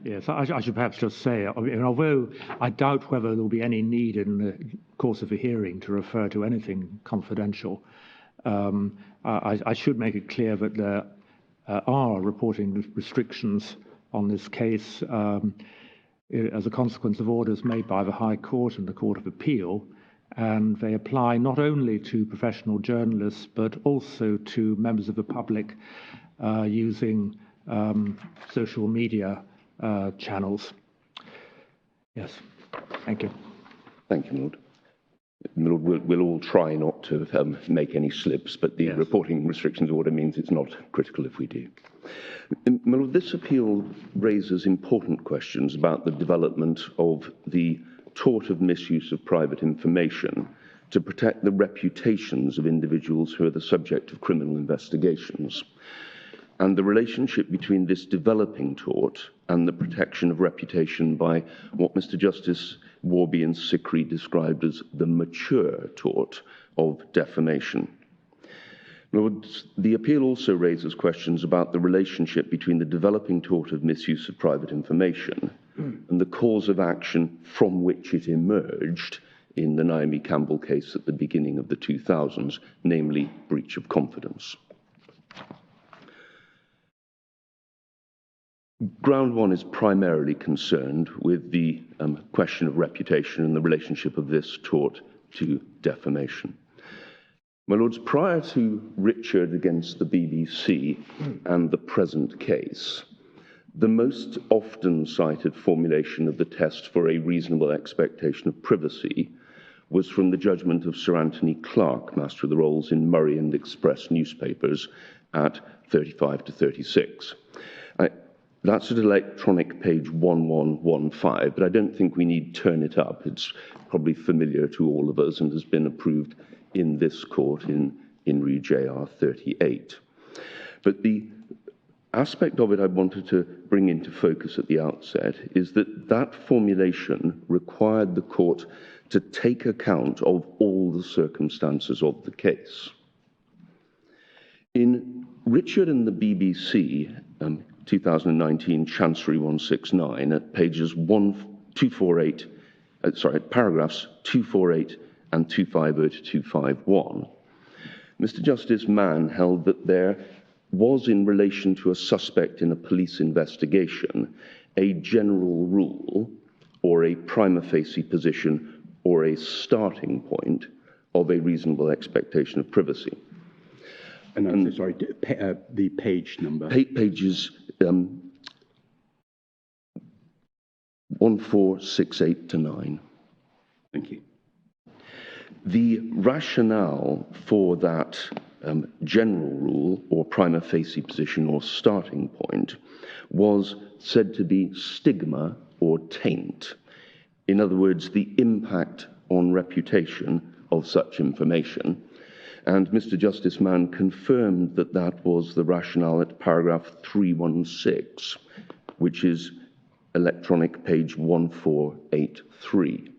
Yes, I should perhaps just say, I mean, although I doubt whether there will be any need in the course of a hearing to refer to anything confidential, I should make it clear that there are reporting restrictions on this case as a consequence of orders made by the High Court and the Court of Appeal, and they apply not only to professional journalists but also to members of the public using social media channels. Yes, thank you. Thank you, my Lord. My Lord, we'll all try not to make any slips, but the reporting restrictions order means it's not critical if we do. My Lord, this appeal raises important questions about the development of the tort of misuse of private information to protect the reputations of individuals who are the subject of criminal investigations, and the relationship between this developing tort and the protection of reputation by what Mr. Justice Warby and Sikri described as the mature tort of defamation. Lord, the appeal also raises questions about the relationship between the developing tort of misuse of private information and the cause of action from which it emerged in the Naomi Campbell case at the beginning of the 2000s, namely breach of confidence. Ground one is primarily concerned with the question of reputation and the relationship of this tort to defamation. My Lords, prior to Richard against the BBC and the present case, the most often cited formulation of the test for a reasonable expectation of privacy was from the judgment of Sir Anthony Clark, Master of the Rolls in Murray and Express newspapers at 35 to 36. That's at electronic page 1115, but I don't think we need turn it up. It's probably familiar to all of us and has been approved in this court in Re JR 38. But the aspect of it I wanted to bring into focus at the outset is that that formulation required the court to take account of all the circumstances of the case. In Richard and the BBC, 2019 Chancery 169 at pages 248, paragraphs 248 and 250 to 251, Mr. Justice Mann held that there was, in relation to a suspect in a police investigation, a general rule or a prima facie position or a starting point of a reasonable expectation of privacy. And I'm so sorry, the page number. Pages 1468 to 9. Thank you. The rationale for that general rule or prima facie position or starting point was said to be stigma or taint. In other words, the impact on reputation of such information. And Mr. Justice Mann confirmed that that was the rationale at paragraph 316, which is electronic page 1483.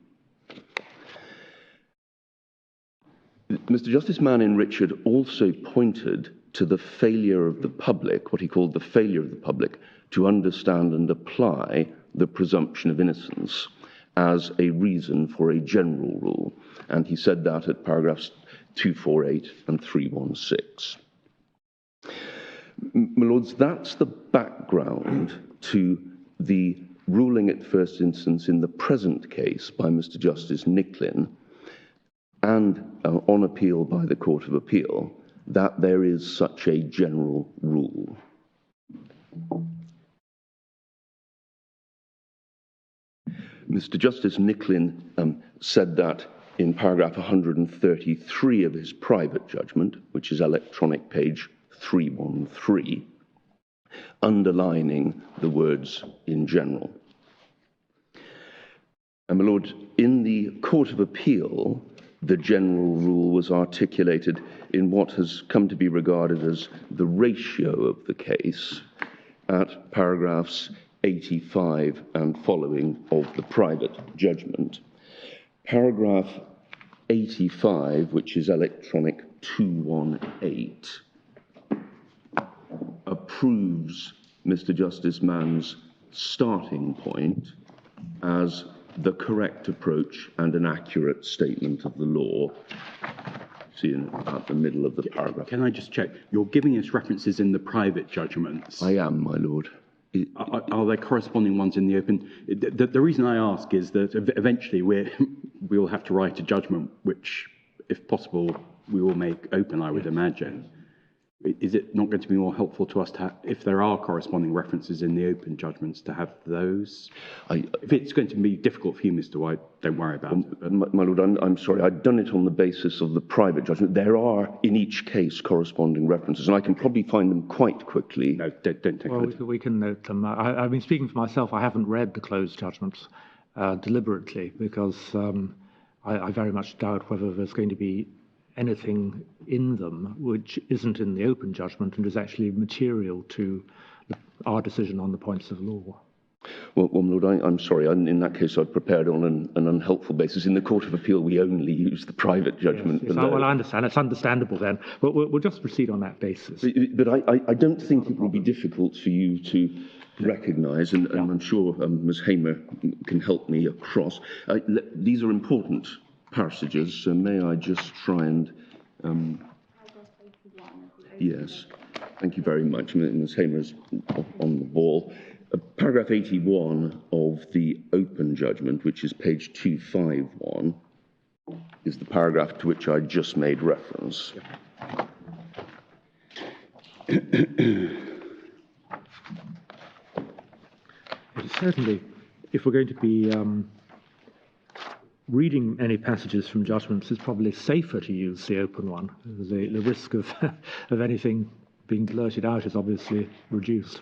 Mr. Justice Mann in Richard also pointed to the failure of the public, what he called the failure of the public, to understand and apply the presumption of innocence as a reason for a general rule. And he said that at paragraphs 248 and 316. My Lords, that's the background to the ruling at first instance in the present case by Mr. Justice Nicklin and on appeal by the Court of Appeal, that there is such a general rule. Mr. Justice Nicklin said that in paragraph 133 of his private judgment, which is electronic page 313, underlining the words in general. And my Lord, in the Court of Appeal, the general rule was articulated in what has come to be regarded as the ratio of the case at paragraphs 85 and following of the private judgment. Paragraph 85, which is electronic 218, approves Mr. Justice Mann's starting point as the correct approach and an accurate statement of the law. See at the middle of the paragraph. Can I just check? You're giving us references in the private judgments. I am, my lord. Are there corresponding ones in the open? The reason I ask is that eventually we will have to write a judgment, which, if possible, we will make open, I would imagine. Is it not going to be more helpful to us to have, if there are corresponding references in the open judgments, to have those? If it's going to be difficult for you, Mr. White, don't worry about it. My lord, I'm sorry. I've done it on the basis of the private judgment. There are, in each case, corresponding references, and I can probably find them quite quickly. No, don't take it. We can note them. I've been speaking for myself. I haven't read the closed judgments deliberately because I very much doubt whether there's going to be anything in them which isn't in the open judgment and is actually material to our decision on the points of law. Well, my lord, I'm sorry. In that case, I've prepared on an unhelpful basis. In the Court of Appeal, we only use the private judgment. Yes, well, I understand. It's understandable then. But we'll just proceed on that basis. But I don't think it will be difficult for you to recognise, and I'm sure Ms. Hamer can help me across. These are important passages, so may I just try and... yes, thank you very much. Ms. Hamer is on the ball. Paragraph 81 of the open judgment, which is page 251, is the paragraph to which I just made reference. Certainly, if we're going to be reading any passages from judgments, it's probably safer to use the open one. The risk of anything being blurted out is obviously reduced.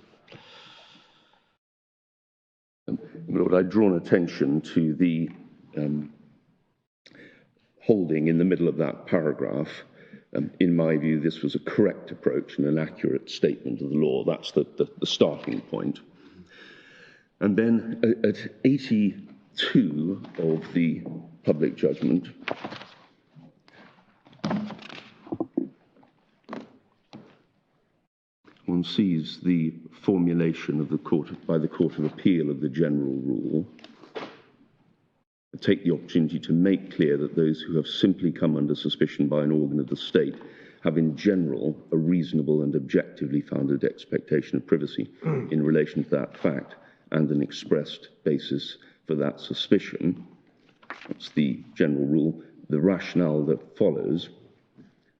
Lord, I've drawn attention to the holding in the middle of that paragraph. In my view, this was a correct approach and an accurate statement of the law. That's the starting point. And then at 82 of the public judgment, one sees the formulation of by the Court of Appeal of the general rule. I take the opportunity to make clear that those who have simply come under suspicion by an organ of the state have in general a reasonable and objectively founded expectation of privacy in relation to that fact and an expressed basis for that suspicion. That's the general rule. The rationale that follows: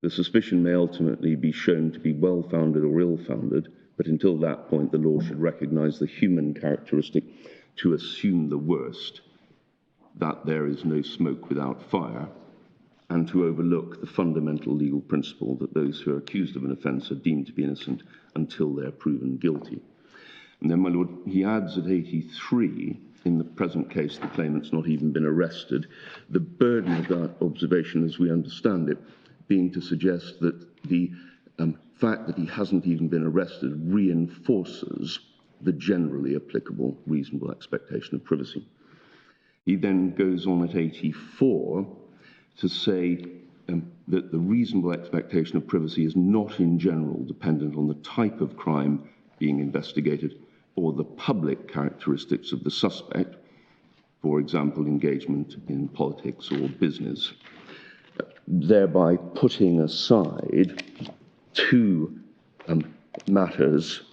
the suspicion may ultimately be shown to be well-founded or ill-founded, but until that point, the law should recognize the human characteristic to assume the worst, that there is no smoke without fire, and to overlook the fundamental legal principle that those who are accused of an offence are deemed to be innocent until they're proven guilty. And then, my lord, he adds at 83, in the present case, the claimant's not even been arrested, the burden of that observation, as we understand it, being to suggest that the fact that he hasn't even been arrested reinforces the generally applicable reasonable expectation of privacy. He then goes on at 84 to say that the reasonable expectation of privacy is not in general dependent on the type of crime being investigated or the public characteristics of the suspect, for example, engagement in politics or business, thereby putting aside two matters,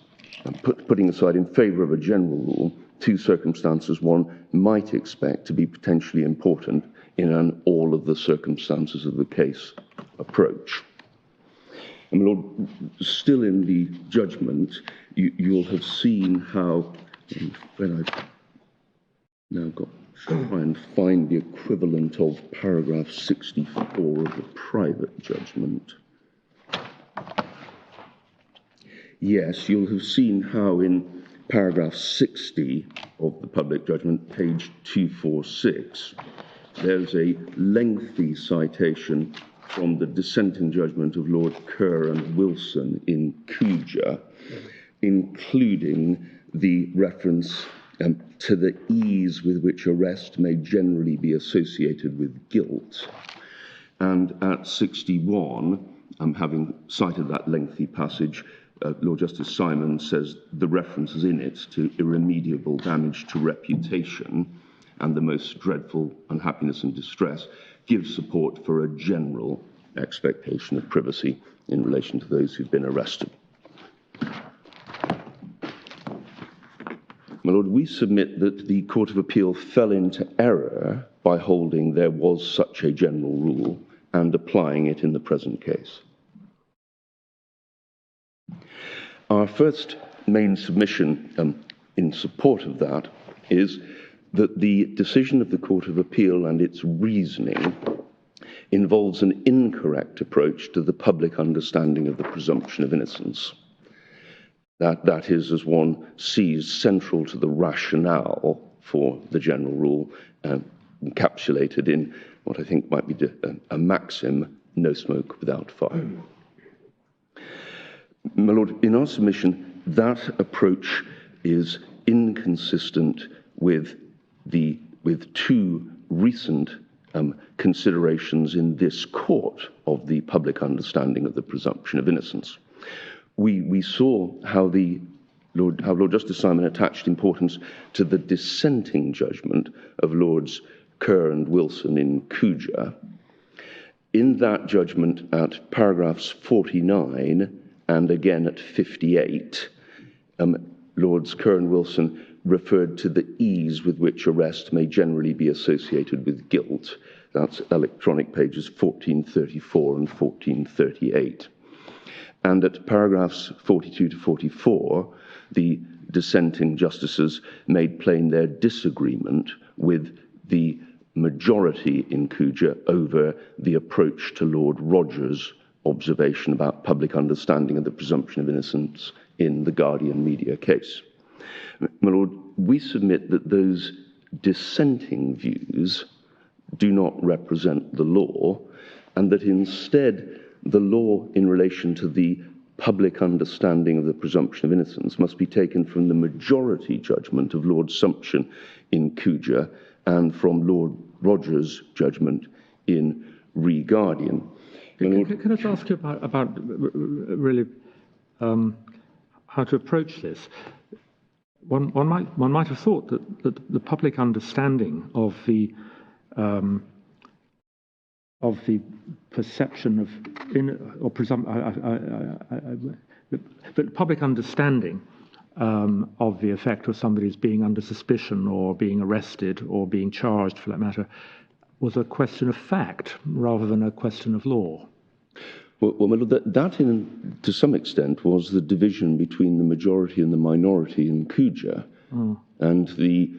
putting aside in favour of a general rule, two circumstances one might expect to be potentially important in an all of the circumstances of the case approach. And Lord, still in the judgment, you'll have seen how, when I've now got to try and find the equivalent of paragraph 64 of the private judgment. Yes, you'll have seen how in paragraph 60 of the public judgment, page 246, there's a lengthy citation from the dissenting judgment of Lord Kerr and Wilson in Cuja, including the reference to the ease with which arrest may generally be associated with guilt. And at 61, having cited that lengthy passage, Lord Justice Simon says the references in it to irremediable damage to reputation and the most dreadful unhappiness and distress give support for a general expectation of privacy in relation to those who've been arrested. My Lord, we submit that the Court of Appeal fell into error by holding there was such a general rule and applying it in the present case. Our first main submission in support of that is that the decision of the Court of Appeal and its reasoning involves an incorrect approach to the public understanding of the presumption of innocence. That is, as one sees, central to the rationale for the general rule, encapsulated in what I think might be a maxim, no smoke without fire. My Lord, in our submission, that approach is inconsistent with two recent considerations in this court of the public understanding of the presumption of innocence. We saw how Lord Justice Simon attached importance to the dissenting judgment of Lords Kerr and Wilson in Cuja. In that judgment, at paragraphs 49 and again at 58, Lords Kerr and Wilson referred to the ease with which arrest may generally be associated with guilt. That's electronic pages 1434 and 1438. And at paragraphs 42 to 44, the dissenting justices made plain their disagreement with the majority in Cuja over the approach to Lord Rogers' observation about public understanding of the presumption of innocence in the Guardian media case. My Lord, we submit that those dissenting views do not represent the law, and that instead the law in relation to the public understanding of the presumption of innocence must be taken from the majority judgment of Lord Sumption in Cuja and from Lord Rogers' judgment in Re Guardian. Can I just ask you about really how to approach this? One might have thought that the public understanding of the perception of but public understanding of the effect of somebody's being under suspicion or being arrested or being charged, for that matter, was a question of fact rather than a question of law. Well, that to some extent was the division between the majority and the minority in Cuja. And the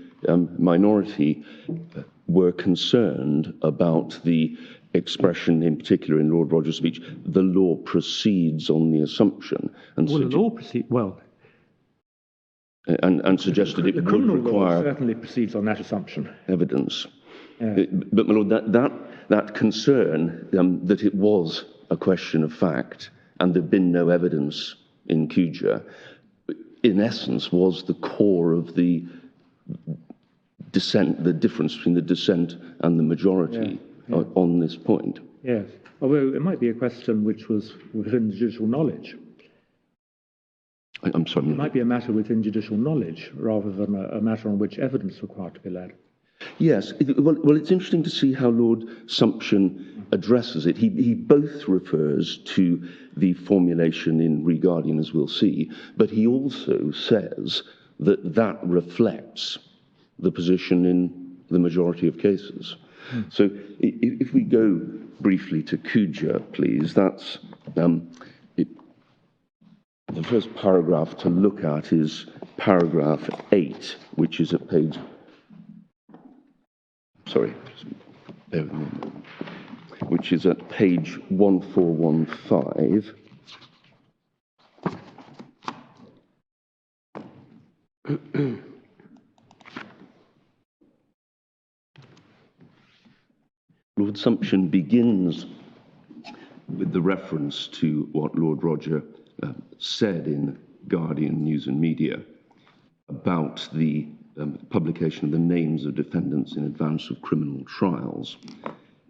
minority were concerned about the expression, in particular in Lord Rogers' speech, the law proceeds on the assumption. And well, the law proceeds, well... And suggested it would require... Law certainly proceeds on that assumption. Evidence. Yeah. But, my Lord, that concern that it was a question of fact and there'd been no evidence in Cuja, in essence, was the core of the dissent, the difference between the dissent and the majority on this point. Yes, although it might be a question which was within judicial knowledge. I'm sorry. It might be a matter within judicial knowledge rather than a matter on which evidence required to be led. Yes, well, it's interesting to see how Lord Sumption addresses it. He both refers to the formulation in Re Guardian, as we'll see, but he also says that reflects the position in the majority of cases. So if we go briefly to Cuja, please, that's the first paragraph to look at is paragraph 8, which is at page... Sorry, bear with me a moment. Which is at page 1415. Lord Sumption begins with the reference to what Lord Roger said in Guardian News and Media about the publication of the names of defendants in advance of criminal trials.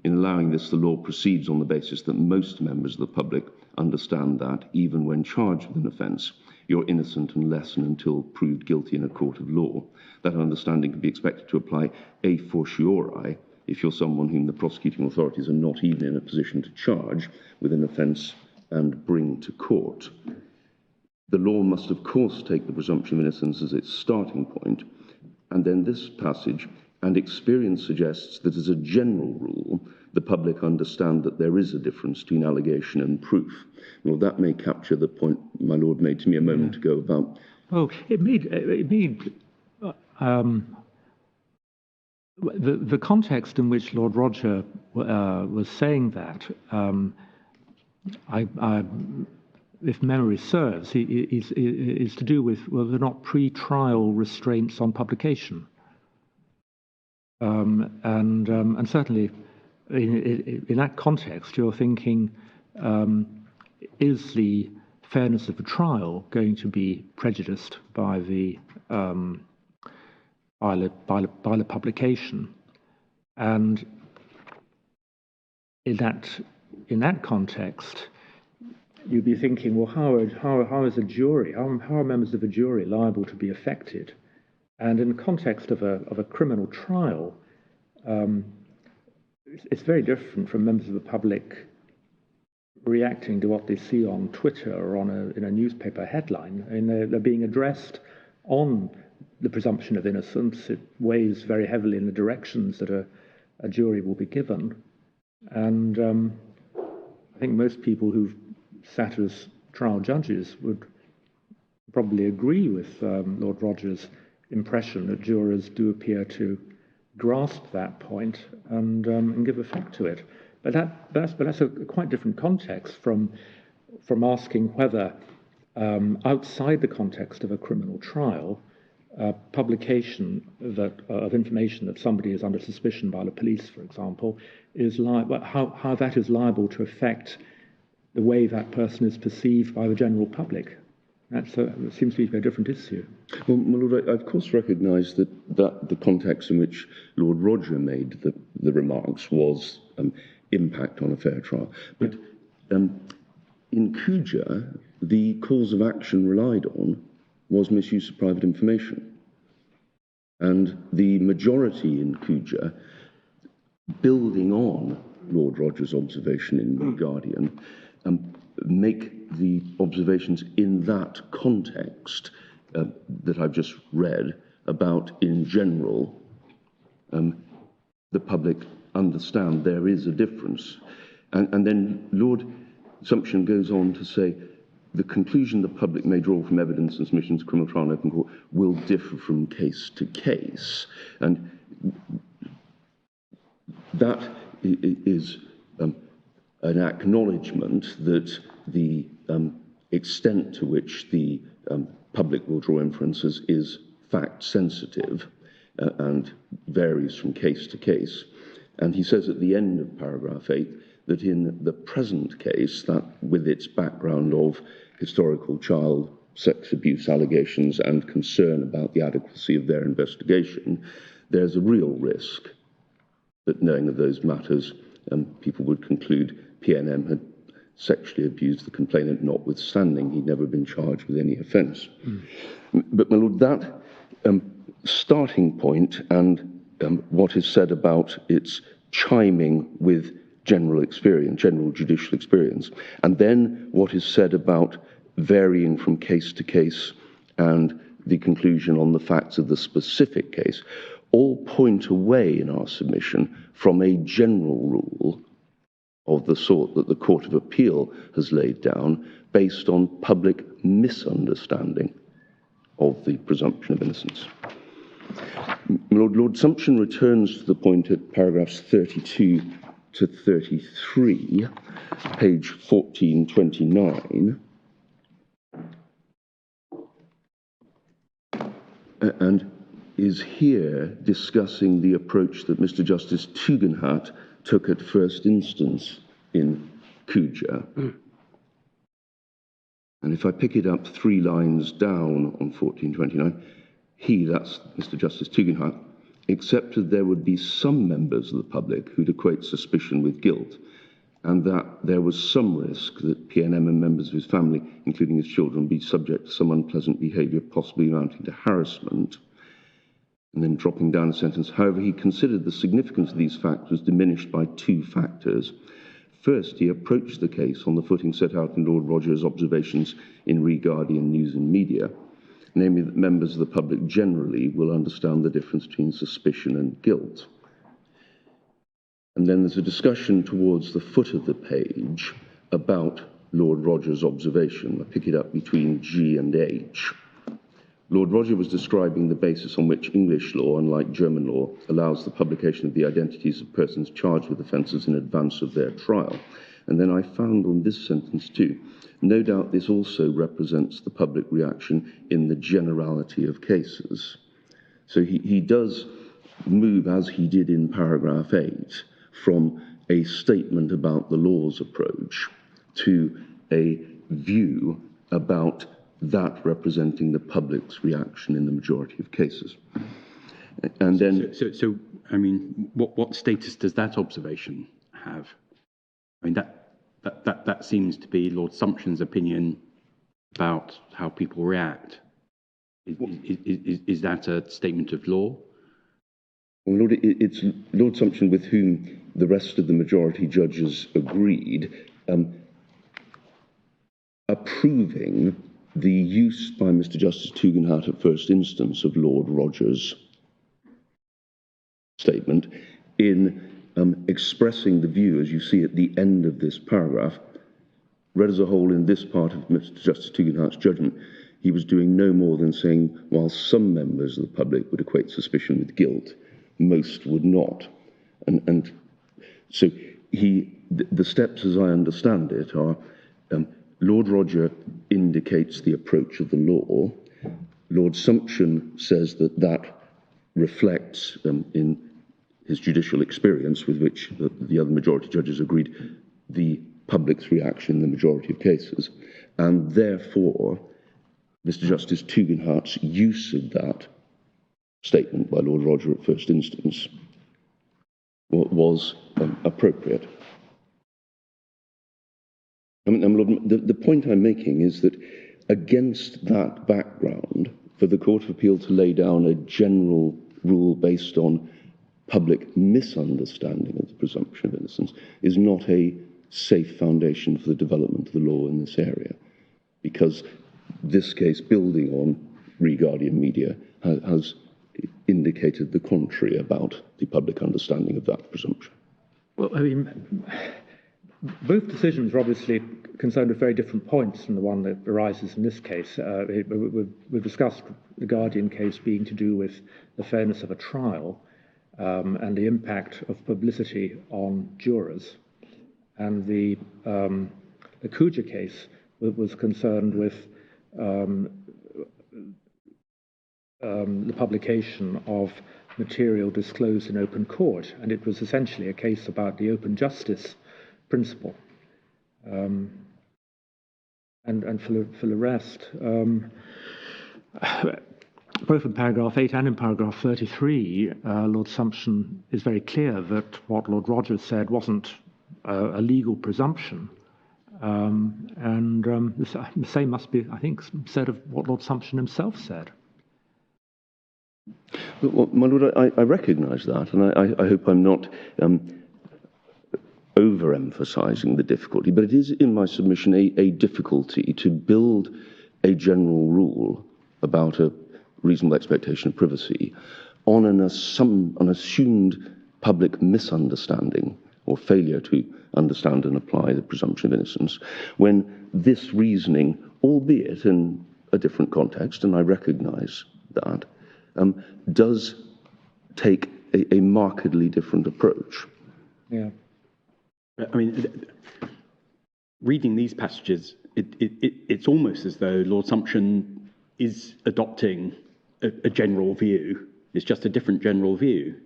In allowing this, the law proceeds on the basis that most members of the public understand that, even when charged with an offence, you're innocent unless and until proved guilty in a court of law. That understanding can be expected to apply a fortiori if you're someone whom the prosecuting authorities are not even in a position to charge with an offence and bring to court. The law must, of course, take the presumption of innocence as its starting point, and then this passage, and experience suggests that as a general rule, the public understand that there is a difference between allegation and proof. Well, that may capture the point my Lord made to me a moment ago about... Well, the context in which Lord Roger was saying that, if memory serves, is to do with whether or not pre-trial restraints on publication. And certainly in that context, you're thinking, is the fairness of the trial going to be prejudiced by the publication? And in that context, you'd be thinking, well, how is a jury, how are members of a jury liable to be affected? And in the context of a criminal trial, it's very different from members of the public reacting to what they see on Twitter or in a newspaper headline. I mean, they're being addressed on the presumption of innocence. It weighs very heavily in the directions that a jury will be given. And I think most people who've sat as trial judges would probably agree with Lord Roger's impression that jurors do appear to grasp that point and give effect to it. But that's a quite different context from asking whether, outside the context of a criminal trial, publication of information that somebody is under suspicion by the police, for example, is how that is liable to affect the way that person is perceived by the general public. That seems to be a very different issue. Well, my Lord, I of course recognise that the context in which Lord Roger made the remarks was impact on a fair trial. But in Cuja, the cause of action relied on was misuse of private information. And the majority in Cuja, building on Lord Roger's observation in The Guardian, make the observations in that context that I've just read about, in general, the public understand there is a difference. And then Lord Sumption goes on to say, the conclusion the public may draw from evidence and submissions to criminal trial and open court will differ from case to case. And that is an acknowledgement that the extent to which the public will draw inferences is fact-sensitive and varies from case to case. And he says at the end of paragraph 8 that in the present case, that with its background of historical child sex abuse allegations and concern about the adequacy of their investigation, there's a real risk that, knowing of those matters, people would conclude PNM had sexually abused the complainant, notwithstanding he'd never been charged with any offence. But, my Lord, that starting point and what is said about its chiming with general experience, general judicial experience, and then what is said about varying from case to case and the conclusion on the facts of the specific case, all point away in our submission from a general rule of the sort that the Court of Appeal has laid down based on public misunderstanding of the presumption of innocence. Lord Sumption returns to the point at paragraphs 32 to 33, page 1429, and is here discussing the approach that Mr. Justice Tugendhat took at first instance in Cuja. And if I pick it up 3 lines down on 1429, he, that's Mr. Justice Tugendhat, accepted there would be some members of the public who'd equate suspicion with guilt, and that there was some risk that PNM and members of his family, including his children, would be subject to some unpleasant behaviour, possibly amounting to harassment. And then dropping down a sentence, however, he considered the significance of these facts was diminished by two factors. First, he approached the case on the footing set out in Lord Rogers' observations in Guardian News and Media, namely that members of the public generally will understand the difference between suspicion and guilt. And then there's a discussion towards the foot of the page about Lord Rogers' observation. I pick it up between G and H. Lord Roger was describing the basis on which English law, unlike German law, allows the publication of the identities of persons charged with offences in advance of their trial. And then I found on this sentence too, no doubt this also represents the public reaction in the generality of cases. So he does move, as he did in paragraph 8, from a statement about the law's approach to a view about that representing the public's reaction in the majority of cases. And then... So I mean, what status does that observation have? I mean, that seems to be Lord Sumption's opinion about how people react. Is that a statement of law? Well, Lord, it's Lord Sumption with whom the rest of the majority judges agreed, approving the use by Mr. Justice Tugendhat at first instance of Lord Rogers' statement in expressing the view, as you see at the end of this paragraph, read as a whole in this part of Mr. Justice Tugendhat's judgment, he was doing no more than saying, while some members of the public would equate suspicion with guilt, most would not. And so the steps, as I understand it, are Lord Roger indicates the approach of the law. Lord Sumption says that that reflects, in his judicial experience, with which the other majority judges agreed, the public's reaction in the majority of cases. And therefore, Mr. Justice Tugendhat's use of that statement by Lord Roger at first instance was appropriate. I mean, Lord, the point I'm making is that against that background, for the Court of Appeal to lay down a general rule based on public misunderstanding of the presumption of innocence is not a safe foundation for the development of the law in this area, because this case, building on Guardian Media, has indicated the contrary about the public understanding of that presumption. Well, I mean, both decisions are obviously concerned with very different points from the one that arises in this case. We've discussed the Guardian case being to do with the fairness of a trial and the impact of publicity on jurors. And the Kuja case was concerned with the publication of material disclosed in open court, and it was essentially a case about the open justice principle. And for the rest, both in paragraph 8 and in paragraph 33, Lord Sumption is very clear that what Lord Rogers said wasn't a legal presumption. The same must be, I think, said of what Lord Sumption himself said. Well, my Lord, I recognise that, and I hope I'm not overemphasising the difficulty, but it is in my submission a difficulty to build a general rule about a reasonable expectation of privacy on an assumed public misunderstanding or failure to understand and apply the presumption of innocence, when this reasoning, albeit in a different context, and I recognise that, does take a markedly different approach. Yeah. I mean, reading these passages, it's almost as though Lord Sumption is adopting a general view. It's just a different general view.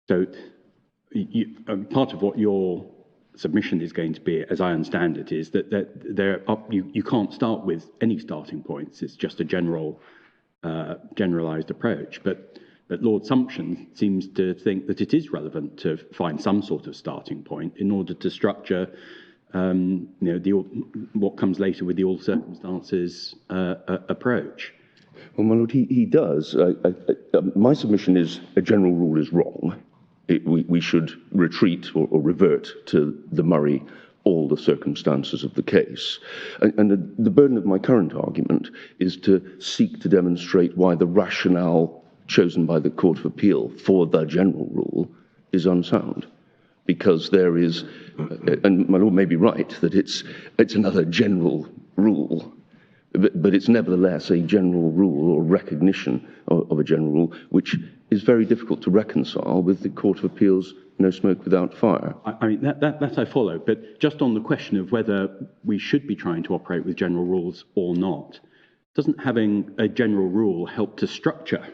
So part of what your submission is going to be, as I understand it, is that you can't start with any starting points. It's just a generalized approach. But But Lord Sumption seems to think that it is relevant to find some sort of starting point in order to structure, what comes later with the all circumstances approach. Well, my lord, he does. My submission is a general rule is wrong. We should retreat or revert to the Murray, all the circumstances of the case. And the burden of my current argument is to seek to demonstrate why the rationale chosen by the Court of Appeal for the general rule is unsound. Because there is, and my lord may be right, that it's another general rule, but it's nevertheless a general rule or recognition of a general rule, which is very difficult to reconcile with the Court of Appeal's no smoke without fire. I mean, that I follow, but just on the question of whether we should be trying to operate with general rules or not, doesn't having a general rule help to structure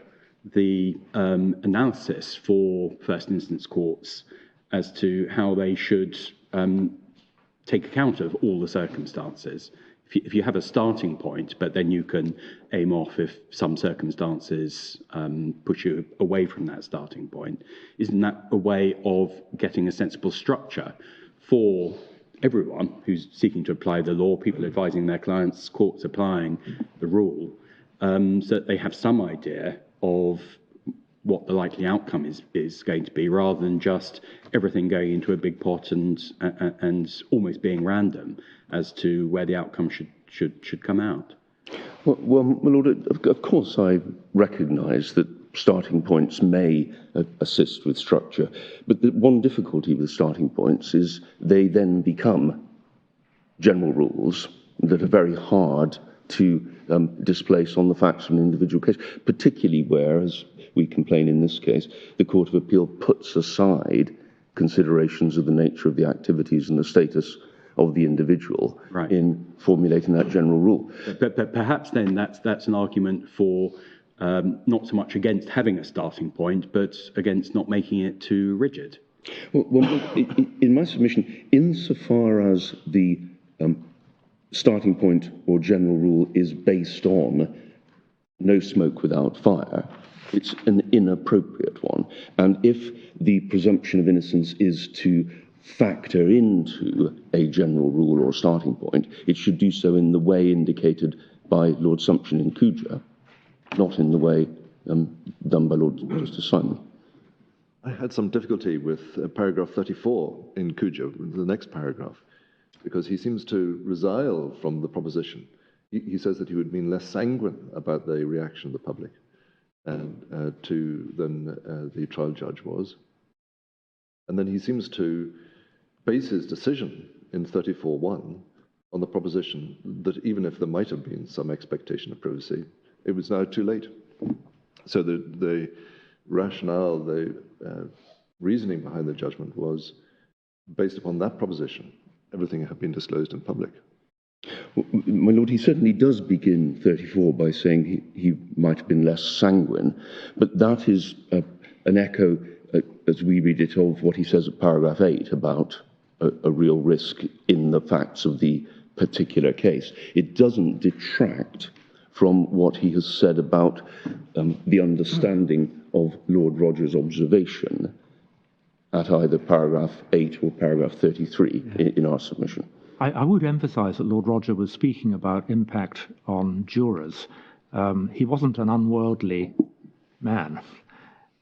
the analysis for first instance courts as to how they should take account of all the circumstances? If you have a starting point, but then you can aim off if some circumstances push you away from that starting point, isn't that a way of getting a sensible structure for everyone who's seeking to apply the law, people advising their clients, courts applying the rule, so that they have some idea of what the likely outcome is going to be, rather than just everything going into a big pot and almost being random as to where the outcome should come out? Well, my lord, of course I recognise that starting points may assist with structure, but the one difficulty with starting points is they then become general rules that are very hard to displace on the facts of an individual case, particularly where, as we complain in this case, the Court of Appeal puts aside considerations of the nature of the activities and the status of the individual in formulating that general rule. But perhaps then that's an argument for not so much against having a starting point, but against not making it too rigid. Well, in my submission, insofar as the starting point or general rule is based on no smoke without fire, it's an inappropriate one. And if the presumption of innocence is to factor into a general rule or starting point, it should do so in the way indicated by Lord Sumption in Cuja, not in the way done by Lord Justice Simon. I had some difficulty with paragraph 34 in Cuja, the next paragraph, because he seems to resile from the proposition. He says that he would have been less sanguine about the reaction of the public than the trial judge was. And then he seems to base his decision in 34.1 on the proposition that even if there might have been some expectation of privacy, it was now too late. So the rationale, the reasoning behind the judgment was based upon that proposition. Everything had been disclosed in public. Well, my lord, he certainly does begin 34 by saying he might have been less sanguine, but that is an echo, as we read it, of what he says at paragraph 8 about a real risk in the facts of the particular case. It doesn't detract from what he has said about the understanding of Lord Rogers' observation at either paragraph 8 or paragraph 33 in our submission. I would emphasise that Lord Roger was speaking about impact on jurors. He wasn't an unworldly man.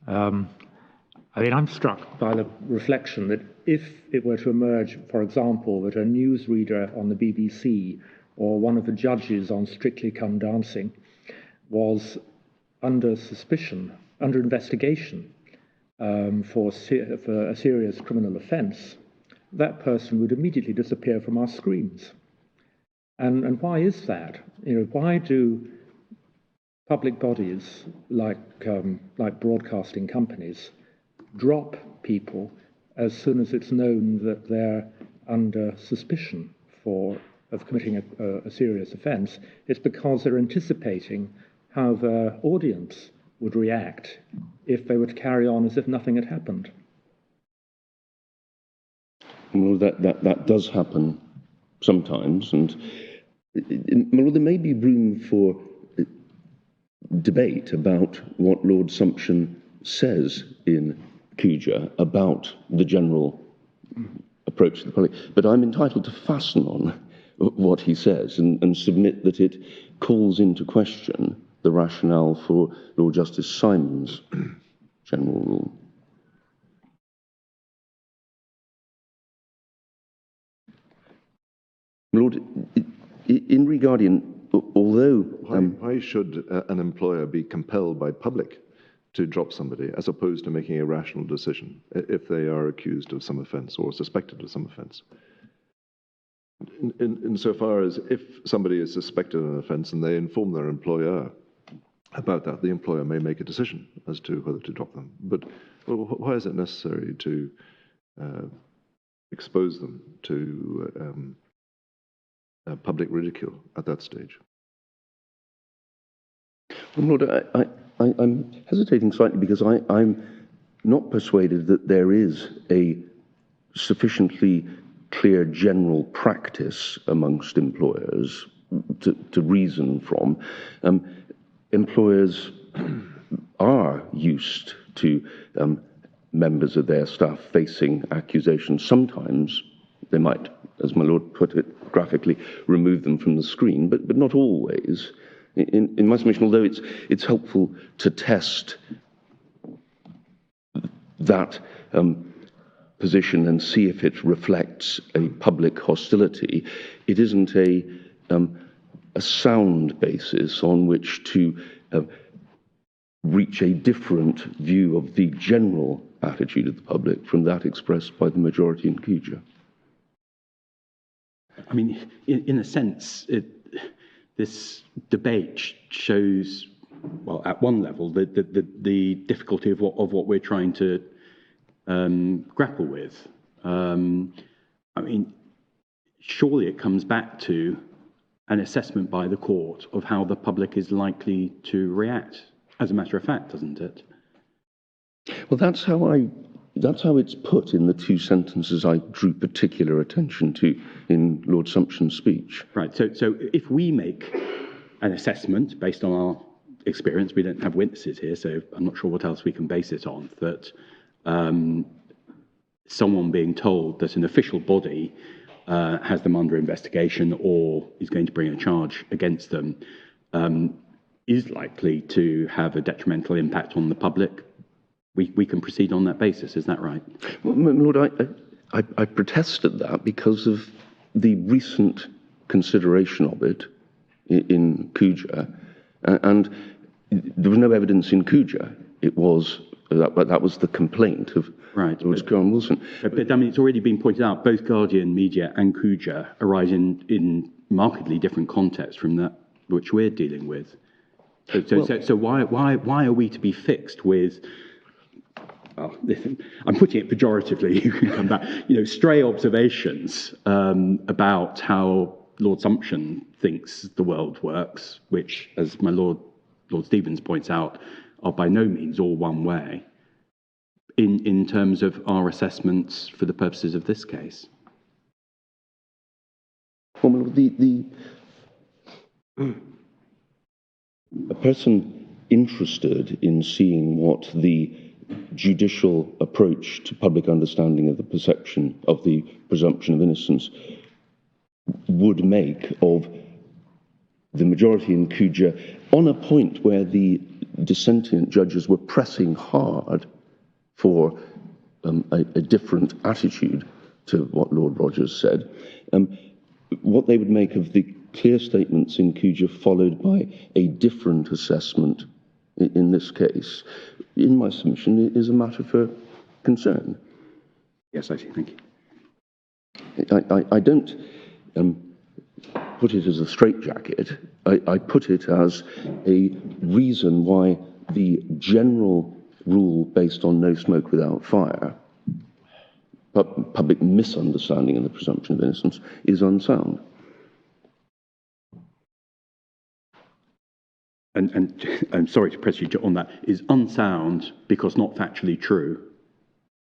I'm struck by the reflection that if it were to emerge, for example, that a newsreader on the BBC or one of the judges on Strictly Come Dancing was under suspicion, under investigation for a serious criminal offence, that person would immediately disappear from our screens. And why is that? Why do public bodies like broadcasting companies drop people as soon as it's known that they're under suspicion of committing a serious offence? It's because they're anticipating how their audience would react if they were to carry on as if nothing had happened. Well, that does happen sometimes, and well, there may be room for debate about what Lord Sumption says in CUJA about the general approach to the public, but I'm entitled to fasten on what he says and submit that it calls into question the rationale for Lord Justice Simon's general rule. Lord, in regarding, although... Why should an employer be compelled by public to drop somebody as opposed to making a rational decision if they are accused of some offence or suspected of some offence? Insofar as if somebody is suspected of an offence and they inform their employer about that, the employer may make a decision as to whether to drop them. But why is it necessary to expose them to public ridicule at that stage? Well, Lord, I'm hesitating slightly because I'm not persuaded that there is a sufficiently clear general practice amongst employers to reason from. Employers are used to members of their staff facing accusations. Sometimes they might, as my Lord put it graphically, remove them from the screen, but not always. In my submission, although it's helpful to test that position and see if it reflects a public hostility, it isn't a sound basis on which to reach a different view of the general attitude of the public from that expressed by the majority in CUJA. I mean, in a sense, this debate shows, well, at one level, the difficulty of what we're trying to grapple with. I mean, surely it comes back to an assessment by the court of how the public is likely to react, as a matter of fact, doesn't it? Well, that's how it's put in the two sentences I drew particular attention to in Lord Sumption's speech. Right, so if we make an assessment based on our experience, we don't have witnesses here, so I'm not sure what else we can base it on, that someone being told that an official body has them under investigation or is going to bring a charge against them is likely to have a detrimental impact on the public, we can proceed on that basis. Is that right? Well, my Lord, I protested that because of the recent consideration of it in CUJA, and there was no evidence in CUJA. It was that was the complaint of Lord Graham Wilson. But I mean, it's already been pointed out, both Guardian Media and CUJA arise in markedly different contexts from that which we're dealing with. So why are we to be fixed with? Well, I'm putting it pejoratively. You can come back. Stray observations about how Lord Sumption thinks the world works, which, as my Lord Stevens points out, are by no means all one way. In terms of our assessments for the purposes of this case. Well, a person interested in seeing what the judicial approach to public understanding of the perception of the presumption of innocence would make of the majority in CUJA on a point where the dissentient judges were pressing hard for a different attitude to what Lord Rogers said, what they would make of the clear statements in CUJA followed by a different assessment in this case, in my submission, is a matter for concern. Yes, I see. Thank you. I don't put it as a straitjacket. I put it as a reason why the general rule based on no smoke without fire, public misunderstanding of the presumption of innocence, is unsound. And I'm sorry to press you on that, is unsound because not factually true,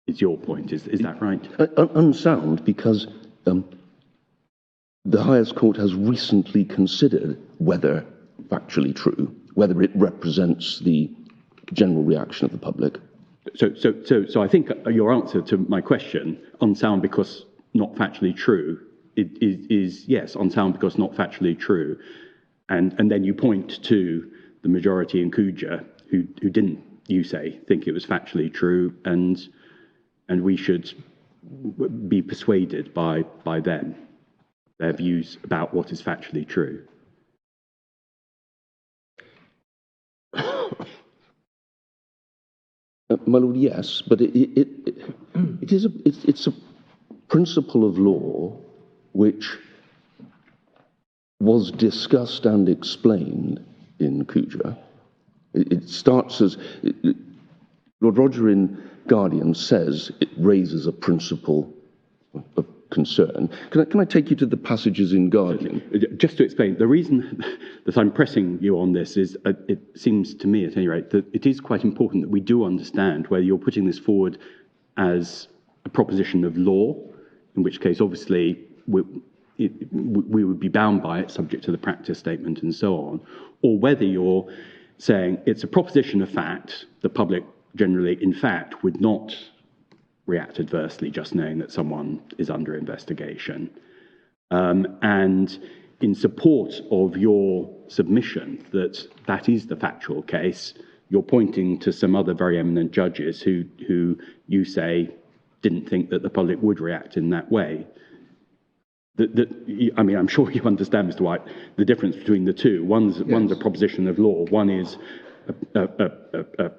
is your point, is that right? Unsound because the highest court has recently considered whether factually true, whether it represents the general reaction of the public. So I think your answer to my question, unsound because not factually true, is yes, unsound because not factually true. And then you point to the majority in Cuja who didn't, you say, think it was factually true, and we should be persuaded by them, their views about what is factually true. My Lord, yes, but it's a principle of law which was discussed and explained in Cuja. It starts as Lord Roger in Guardian says it raises a principle of concern. Can I take you to the passages in Guardian? Just to explain, the reason that I'm pressing you on this is it seems to me, at any rate, that it is quite important that we do understand whether you're putting this forward as a proposition of law, in which case, obviously, we would be bound by it, subject to the practice statement and so on, or whether you're saying it's a proposition of fact, the public generally, in fact, would not react adversely just knowing that someone is under investigation. And in support of your submission that that is the factual case, you're pointing to some other very eminent judges who you say didn't think that the public would react in that way. I mean, I'm sure you understand, Mr. White, the difference between the two. One's a proposition of law. One is a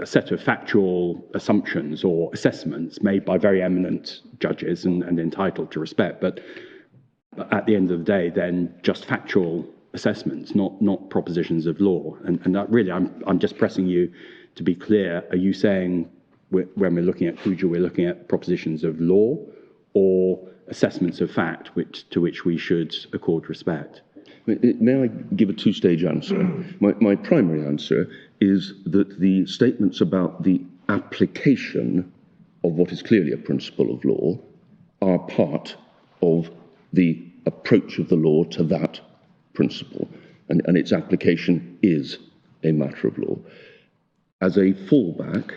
set of factual assumptions or assessments made by very eminent judges and entitled to respect. But at the end of the day, then just factual assessments, not propositions of law. And that really, I'm just pressing you to be clear. Are you saying when we're looking at Cuja, we're looking at propositions of law or assessments of fact to which we should accord respect? May I give a two-stage answer? My primary answer is that the statements about the application of what is clearly a principle of law are part of the approach of the law to that principle, and its application is a matter of law. As a fallback,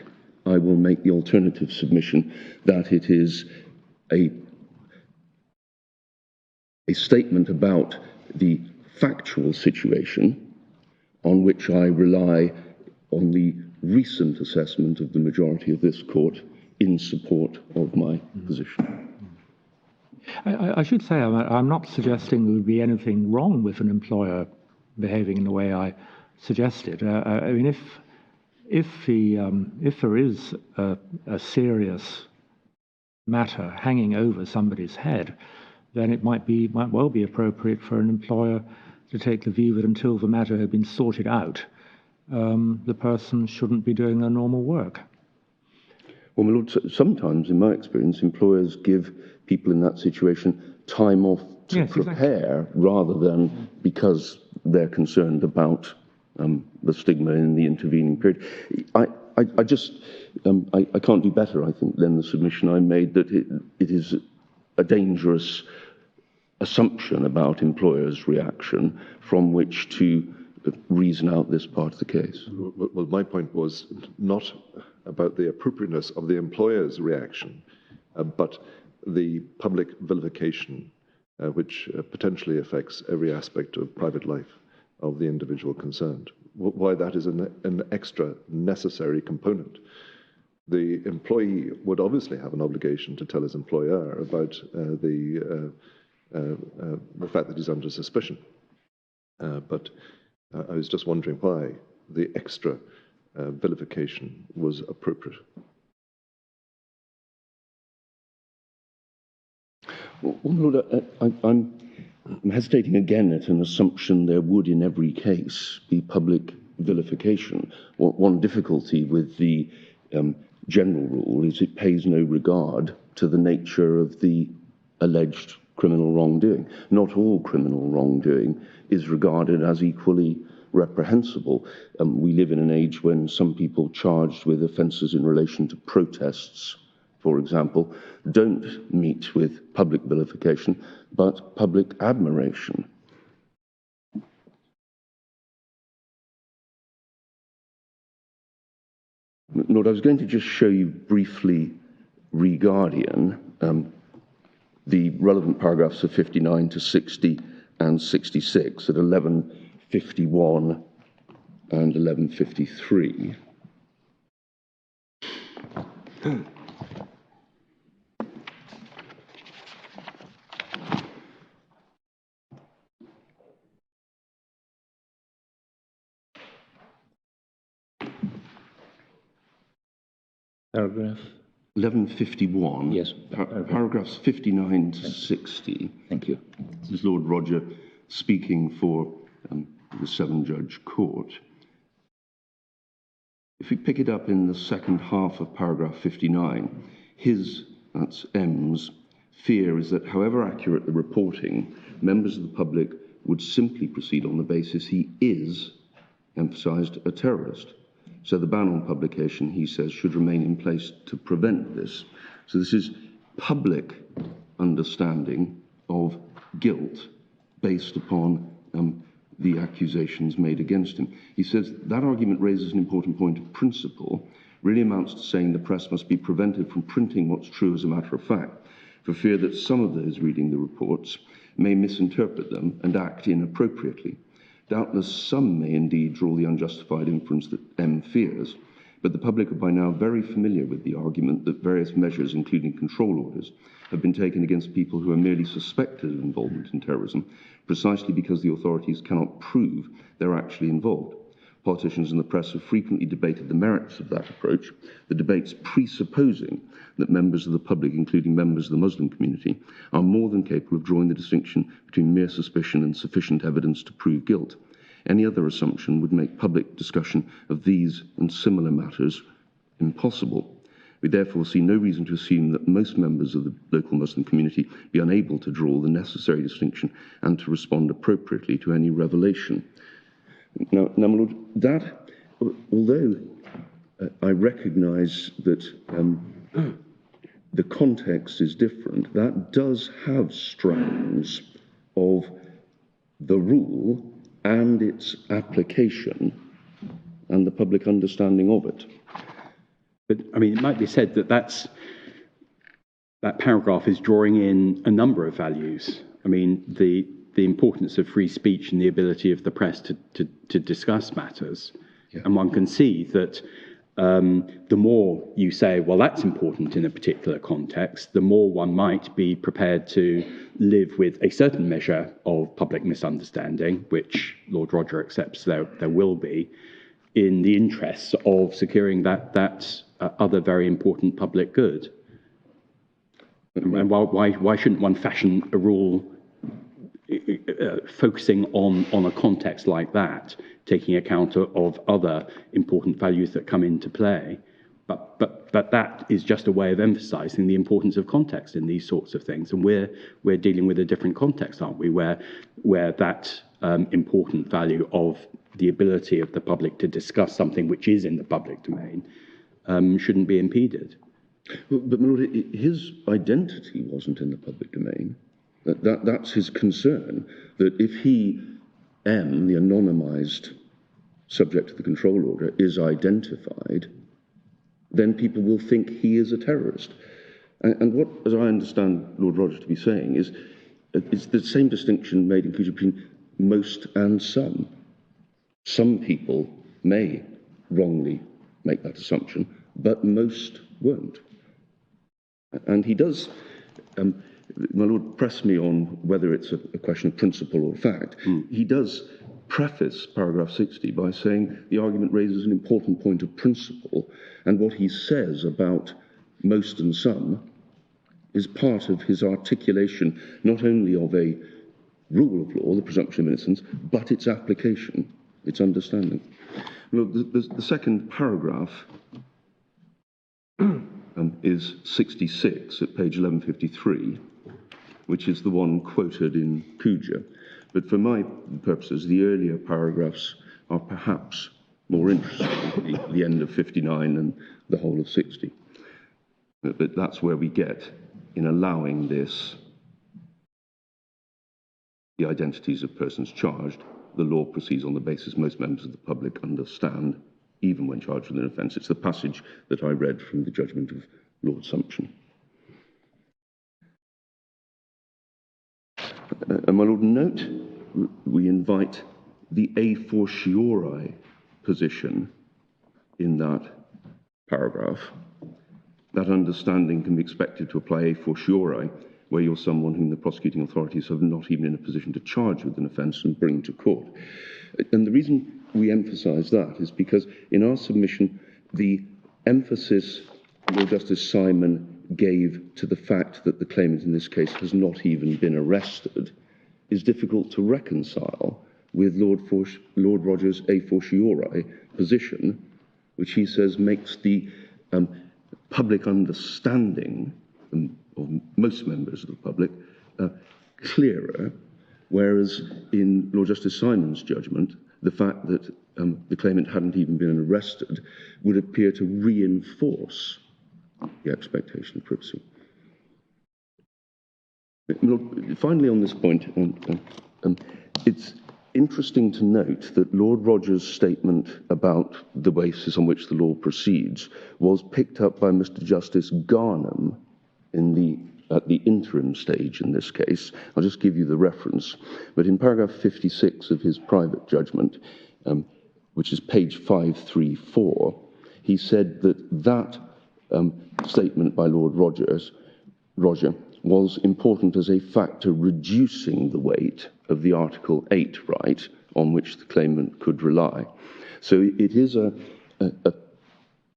I will make the alternative submission that it is a statement about the factual situation on which I rely on the recent assessment of the majority of this court in support of my position. I should say I'm not suggesting there would be anything wrong with an employer behaving in the way I suggested. I mean, if there is a serious matter hanging over somebody's head, then it might well be appropriate for an employer to take the view that until the matter had been sorted out, the person shouldn't be doing their normal work. Well, my Lord, sometimes, in my experience, employers give people in that situation time off to prepare, exactly, rather than because they're concerned about the stigma in the intervening period. I just can't do better, I think, than the submission I made that it is a dangerous assumption about employers' reaction from which to reason out this part of the case. Well, my point was not about the appropriateness of the employer's reaction, but the public vilification, which potentially affects every aspect of private life of the individual concerned. Why that is an extra necessary component. The employee would obviously have an obligation to tell his employer about the fact that he's under suspicion. But I was just wondering why the extra vilification was appropriate. Well, Lord, I'm hesitating again at an assumption there would in every case be public vilification. One difficulty with the general rule is it pays no regard to the nature of the alleged criminal wrongdoing. Not all criminal wrongdoing is regarded as equally reprehensible. We live in an age when some people charged with offences in relation to protests, for example, don't meet with public vilification, but public admiration. Lord, I was going to just show you briefly re Guardian, the relevant paragraphs of 59 to 60 and 66 at 1151 and 1153. Paragraph. 1151. Yes. Paragraphs 59 to 60. Thank you. This is Lord Roger speaking for the seven-judge court. If we pick it up in the second half of paragraph 59, that's M's, fear is that however accurate the reporting, members of the public would simply proceed on the basis he is, emphasised, a terrorist. So the ban on publication, he says, should remain in place to prevent this. So this is public understanding of guilt based upon the accusations made against him. He says that argument raises an important point of principle, really amounts to saying the press must be prevented from printing what's true as a matter of fact, for fear that some of those reading the reports may misinterpret them and act inappropriately. Doubtless some may indeed draw the unjustified inference that M fears, but the public are by now very familiar with the argument that various measures, including control orders, have been taken against people who are merely suspected of involvement in terrorism, precisely because the authorities cannot prove they're actually involved. Politicians and the press have frequently debated the merits of that approach, the debates presupposing that members of the public, including members of the Muslim community, are more than capable of drawing the distinction between mere suspicion and sufficient evidence to prove guilt. Any other assumption would make public discussion of these and similar matters impossible. We therefore see no reason to assume that most members of the local Muslim community be unable to draw the necessary distinction and to respond appropriately to any revelation. Now, my Lord, that, although I recognise that the context is different, that does have strands of the rule and its application and the public understanding of it. But, I mean, it might be said that that paragraph is drawing in a number of values. I mean, the importance of free speech and the ability of the press to discuss matters. Yeah. And one can see that the more you say, well, that's important in a particular context, the more one might be prepared to live with a certain measure of public misunderstanding, which Lord Roger accepts there will be, in the interests of securing that other very important public good. And why shouldn't one fashion a rule focusing on a context like that, taking account of other important values that come into play? But that is just a way of emphasising the importance of context in these sorts of things. And we're dealing with a different context, aren't we, where that important value of the ability of the public to discuss something which is in the public domain shouldn't be impeded. But, my Lord, his identity wasn't in the public domain. That's his concern, that if he, M, the anonymised subject of the control order, is identified, then people will think he is a terrorist. And what, as I understand Lord Roger to be saying, is it's the same distinction made in Cujo between most and some. Some people may wrongly make that assumption, but most won't. And he does, my Lord, press me on whether it's a question of principle or fact. He does preface paragraph 60 by saying the argument raises an important point of principle, and what he says about most and some is part of his articulation not only of a rule of law, the presumption of innocence, but its application, its understanding. Look, the second paragraph is 66 at page 1153, which is the one quoted in Cujo. But for my purposes, the earlier paragraphs are perhaps more interesting, the end of 59 and the whole of 60. But that's where we get, in allowing this, the identities of persons charged, the law proceeds on the basis most members of the public understand even when charged with an offence. It's the passage that I read from the judgment of Lord Sumption. And my Lord, note we invite the a fortiori position in that paragraph. That understanding can be expected to apply a fortiori where you're someone whom the prosecuting authorities have not even in a position to charge with an offence and bring to court. And the reason we emphasise that is because in our submission, the emphasis Lord Justice Simon gave to the fact that the claimant in this case has not even been arrested is difficult to reconcile with Lord Rogers' a fortiori position, which he says makes the public understanding of most members of the public clearer, whereas in Lord Justice Simon's judgment, the fact that the claimant hadn't even been arrested would appear to reinforce the expectation of privacy. Finally, on this point, it's interesting to note that Lord Rogers' statement about the basis on which the law proceeds was picked up by Mr. Justice Garnham at the interim stage in this case. I'll just give you the reference. But in paragraph 56 of his private judgment, which is page 534, he said that statement by Lord Roger was important as a factor reducing the weight of the Article 8 right on which the claimant could rely. So it is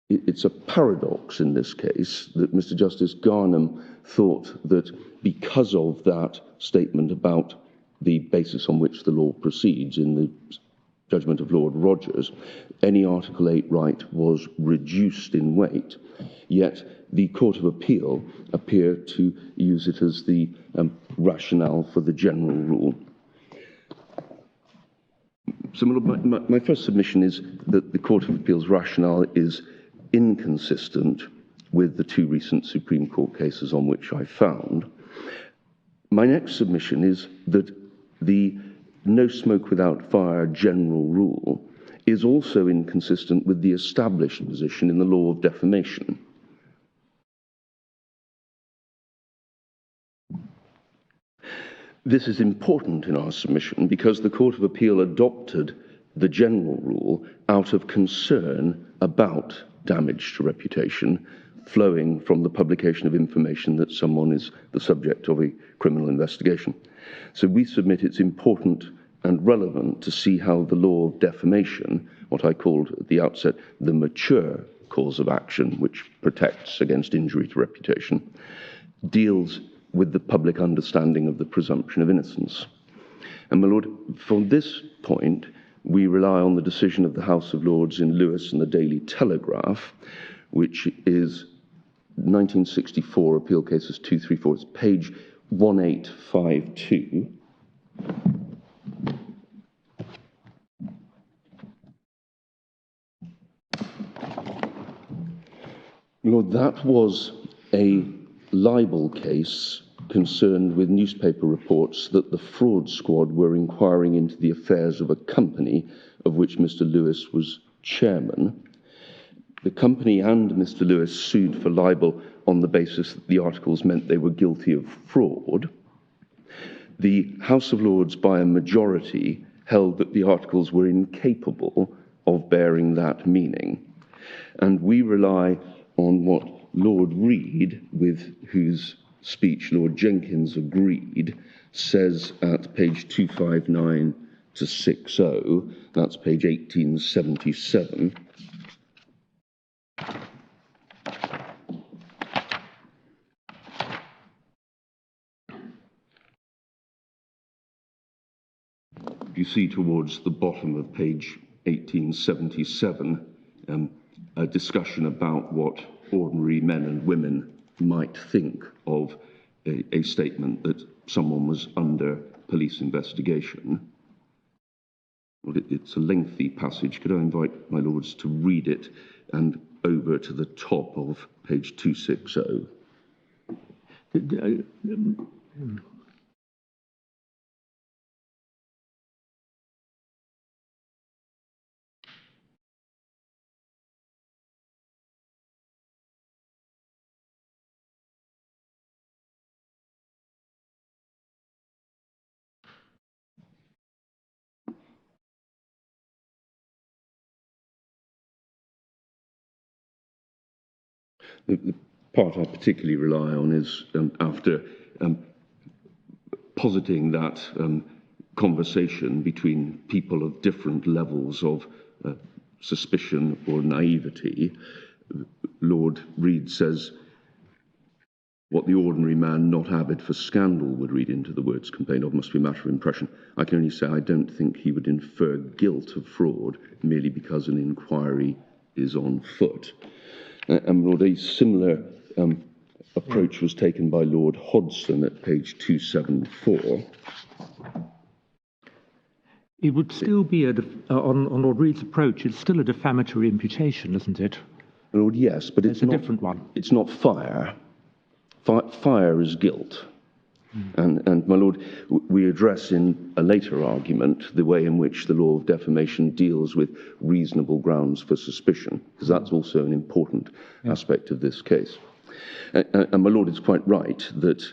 it's a paradox in this case that Mr. Justice Garnham thought that because of that statement about the basis on which the law proceeds in the judgment of Lord Rogers, any Article 8 right was reduced in weight, yet the Court of Appeal appeared to use it as the rationale for the general rule. So my first submission is that the Court of Appeal's rationale is inconsistent with the two recent Supreme Court cases on which I found. My next submission is that the no smoke without fire general rule is also inconsistent with the established position in the law of defamation. This is important in our submission because the Court of Appeal adopted the general rule out of concern about damage to reputation flowing from the publication of information that someone is the subject of a criminal investigation. So we submit it's important and relevant to see how the law of defamation, what I called at the outset the mature cause of action, which protects against injury to reputation, deals with the public understanding of the presumption of innocence. And my Lord, from this point, we rely on the decision of the House of Lords in Lewis and the Daily Telegraph, which is 1964, Appeal Cases 234. It's page 1852. Lord, that was a libel case concerned with newspaper reports that the fraud squad were inquiring into the affairs of a company of which Mr. Lewis was chairman. The company and Mr. Lewis sued for libel on the basis that the articles meant they were guilty of fraud. The House of Lords, by a majority, held that the articles were incapable of bearing that meaning. And we rely on what Lord Reid, with whose speech Lord Jenkins agreed, says at page 259 to 60, that's page 1877. You see towards the bottom of page 1877 a discussion about what ordinary men and women might think of a statement that someone was under police investigation. Well, it's a lengthy passage. Could I invite my lords to read it and over to the top of page 260? The part I particularly rely on is after positing that conversation between people of different levels of suspicion or naivety, Lord Reid says, what the ordinary man not avid for scandal would read into the words complained of must be a matter of impression. I can only say I don't think he would infer guilt of fraud merely because an inquiry is on foot. And Lord, a similar approach was taken by Lord Hodgson at page 274. It would still be, on Lord Reid's approach, it's still a defamatory imputation, isn't it? Lord, yes, but it's a not, different one. It's not fire. Fire is guilt. And my Lord, we address in a later argument the way in which the law of defamation deals with reasonable grounds for suspicion, because that's also an important aspect of this case. And my Lord is quite right that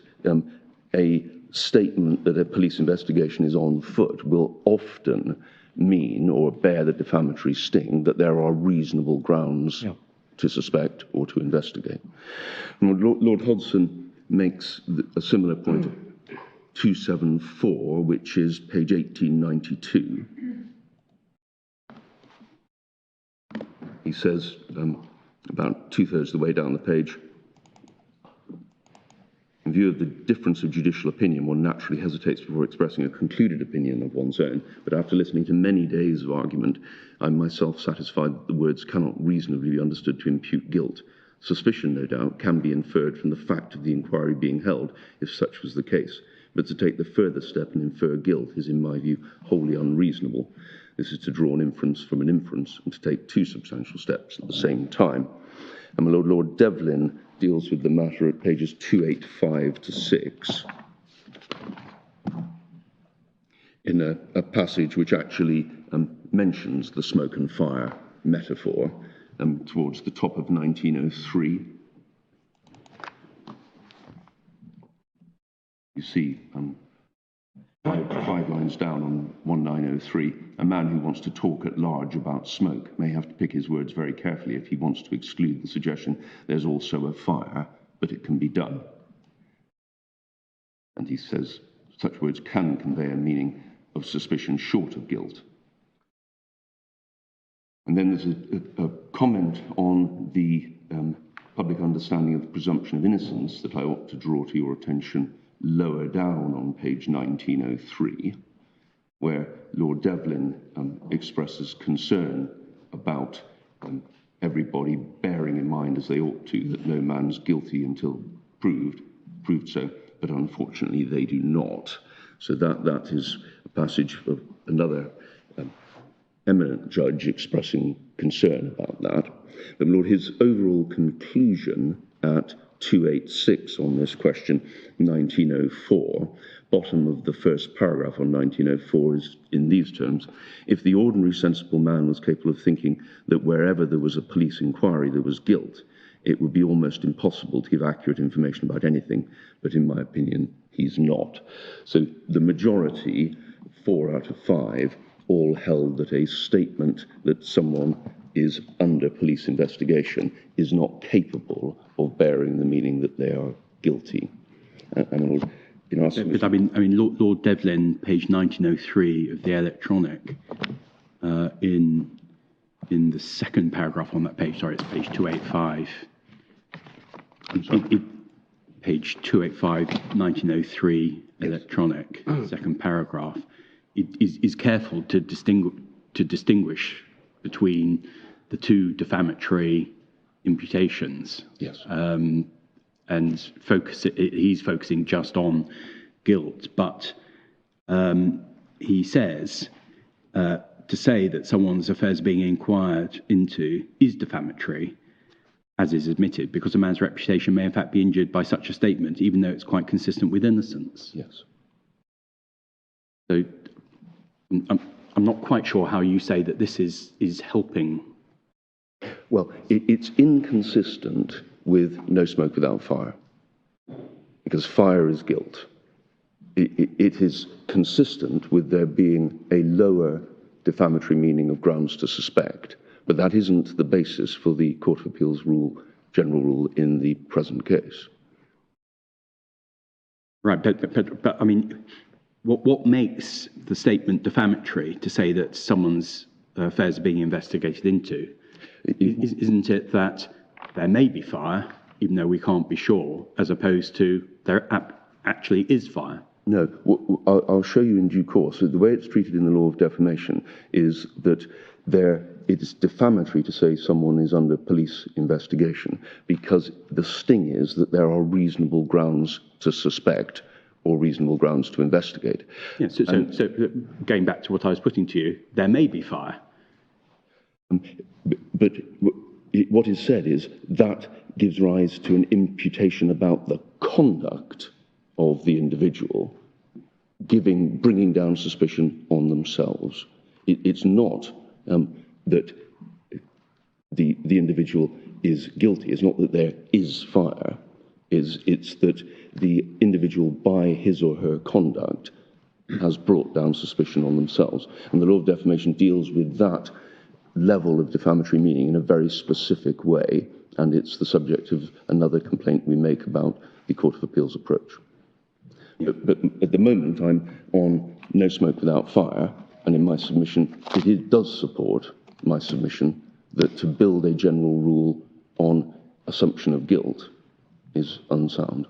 a statement that a police investigation is on foot will often mean or bear the defamatory sting that there are reasonable grounds to suspect or to investigate. And Lord Hodgson makes a similar point at 274, which is page 1892. He says, about two-thirds of the way down the page, in view of the difference of judicial opinion, one naturally hesitates before expressing a concluded opinion of one's own. But after listening to many days of argument, I'm myself satisfied that the words cannot reasonably be understood to impute guilt. Suspicion, no doubt, can be inferred from the fact of the inquiry being held, if such was the case. But to take the further step and infer guilt is, in my view, wholly unreasonable. This is to draw an inference from an inference and to take two substantial steps at the same time. And my Lord Devlin deals with the matter at pages 285 to 6 in a passage which actually mentions the smoke and fire metaphor towards the top of 1903. You see, five lines down on 1903, a man who wants to talk at large about smoke may have to pick his words very carefully if he wants to exclude the suggestion there's also a fire, but it can be done. And he says such words can convey a meaning of suspicion short of guilt. And then there's a comment on the public understanding of the presumption of innocence that I ought to draw to your attention lower down on page 1903, where Lord Devlin expresses concern about everybody bearing in mind, as they ought to, that no man's guilty until proved so, but unfortunately they do not. So that is a passage of another eminent judge expressing concern about that. But Lord, his overall conclusion at 286 on this question, 1904, bottom of the first paragraph on 1904 is in these terms: if the ordinary sensible man was capable of thinking that wherever there was a police inquiry there was guilt, it would be almost impossible to give accurate information about anything, but in my opinion, he's not. So the majority, 4 out of 5, all held that a statement that someone is under police investigation is not capable of bearing the meaning that they are guilty. But I mean, Lord Devlin, page 1903 of the electronic, in the second paragraph on that page, sorry, it's page 285. Page 285, 1903, electronic, second paragraph, is careful to distinguish between the two defamatory imputations. Yes. And he's focusing just on guilt, but he says to say that someone's affairs being inquired into is defamatory, as is admitted, because a man's reputation may in fact be injured by such a statement, even though it's quite consistent with innocence. Yes. So I'm not quite sure how you say that this is helping. Well, it's inconsistent with no smoke without fire, because fire is guilt. It is consistent with there being a lower defamatory meaning of grounds to suspect, but that isn't the basis for the Court of Appeal's rule general rule in the present case. Right, but I mean, what makes the statement defamatory to say that someone's affairs are being investigated into? Isn't it that there may be fire, even though we can't be sure, as opposed to there actually is fire? No, I'll show you in due course. The way it's treated in the law of defamation is that it is defamatory to say someone is under police investigation, because the sting is that there are reasonable grounds to suspect or reasonable grounds to investigate. Yeah, so going back to what I was putting to you, there may be fire. But what is said is that gives rise to an imputation about the conduct of the individual, bringing down suspicion on themselves. It's not that the individual is guilty. It's not that there is fire. It's that the individual, by his or her conduct, has brought down suspicion on themselves. And the law of defamation deals with that level of defamatory meaning in a very specific way, and it's the subject of another complaint we make about the Court of Appeal's approach. But at the moment, I'm on no smoke without fire, and in my submission, it does support my submission that to build a general rule on assumption of guilt is unsound.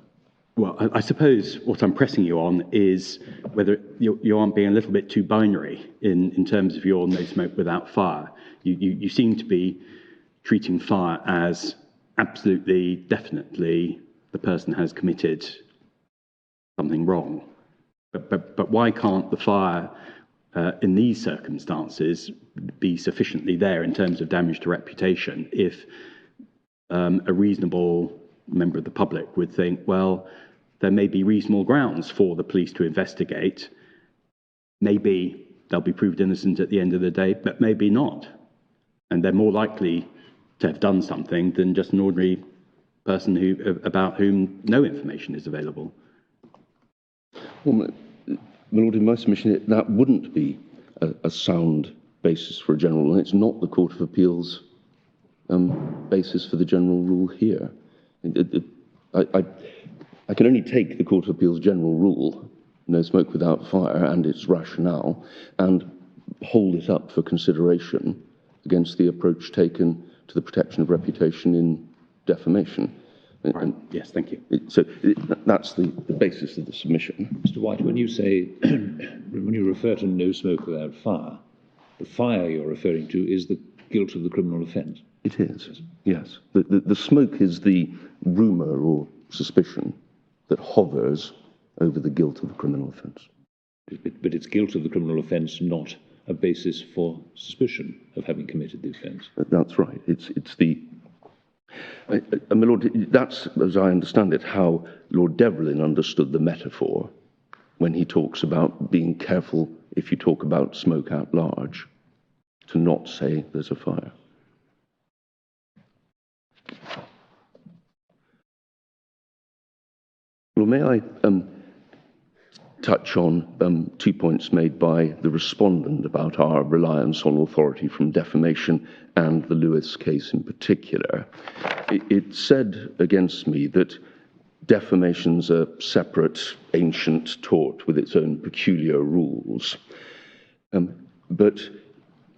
Well, I suppose what I'm pressing you on is whether you aren't being a little bit too binary in terms of your no smoke without fire. You seem to be treating fire as absolutely, definitely the person has committed something wrong. But why can't the fire in these circumstances be sufficiently there in terms of damage to reputation if a reasonable member of the public would think, well, there may be reasonable grounds for the police to investigate. Maybe they'll be proved innocent at the end of the day, but maybe not. And they're more likely to have done something than just an ordinary person about whom no information is available. Well, my Lord, in my submission, that wouldn't be a sound basis for a general rule, and it's not the Court of Appeal's basis for the general rule here. I can only take the Court of Appeal's general rule, no smoke without fire, and its rationale, and hold it up for consideration against the approach taken to the protection of reputation in defamation. Right. Yes, thank you. So that's the basis of the submission. Mr. White, when you say, when you refer to no smoke without fire, the fire you're referring to is the guilt of the criminal offence? It is, yes. The smoke is the rumour or suspicion that hovers over the guilt of the criminal offence. But it's guilt of the criminal offence, not a basis for suspicion of having committed the offence. That's right. It's the... my Lord, that's, as I understand it, how Lord Deverlin understood the metaphor when he talks about being careful, if you talk about smoke at large, to not say there's a fire. Well, may I touch on 2 points made by the respondent about our reliance on authority from defamation and the Lewis case in particular. It said against me that defamation's a separate, ancient tort with its own peculiar rules. But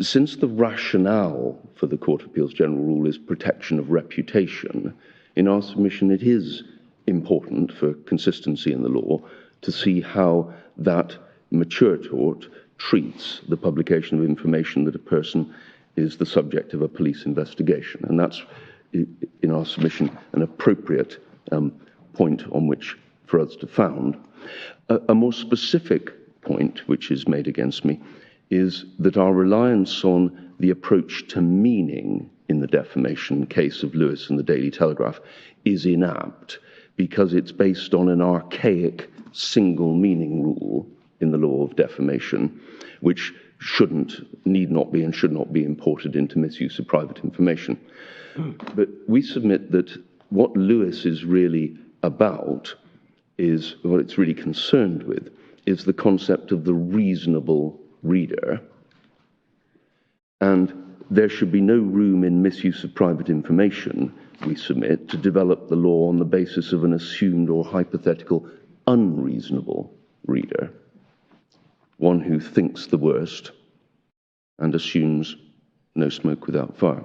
since the rationale for the Court of Appeal's general rule is protection of reputation, in our submission it is important for consistency in the law to see how that mature tort treats the publication of information that a person is the subject of a police investigation. And that's, in our submission, an appropriate point on which for us to found. A more specific point which is made against me is that our reliance on the approach to meaning in the defamation case of Lewis and the Daily Telegraph is inapt, because it's based on an archaic single meaning rule in the law of defamation, which need not be and should not be imported into misuse of private information. But we submit that what Lewis is really about is, what it's really concerned with, is the concept of the reasonable reader. And there should be no room in misuse of private information we submit, to develop the law on the basis of an assumed or hypothetical unreasonable reader, one who thinks the worst and assumes no smoke without fire.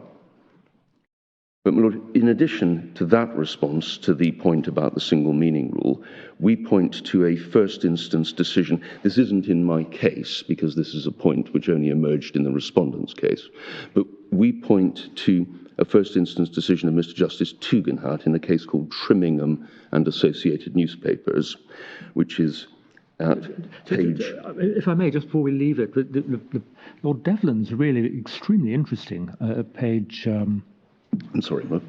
But, my Lord, in addition to that response to the point about the single meaning rule, we point to a first instance decision. This isn't in my case, because this is a point which only emerged in the respondent's case, but we point to a first instance decision of Mr. Justice Tugendhat in a case called Trimmingham and Associated Newspapers, which is at page... If I may, just before we leave it, Lord Devlin's really extremely interesting. Page... I'm sorry, what?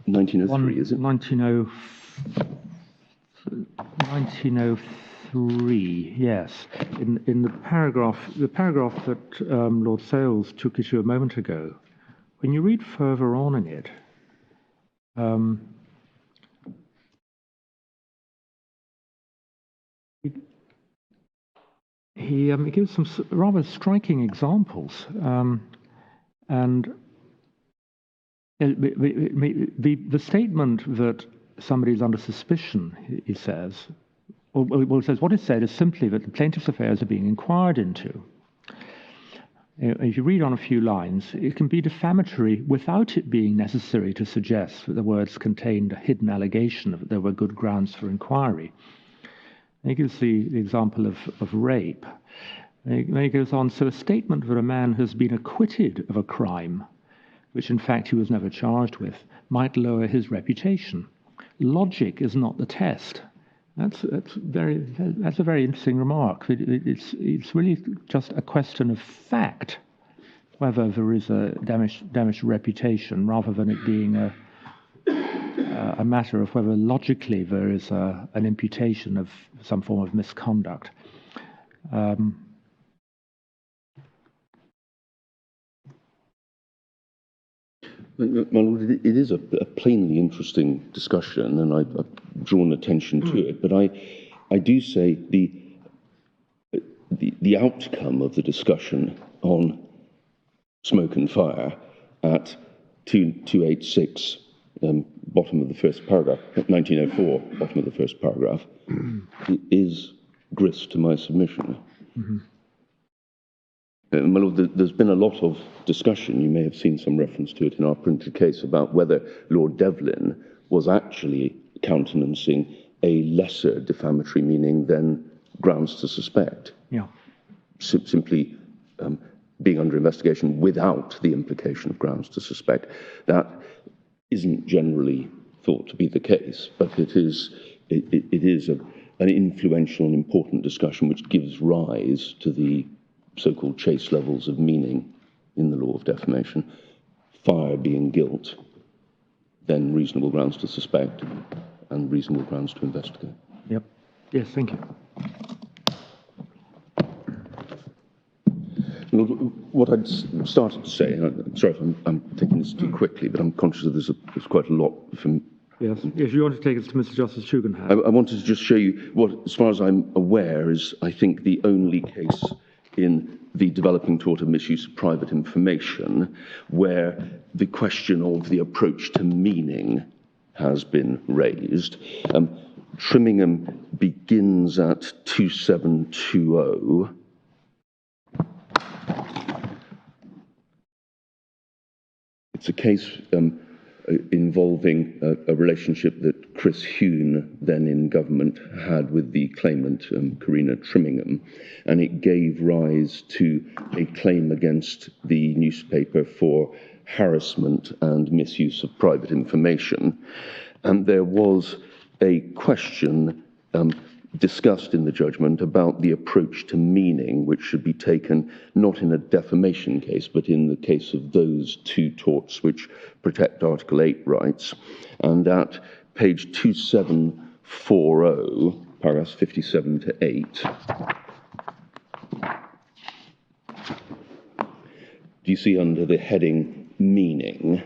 1903, is it? 1903, yes. In the paragraph that Lord Sales took you to a moment ago, when you read further on in it, he gives some rather striking examples, and the statement that somebody is under suspicion, he says, he says what is said is simply that the plaintiff's affairs are being inquired into. If you read on a few lines, it can be defamatory without it being necessary to suggest that the words contained a hidden allegation that there were good grounds for inquiry. And he gives the example of rape. And he goes on, so a statement that a man has been acquitted of a crime, which in fact he was never charged with, might lower his reputation. Logic is not the test. That's a very interesting remark. It's really just a question of fact whether there is a damaged reputation, rather than it being a matter of whether logically there is an imputation of some form of misconduct. Well, it is a plainly interesting discussion, and I've drawn attention to it. But I do say the outcome of the discussion on smoke and fire at 286, bottom of the first paragraph, 1904, bottom of the first paragraph, is grist to my submission. Mm-hmm. My Lord, there's been a lot of discussion, you may have seen some reference to it in our printed case, about whether Lord Devlin was actually countenancing a lesser defamatory meaning than grounds to suspect. Yeah. Simply being under investigation without the implication of grounds to suspect. That isn't generally thought to be the case, but it is an influential and important discussion which gives rise to the so-called chase levels of meaning in the law of defamation, fire being guilt, then reasonable grounds to suspect, and reasonable grounds to investigate. Yep. Yes, thank you. What I'd started to say, I'm sorry if I'm taking this too quickly, but I'm conscious that there's quite a lot from... Yes, if you want to take us to Mr. Justice Tugendhat. I wanted to just show you what, as far as I'm aware, is, I think, the only case in the developing tort of misuse of private information where the question of the approach to meaning has been raised. Trimmingham begins at 2720. It's a case involving a relationship that Chris Huhn, then in government, had with the claimant, Karina Trimmingham, and it gave rise to a claim against the newspaper for harassment and misuse of private information. And there was a question discussed in the judgment about the approach to meaning, which should be taken not in a defamation case, but in the case of those two torts which protect Article 8 rights. And at page 2740, paragraphs 57 to 8, do you see under the heading meaning,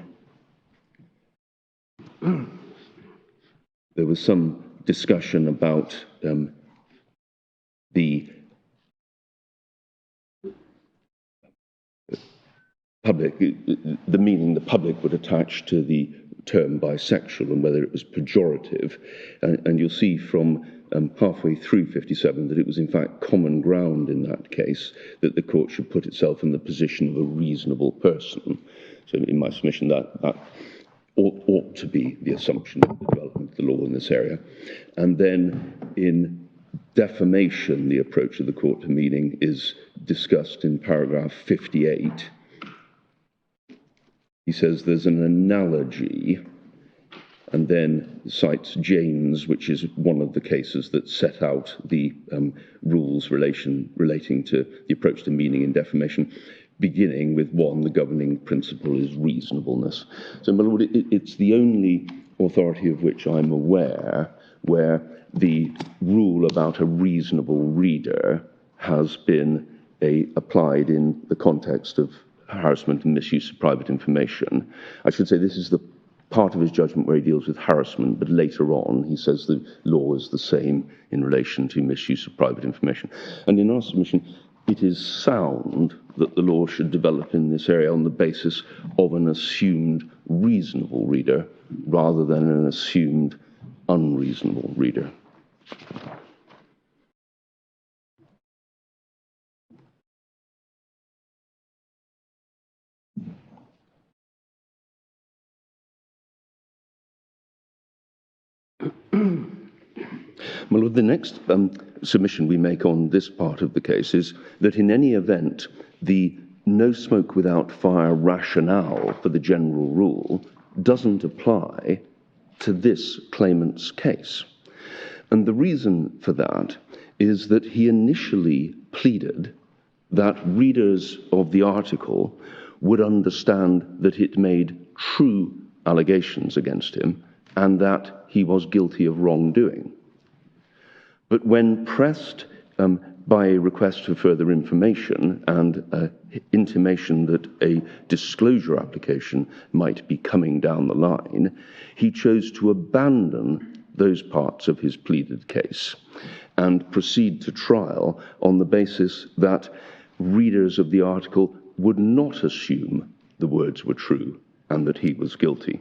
there was some discussion about the public, the meaning the public would attach to the term bisexual and whether it was pejorative. And you'll see from halfway through 57 that it was in fact common ground in that case that the court should put itself in the position of a reasonable person. So in my submission, that ought to be the assumption of the development of the law in this area. And then in defamation, the approach of the court to meaning is discussed in paragraph 58. He says there's an analogy, and then cites James, which is one of the cases that set out the rules relating to the approach to meaning in defamation, beginning with one, the governing principle is reasonableness. So, my Lord, it's the only authority of which I'm aware where the rule about a reasonable reader has been applied in the context of harassment and misuse of private information. I should say this is the part of his judgment where he deals with harassment, but later on he says the law is the same in relation to misuse of private information. And in our submission, it is sound that the law should develop in this area on the basis of an assumed reasonable reader rather than an assumed unreasonable reader. My Lord, the next submission we make on this part of the case is that in any event, the no smoke without fire rationale for the general rule doesn't apply to this claimant's case. And the reason for that is that he initially pleaded that readers of the article would understand that it made true allegations against him and that he was guilty of wrongdoing. But when pressed by a request for further information and intimation that a disclosure application might be coming down the line, he chose to abandon those parts of his pleaded case and proceed to trial on the basis that readers of the article would not assume the words were true and that he was guilty.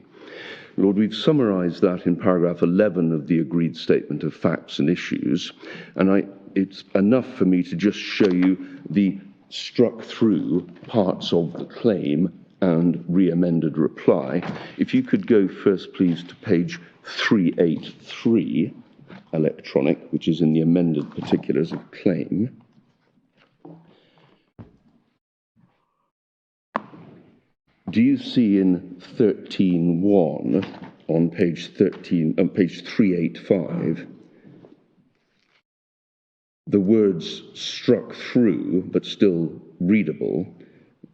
Lord, we've summarised that in paragraph 11 of the agreed statement of facts and issues, and it's enough for me to just show you the struck through parts of the claim and re-amended reply. If you could go first, please, to page 383, electronic, which is in the amended particulars of claim. Do you see in 13.1 on page 385 the words struck through but still readable,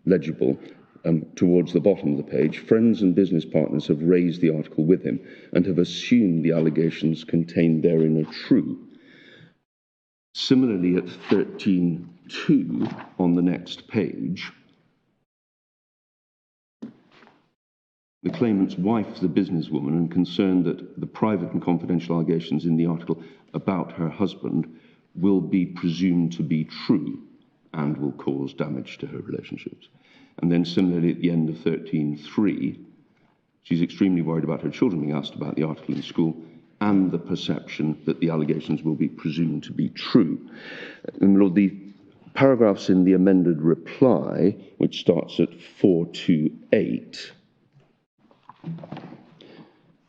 legible, towards the bottom of the page? Friends and business partners have raised the article with him and have assumed the allegations contained therein are true. Similarly, at 13.2 on the next page, the claimant's wife is a businesswoman and concerned that the private and confidential allegations in the article about her husband will be presumed to be true and will cause damage to her relationships. And then similarly at the end of 13.3, she's extremely worried about her children being asked about the article in school and the perception that the allegations will be presumed to be true. And Lord, the paragraphs in the amended reply, which starts at 428,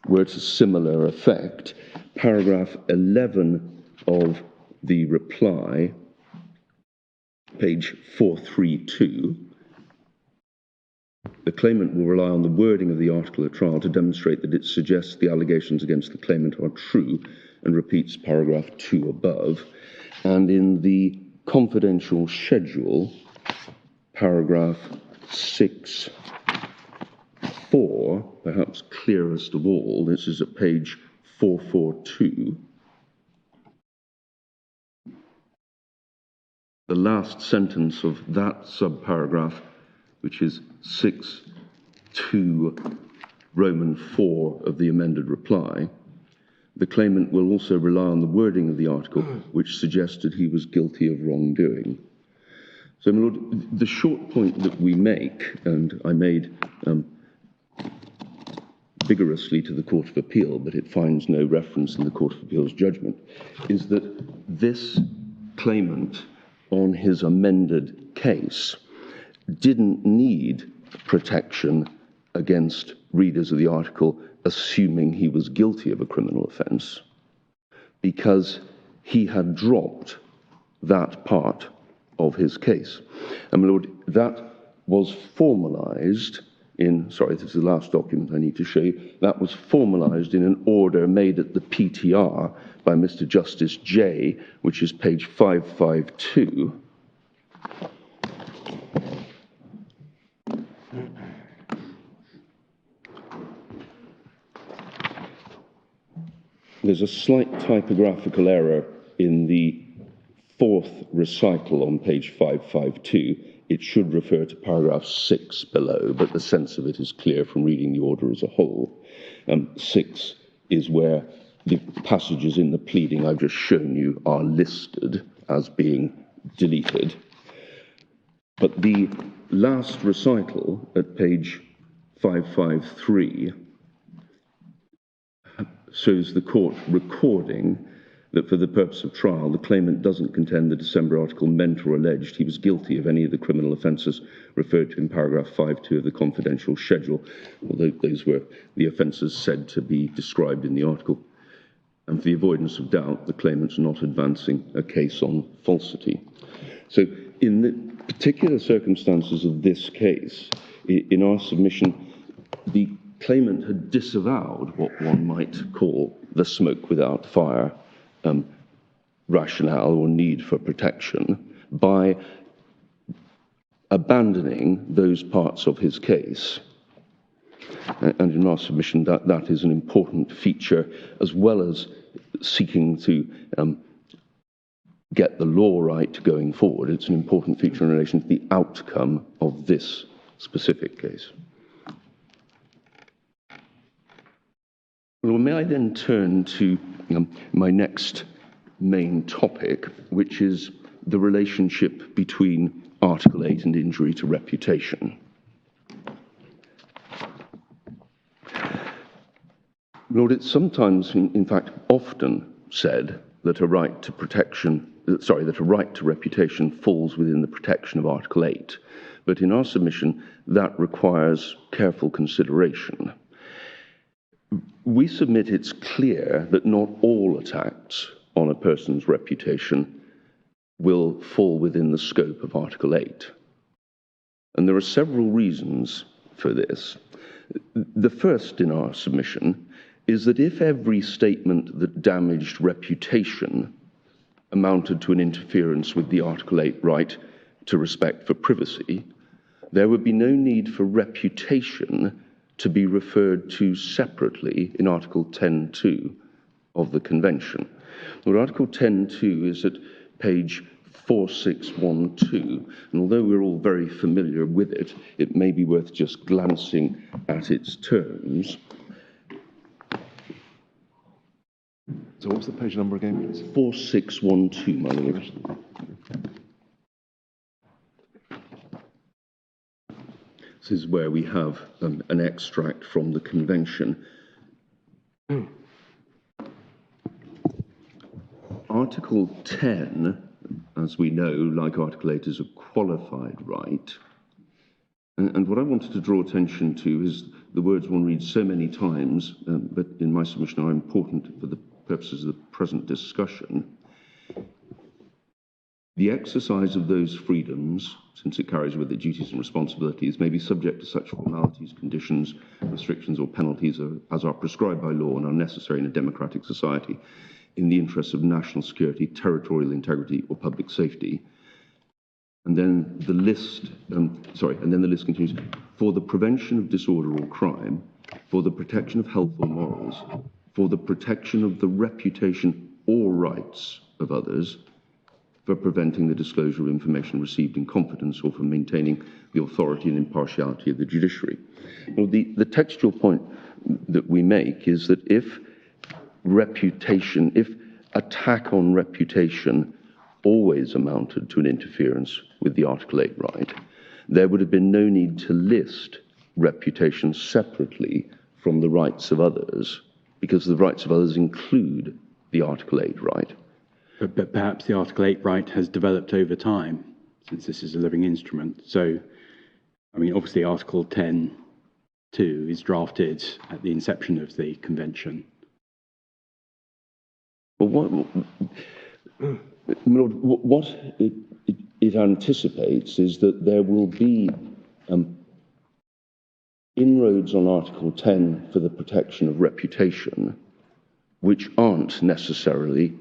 were to similar effect. Paragraph 11 of the reply, page 432, the claimant will rely on the wording of the article at trial to demonstrate that it suggests the allegations against the claimant are true, and repeats paragraph 2 above. And in the confidential schedule, paragraph 6.4, perhaps clearest of all, this is at page 442. The last sentence of that subparagraph, which is 6.2 Roman 4 of the amended reply, the claimant will also rely on the wording of the article, which suggested he was guilty of wrongdoing. So, my Lord, the short point that we make, and I made vigorously to the Court of Appeal, but it finds no reference in the Court of Appeal's judgment, is that this claimant on his amended case didn't need protection against readers of the article assuming he was guilty of a criminal offence, because he had dropped that part of his case. And my Lord, that was formalised in, sorry, this is the last document I need to show you, that was formalised in an order made at the PTR by Mr. Justice J, which is page 552. There's a slight typographical error in the fourth recital on page 552. It should refer to paragraph 6 below, but the sense of it is clear from reading the order as a whole. 6 is where the passages in the pleading I've just shown you are listed as being deleted. But the last recital at page 553 shows the court recording that for the purpose of trial, the claimant doesn't contend the December article meant or alleged he was guilty of any of the criminal offences referred to in paragraph 5.2 of the confidential schedule, although those were the offences said to be described in the article. And for the avoidance of doubt, the claimant's not advancing a case on falsity. So in the particular circumstances of this case, in our submission, the claimant had disavowed what one might call the smoke without fire rationale or need for protection by abandoning those parts of his case. And in our submission, that is an important feature, as well as seeking to get the law right going forward. It's an important feature in relation to the outcome of this specific case. Well, may I then turn to my next main topic, which is the relationship between Article 8 and injury to reputation. Lord, it's sometimes, in fact, often said that a right to reputation falls within the protection of Article 8. But in our submission, that requires careful consideration. We submit it's clear that not all attacks on a person's reputation will fall within the scope of Article 8. And there are several reasons for this. The first in our submission is that if every statement that damaged reputation amounted to an interference with the Article 8 right to respect for privacy, there would be no need for reputation to be referred to separately in Article 10.2 of the Convention. Well, Article 10.2 is at page 4612, and although we're all very familiar with it, it may be worth just glancing at its terms. So what's the page number again, please? 4612, my lord. This is where we have an extract from the Convention. Article 10, as we know, like Article 8, is a qualified right. And what I wanted to draw attention to is the words one reads so many times, but in my submission are important for the purposes of the present discussion. The exercise of those freedoms, since it carries with it duties and responsibilities, may be subject to such formalities, conditions, restrictions or penalties as are prescribed by law and are necessary in a democratic society in the interests of national security, territorial integrity or public safety. And then the list, continues, for the prevention of disorder or crime, for the protection of health or morals, for the protection of the reputation or rights of others, for preventing the disclosure of information received in confidence or for maintaining the authority and impartiality of the judiciary. Well, the textual point that we make is that if attack on reputation always amounted to an interference with the Article 8 right, there would have been no need to list reputation separately from the rights of others, because the rights of others include the Article 8 right. But perhaps the Article 8 right has developed over time, since this is a living instrument. So, I mean, obviously Article 10(2) is drafted at the inception of the convention. Well, what it anticipates is that there will be inroads on Article 10 for the protection of reputation, which aren't necessarily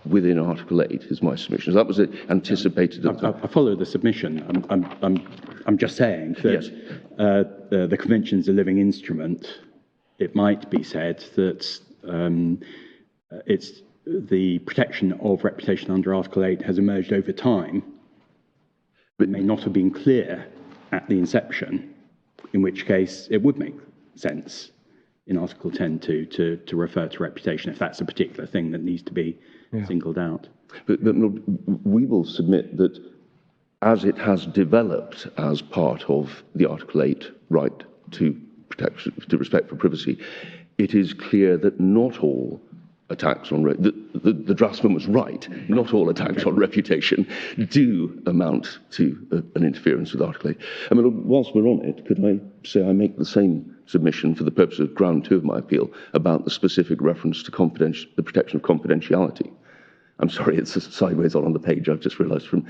within Article 8, is my submission. That was anticipated. I follow the submission. I'm just saying that Yes. The convention is a living instrument. It might be said that it's the protection of reputation under Article 8 has emerged over time, but may not have been clear at the inception, in which case it would make sense in Article 10(2) to refer to reputation if that's a particular thing that needs to be singled out. But we will submit that as it has developed as part of the Article 8 right to protection, to respect for privacy, it is clear that not all attacks on the draftsman was right. Not all attacks on reputation do amount to an interference with Article 8. I mean, whilst we're on it, could I say I make the same submission for the purpose of ground 2 of my appeal about the specific reference to the protection of confidentiality? I'm sorry, it's sideways on the page. I've just realised from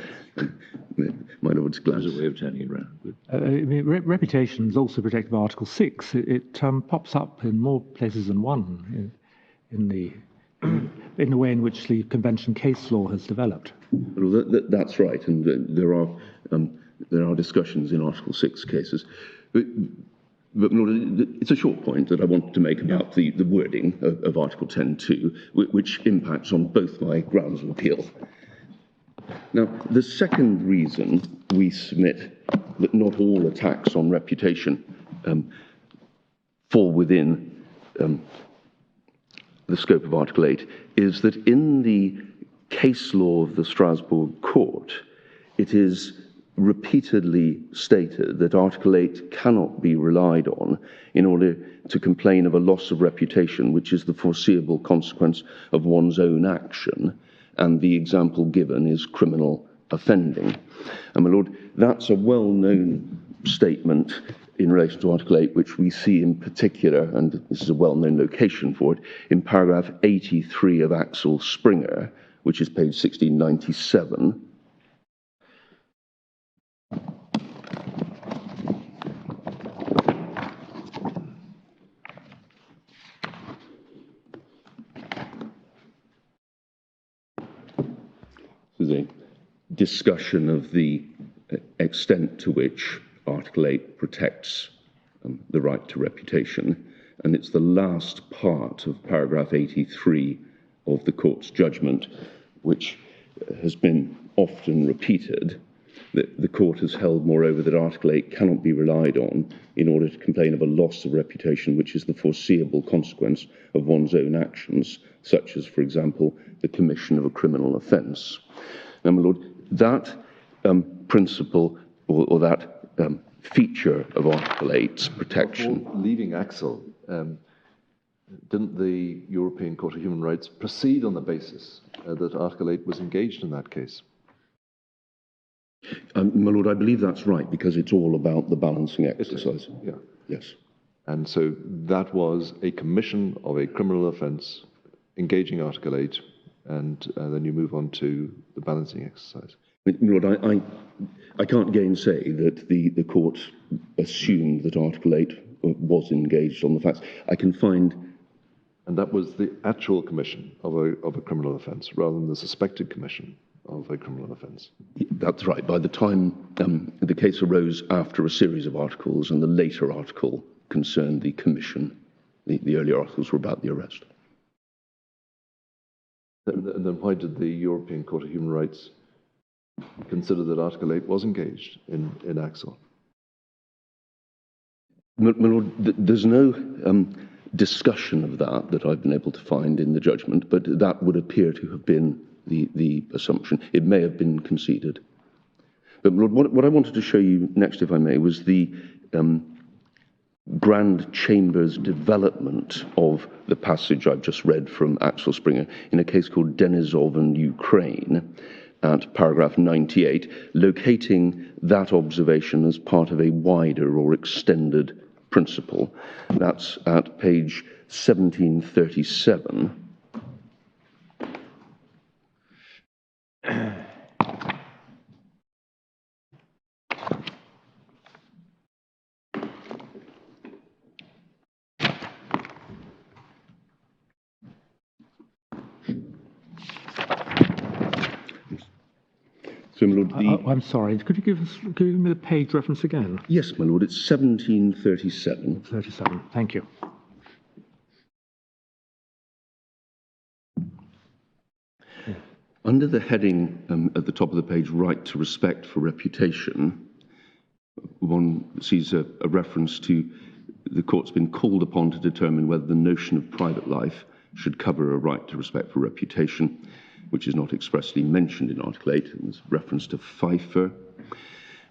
my Lord's glance. There's a way of turning it around. I mean, reputation is also protected by Article 6. It pops up in more places than one in the way in which the convention case law has developed. Well, that's right, and there are discussions in Article 6 cases. But it's a short point that I wanted to make about the wording of Article 10(2), which impacts on both my grounds of appeal. Now, the second reason we submit that not all attacks on reputation fall within the scope of Article 8 is that in the case law of the Strasbourg Court, it is repeatedly stated that Article 8 cannot be relied on in order to complain of a loss of reputation, which is the foreseeable consequence of one's own action, and the example given is criminal offending. And my Lord, that's a well-known statement in relation to Article 8, which we see in particular, and this is a well-known location for it, in paragraph 83 of Axel Springer, which is page 1697. This is a discussion of the extent to which Article 8 protects the right to reputation, and it's the last part of paragraph 83 of the court's judgment, which has been often repeated. The court has held, moreover, that Article 8 cannot be relied on in order to complain of a loss of reputation, which is the foreseeable consequence of one's own actions, such as, for example, the commission of a criminal offence. Now, my Lord, that principle or that feature of Article 8's protection. Before leaving Axel, didn't the European Court of Human Rights proceed on the basis that Article 8 was engaged in that case? My Lord, I believe that's right, because it's all about the balancing exercise. Yeah. Yes. And so that was a commission of a criminal offence engaging Article 8, and then you move on to the balancing exercise. My Lord, I can't gainsay that the court assumed that Article 8 was engaged on the facts. I can find... And that was the actual commission of a criminal offence, rather than the suspected commission of a criminal offence. That's right. By the time the case arose after a series of articles, and the later article concerned the commission, the earlier articles were about the arrest. And then why did the European Court of Human Rights consider that Article 8 was engaged in Axel? My Lord, there's no discussion of that I've been able to find in the judgment, but that would appear to have been the assumption. It may have been conceded. But my Lord, what I wanted to show you next, if I may, was the Grand Chamber's development of the passage I've just read from Axel Springer in a case called Denisov and Ukraine at paragraph 98, locating that observation as part of a wider or extended principle. That's at page 1737. So, my Lord, I'm sorry, could you give me the page reference again? Yes, my Lord, it's 1737. 37, thank you. Under the heading at the top of the page, Right to Respect for Reputation, one sees a reference to the court's been called upon to determine whether the notion of private life should cover a right to respect for reputation, which is not expressly mentioned in Article 8, and there's reference to Pfeiffer.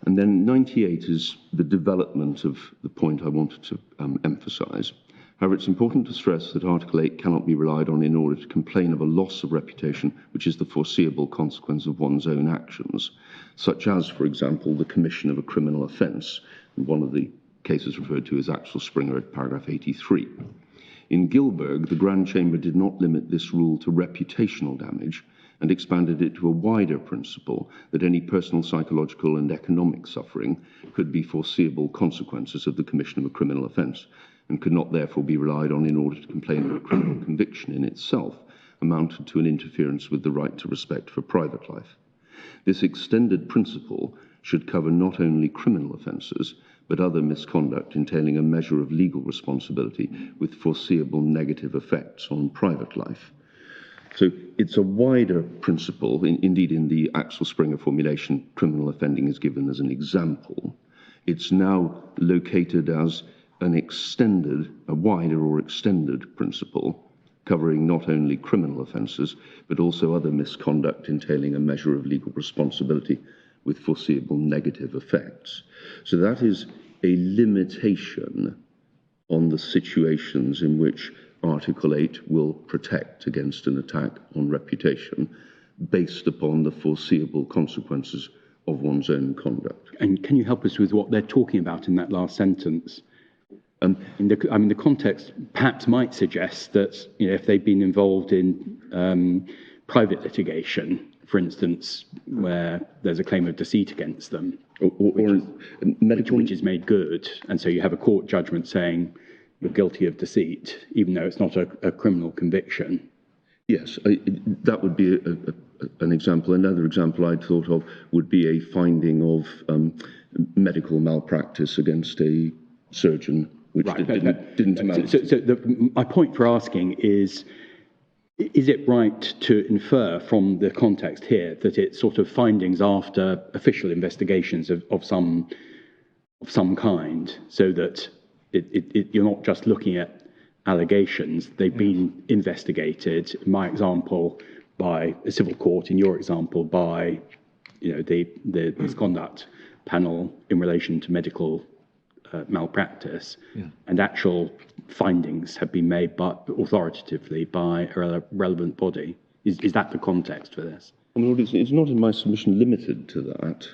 And then 98 is the development of the point I wanted to emphasise. However, it's important to stress that Article 8 cannot be relied on in order to complain of a loss of reputation, which is the foreseeable consequence of one's own actions, such as, for example, the commission of a criminal offence. And one of the cases referred to is Axel Springer at paragraph 83. In Gilberg, the Grand Chamber did not limit this rule to reputational damage and expanded it to a wider principle that any personal, psychological and economic suffering could be foreseeable consequences of the commission of a criminal offence and could not therefore be relied on in order to complain that a criminal conviction in itself amounted to an interference with the right to respect for private life. This extended principle should cover not only criminal offences, but other misconduct entailing a measure of legal responsibility with foreseeable negative effects on private life. So it's a wider principle. Indeed, in the Axel Springer formulation, criminal offending is given as an example. It's now located as a wider or extended principle, covering not only criminal offences, but also other misconduct entailing a measure of legal responsibility with foreseeable negative effects. So that is a limitation on the situations in which Article 8 will protect against an attack on reputation based upon the foreseeable consequences of one's own conduct. And can you help us with what they're talking about in that last sentence? The context perhaps might suggest that if they've been involved in private litigation, for instance, where there's a claim of deceit against them, which is made good, and so you have a court judgment saying you're guilty of deceit, even though it's not a criminal conviction. Yes, that would be an example. Another example I'd thought of would be a finding of medical malpractice against a surgeon, which didn't amount. My point for asking is it right to infer from the context here that it's sort of findings after official investigations of some kind, so that you're not just looking at allegations, they've been investigated, in my example, by a civil court, in your example, by the misconduct panel in relation to medical malpractice, and actual findings have been made authoritatively by a relevant body. Is that the context for this? Well, it's not in my submission limited to that.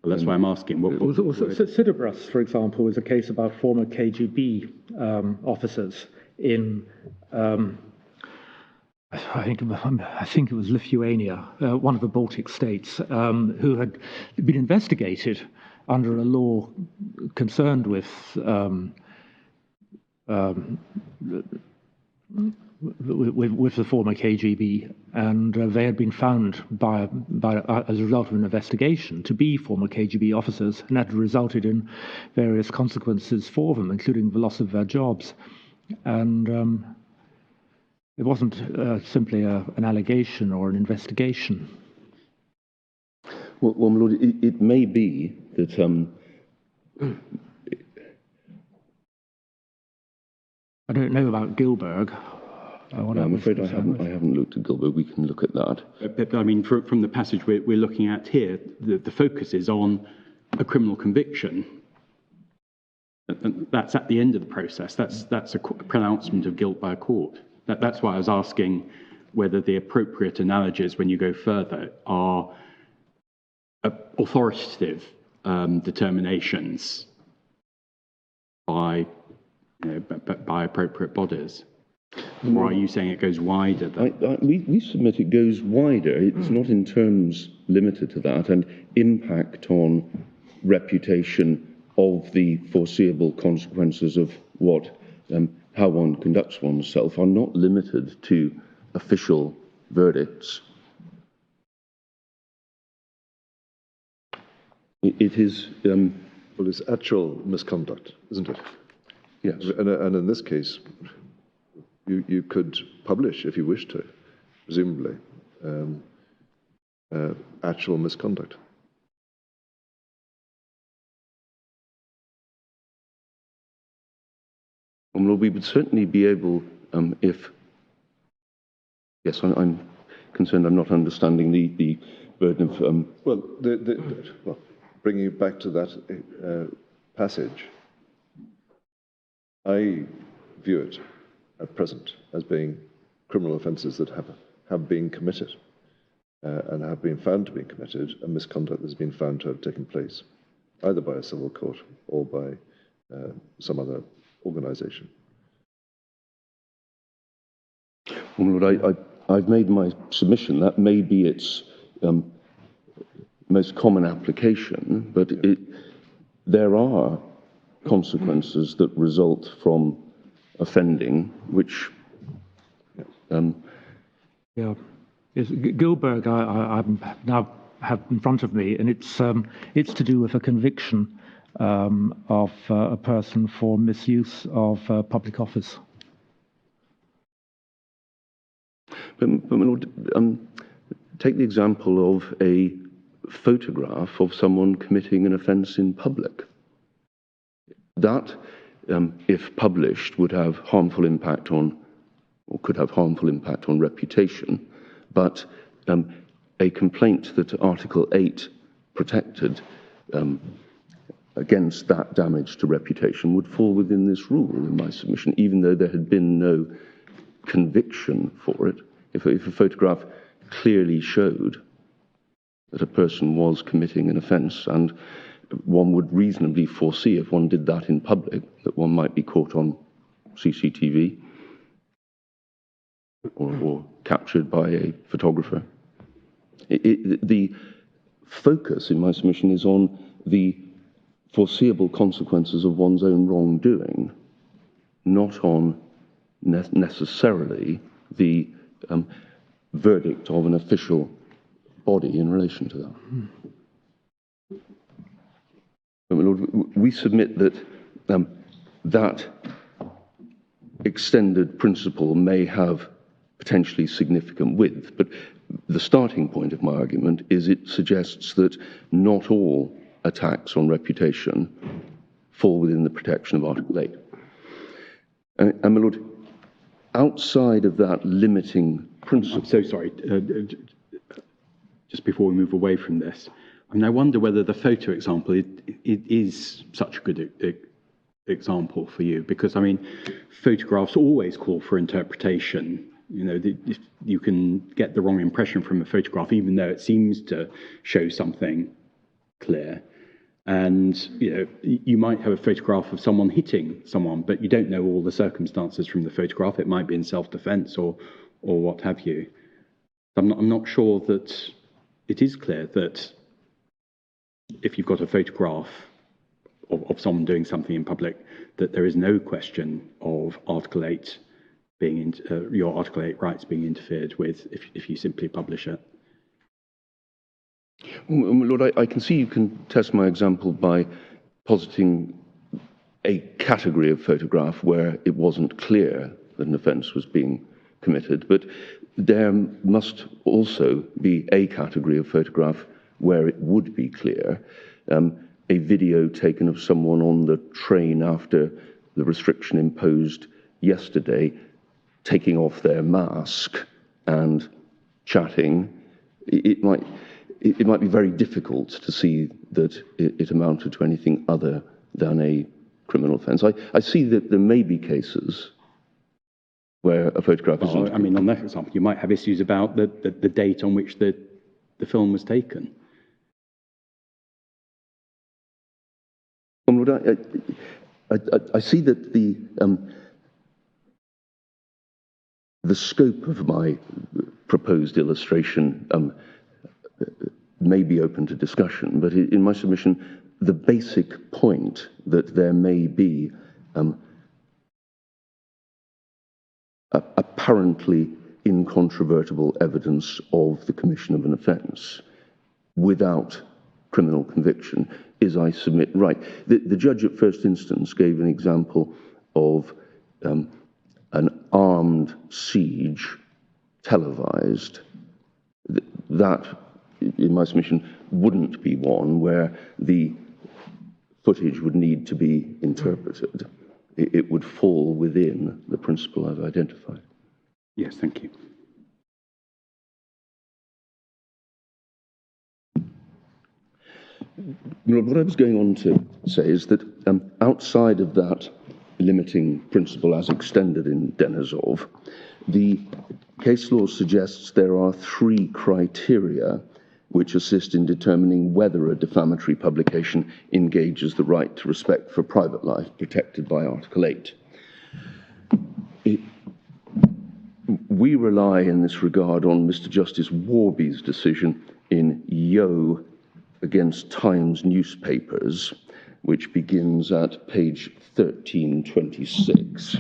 Well, that's why I'm asking. Sidebrus, for example, was a case about former KGB officers in, I think it was Lithuania, one of the Baltic states, who had been investigated under a law concerned with the former KGB, and they had been found as a result of an investigation to be former KGB officers, and that resulted in various consequences for them, including the loss of their jobs. And it wasn't simply an allegation or an investigation. Well, my Lord, it may be that I don't know about Gilberg. I'm afraid I haven't looked at Gilbert. We can look at that. But I mean, from the passage we're looking at here, the focus is on a criminal conviction. And that's at the end of the process. That's a pronouncement of guilt by a court. That's why I was asking whether the appropriate analogies, when you go further, are authoritative determinations by appropriate bodies. Or are you saying it goes wider? We submit it goes wider. It's not in terms limited to that, and impact on reputation of the foreseeable consequences of how one conducts oneself are not limited to official verdicts. It is... well, it's actual misconduct, isn't it? Yes. And in this case, you could publish, if you wish to, presumably, actual misconduct. Well, we would certainly be able, if... Yes, I'm concerned I'm not understanding the burden of... Well, bringing you back to that passage, I view it at present as being criminal offences that have been committed and have been found to be committed, and misconduct that has been found to have taken place, either by a civil court or by some other organisation. Well, Lord, I've made my submission. That may be its most common application, but there are consequences that result from offending, which... Yeah. Yes, Gilberg, I now have in front of me, and it's to do with a conviction of a person for misuse of public office. But my Lord, take the example of a photograph of someone committing an offence in public. That, if published, would have harmful impact on, or could have harmful impact on reputation, but a complaint that Article 8 protected against that damage to reputation would fall within this rule in my submission, even though there had been no conviction for it. If a photograph clearly showed that a person was committing an offence, and one would reasonably foresee, if one did that in public, that one might be caught on CCTV or captured by a photographer. The focus in my submission is on the foreseeable consequences of one's own wrongdoing, not on necessarily the verdict of an official body in relation to that. But, my Lord, we submit that that extended principle may have potentially significant width, but the starting point of my argument is it suggests that not all attacks on reputation fall within the protection of Article 8. And my Lord, outside of that limiting principle... I'm so sorry. Just before we move away from this, I mean, I wonder whether the photo example it is such a good example for you, because, I mean, photographs always call for interpretation. You know, you can get the wrong impression from a photograph, even though it seems to show something clear. And, you know, you might have a photograph of someone hitting someone, but you don't know all the circumstances from the photograph. It might be in self-defense or what have you. I'm not sure that it is clear that if you've got a photograph of someone doing something in public, that there is no question of Article 8 being your Article 8 rights being interfered with if you simply publish it. Well, Lord, I can see you can test my example by positing a category of photograph where it wasn't clear that an offence was being committed, but there must also be a category of photograph where it would be clear. A video taken of someone on the train after the restriction imposed yesterday, taking off their mask and chatting, it might be very difficult to see that it amounted to anything other than a criminal offence. I see that there may be cases where a photograph is... Well, I mean, on that example, you might have issues about the date on which the film was taken. I see that the scope of my proposed illustration may be open to discussion, but in my submission, the basic point that there may be apparently incontrovertible evidence of the commission of an offence without criminal conviction is, I submit, right. The judge at first instance gave an example of an armed siege televised. That, in my submission, wouldn't be one where the footage would need to be interpreted. It would fall within the principle I've identified. Yes, thank you. What I was going on to say is that outside of that limiting principle as extended in Denisov, the case law suggests there are three criteria which assist in determining whether a defamatory publication engages the right to respect for private life protected by Article 8. We rely in this regard on Mr. Justice Warby's decision in Yo against Times newspapers, which begins at page 1326.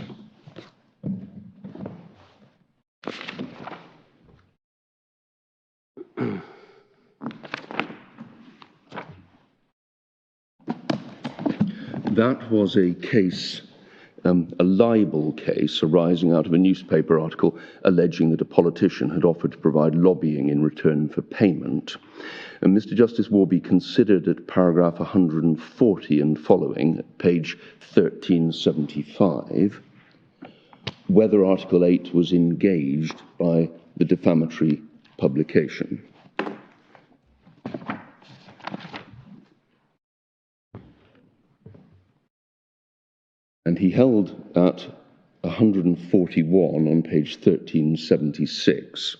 That was a case, a libel case arising out of a newspaper article alleging that a politician had offered to provide lobbying in return for payment. And Mr. Justice Warby considered at paragraph 140 and following, page 1375, whether Article 8 was engaged by the defamatory publication. And he held at 141 on page 1376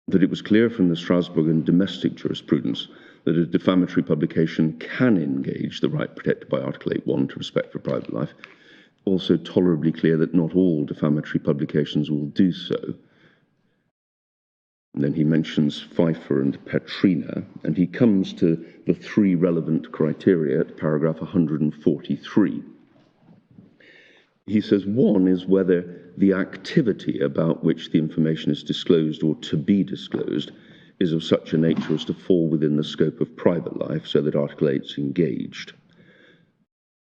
that it was clear from the Strasbourg and domestic jurisprudence that a defamatory publication can engage the right protected by Article 8.1 to respect for private life. Also tolerably clear that not all defamatory publications will do so. And then he mentions Pfeiffer and Petrina, and he comes to the three relevant criteria at paragraph 143. He says one is whether the activity about which the information is disclosed or to be disclosed is of such a nature as to fall within the scope of private life so that Article 8 is engaged.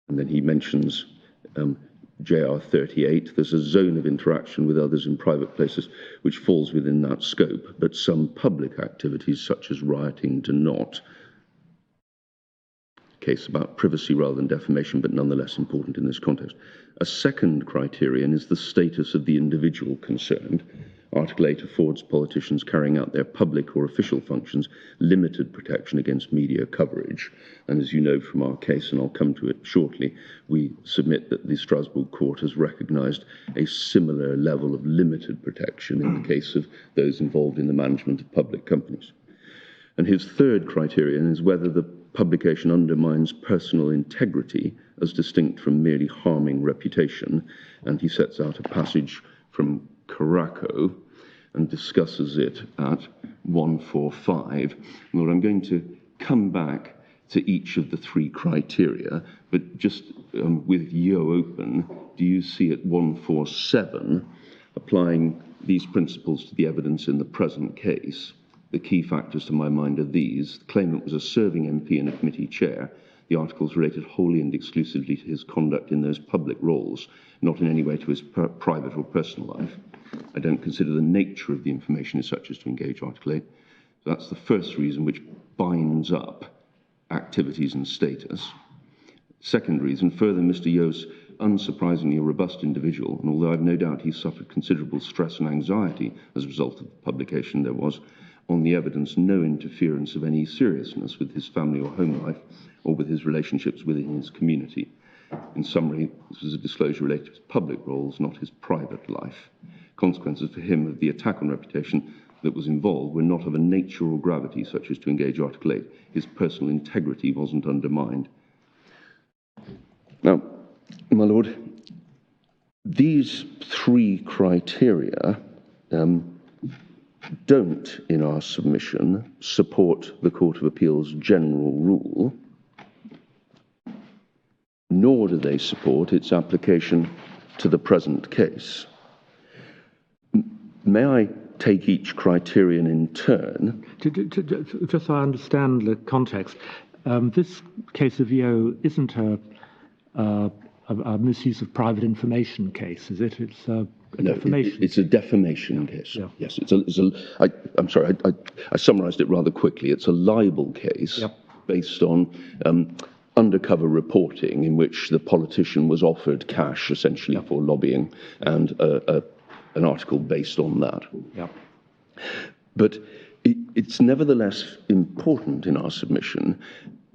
And then he mentions JR 38. There's a zone of interaction with others in private places which falls within that scope, but some public activities such as rioting do not. Case about privacy rather than defamation, but nonetheless important in this context. A second criterion is the status of the individual concerned. Article 8 affords politicians carrying out their public or official functions limited protection against media coverage. And as you know from our case, and I'll come to it shortly, we submit that the Strasbourg court has recognized a similar level of limited protection in the case of those involved in the management of public companies. And his third criterion is whether the publication undermines personal integrity as distinct from merely harming reputation. And he sets out a passage from Caraco and discusses it at 145. Well, I'm going to come back to each of the three criteria, but just with Yo open, do you see at 147 applying these principles to the evidence in the present case? The key factors to my mind are these. The claimant was a serving MP and a committee chair. The articles related wholly and exclusively to his conduct in those public roles, not in any way to his private or personal life. I don't consider the nature of the information as such as to engage Article 8. So that's the first reason which binds up activities and status. Second reason, further, Mr. Yo's unsurprisingly a robust individual, and although I've no doubt he suffered considerable stress and anxiety as a result of the publication, there was, on the evidence, no interference of any seriousness with his family or home life or with his relationships within his community. In summary, this was a disclosure related to his public roles, not his private life. Consequences for him of the attack on reputation that was involved were not of a nature or gravity such as to engage Article 8. His personal integrity wasn't undermined. Now, my Lord, these three criteria don't, in our submission, support the Court of Appeal's general rule, nor do they support its application to the present case. May I take each criterion in turn? Just so I understand the context, this case of EO isn't a misuse of private information case, is it? It's a defamation. It's a defamation case. Yeah. Yes, I'm sorry, I summarised it rather quickly. It's a libel case based on undercover reporting in which the politician was offered cash essentially for lobbying, and an article based on that. But it's nevertheless important in our submission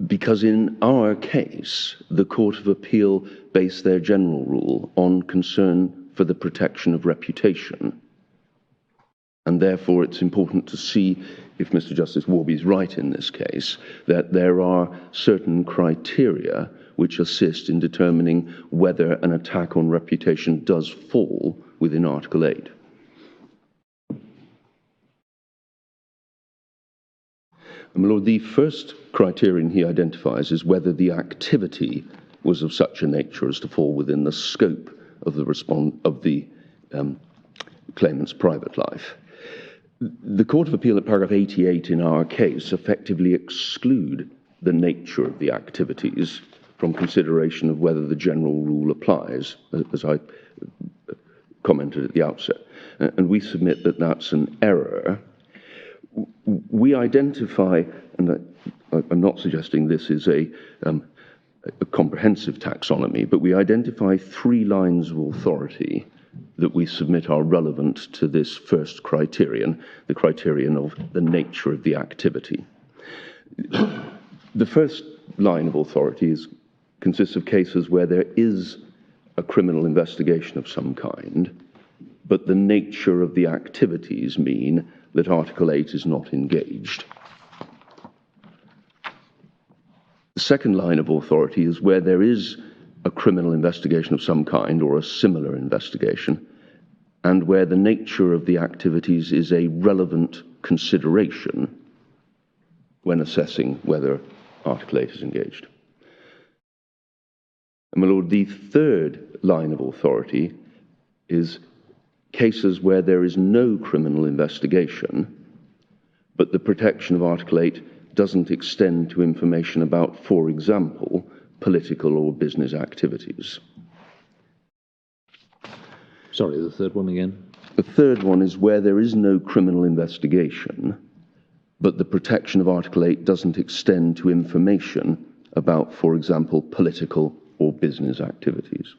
because in our case, the Court of Appeal based their general rule on concern for the protection of reputation. And therefore, it's important to see, if Mr. Justice Warby is right in this case, that there are certain criteria which assist in determining whether an attack on reputation does fall within Article 8. My Lord, the first criterion he identifies is whether the activity was of such a nature as to fall within the scope of the claimant's private life. The Court of Appeal at paragraph 88 in our case effectively exclude the nature of the activities from consideration of whether the general rule applies, as I commented at the outset. And we submit that that's an error. We identify, and I'm not suggesting this is a comprehensive taxonomy, but we identify three lines of authority that we submit are relevant to this first criterion, the criterion of the nature of the activity. The first line of authority consists of cases where there is a criminal investigation of some kind, but the nature of the activities mean that Article 8 is not engaged. The second line of authority is where there is a criminal investigation of some kind or a similar investigation, and where the nature of the activities is a relevant consideration when assessing whether Article 8 is engaged. And my Lord, the third line of authority is cases where there is no criminal investigation, but the protection of Article 8 doesn't extend to information about, for example, political or business activities. Sorry, the third one again? The third one is where there is no criminal investigation, but the protection of Article 8 doesn't extend to information about, for example, political or business activities.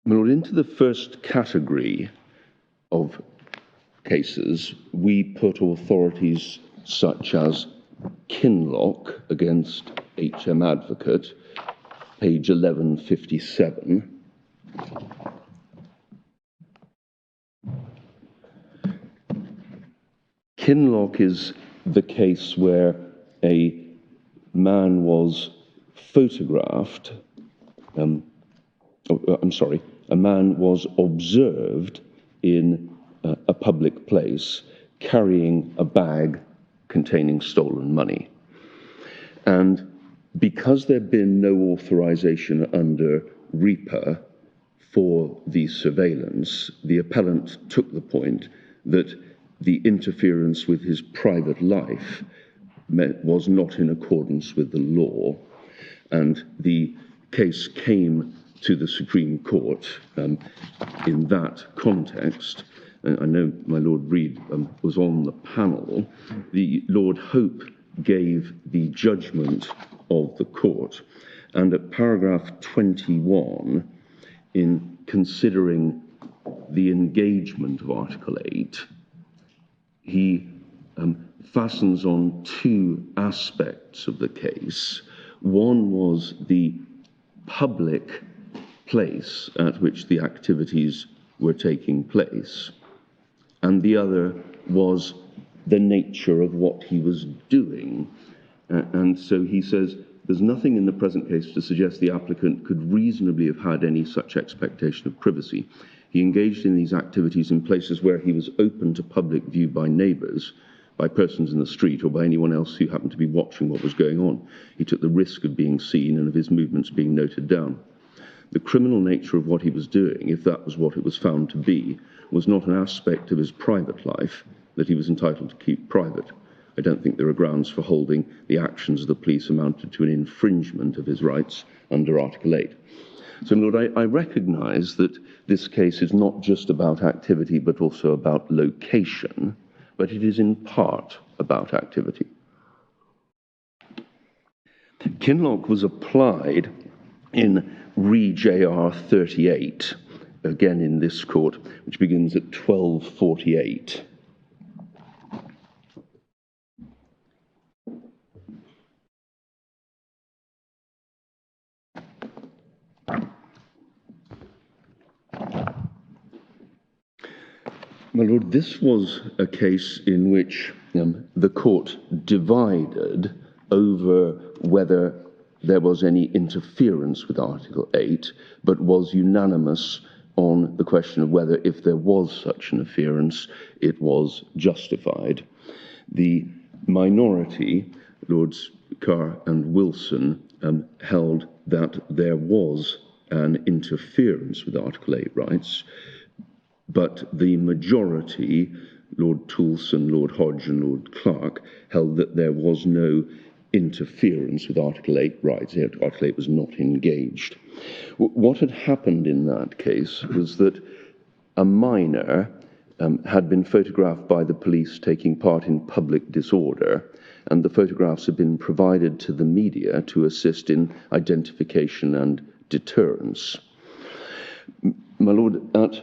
My Lord, into the first category of cases, we put authorities such as Kinlock against HM Advocate, page 1157. Kinlock is the case where a man was photographed, a man was observed in a public place carrying a bag containing stolen money. And because there'd been no authorization under REPA for the surveillance, the appellant took the point that the interference with his private life was not in accordance with the law, and the case came to the Supreme Court in that context. I know my Lord Reid was on the panel. The Lord Hope gave the judgment of the court, And at paragraph 21, in considering the engagement of Article 8, he fastens on two aspects of the case. One was the public place at which the activities were taking place, and the other was the nature of what he was doing. And so he says, there's nothing in the present case to suggest the applicant could reasonably have had any such expectation of privacy. He engaged in these activities in places where he was open to public view by neighbours, by persons in the street, or by anyone else who happened to be watching what was going on. He took the risk of being seen and of his movements being noted down. The criminal nature of what he was doing, if that was what it was found to be, was not an aspect of his private life that he was entitled to keep private. I don't think there are grounds for holding the actions of the police amounted to an infringement of his rights under Article 8. So, my Lord, I recognise that this case is not just about activity, but also about location, but it is in part about activity. Kinloch was applied in Re JR 38, again in this court, which begins at 1248. My Lord, this was a case in which the court divided over whether there was any interference with Article 8, but was unanimous on the question of whether, if there was such an interference, it was justified. The minority, Lords Carr and Wilson, held that there was an interference with Article 8 rights, but the majority, Lord Toulson, Lord Hodge and Lord Clark, held that there was no interference with Article 8 rights. Article 8 was not engaged. What had happened in that case was that a minor had been photographed by the police taking part in public disorder, and the photographs had been provided to the media to assist in identification and deterrence. My Lord, at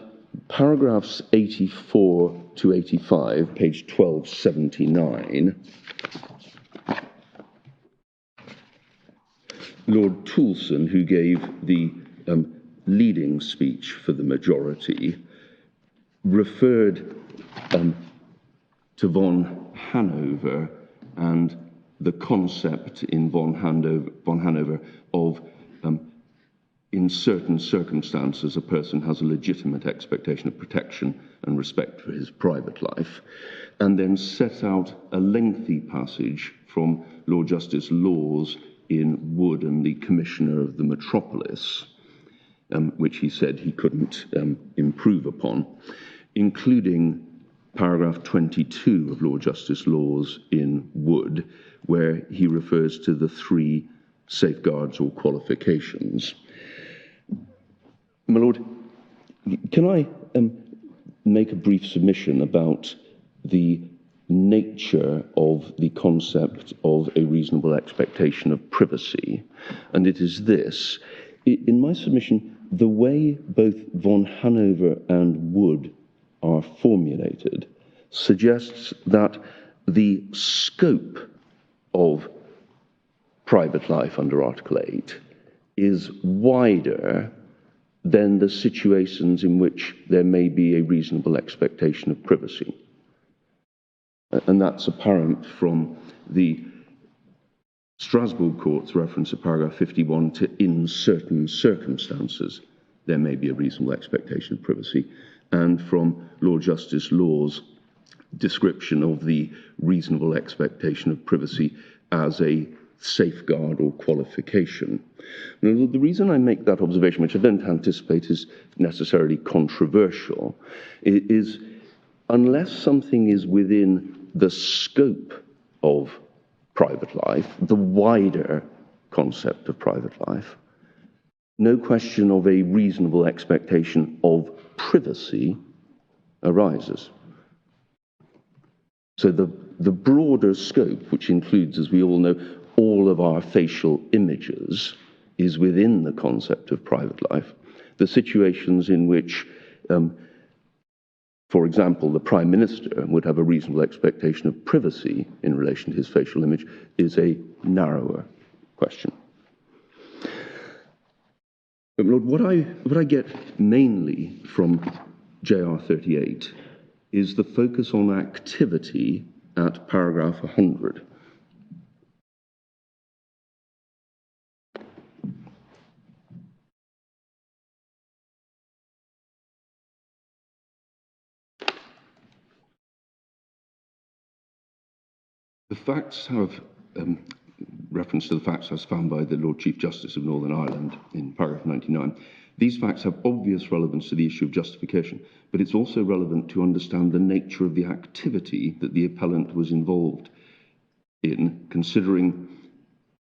paragraphs 84 to 85, page 1279, Lord Toulson, who gave the leading speech for the majority, referred to von Hanover and the concept in von Hanover of in certain circumstances, a person has a legitimate expectation of protection and respect for his private life, and then set out a lengthy passage from Lord Justice Laws in Wood and the Commissioner of the Metropolis, which he said he couldn't improve upon, including paragraph 22 of Lord Justice Laws in Wood, where he refers to the three safeguards or qualifications. My Lord, can I make a brief submission about the nature of the concept of a reasonable expectation of privacy? And it is this. In my submission, the way both von Hanover and Wood are formulated suggests that the scope of private life under Article 8 is wider than the situations in which there may be a reasonable expectation of privacy. And that's apparent from the Strasbourg Court's reference to paragraph 51 to in certain circumstances there may be a reasonable expectation of privacy, and from Lord Justice Law's description of the reasonable expectation of privacy as a safeguard or qualification. Now, the reason I make that observation, which I don't anticipate is necessarily controversial, is unless something is within the scope of private life, the wider concept of private life, no question of a reasonable expectation of privacy arises. So the broader scope, which includes, as we all know, all of our facial images, is within the concept of private life, the situations in which, for example, the Prime Minister would have a reasonable expectation of privacy in relation to his facial image is a narrower question. But Lord, what I get mainly from JR 38 is the focus on activity at paragraph 100. The facts have reference to the facts as found by the Lord Chief Justice of Northern Ireland in paragraph 99. These facts have obvious relevance to the issue of justification, but it's also relevant to understand the nature of the activity that the appellant was involved in,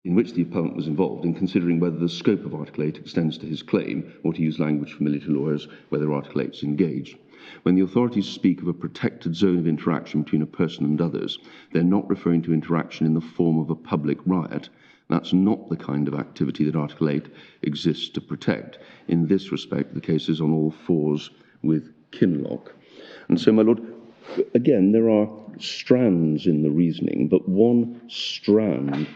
in which the appellant was involved, in considering whether the scope of Article 8 extends to his claim, or to use language familiar to lawyers, whether Article 8 is engaged. When the authorities speak of a protected zone of interaction between a person and others, they're not referring to interaction in the form of a public riot. That's not the kind of activity that Article 8 exists to protect. In this respect, the case is on all fours with Kinloch. And so, my Lord, again, there are strands in the reasoning, but one strand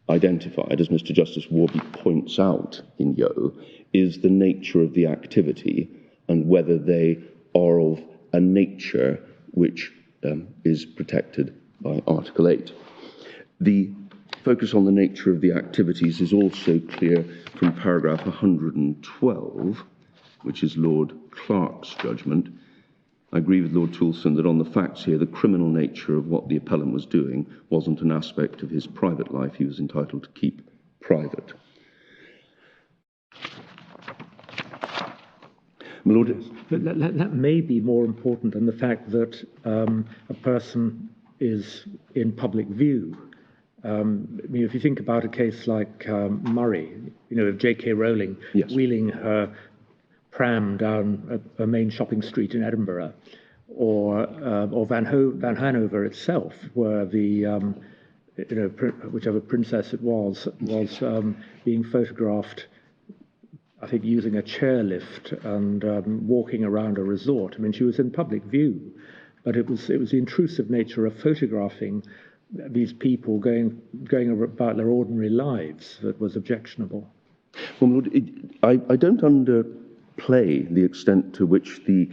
identified, as Mr. Justice Warby points out in Yo, is the nature of the activity and whether they are of a nature which is protected by Article 8. The focus on the nature of the activities is also clear from paragraph 112, which is Lord Clark's judgment. I agree with Lord Toulson that on the facts here, the criminal nature of what the appellant was doing wasn't an aspect of his private life he was entitled to keep private. My Lord, but that may be more important than the fact that a person is in public view. I mean, if you think about a case like Murray, of J.K. Rowling yes, wheeling her pram down a main shopping street in Edinburgh, or Van Hanover itself, where the whichever princess it was being photographed, I think, using a chairlift and walking around a resort. I mean, she was in public view, but it was the intrusive nature of photographing these people going about their ordinary lives that was objectionable. Well, Lord, I don't underplay the extent to which the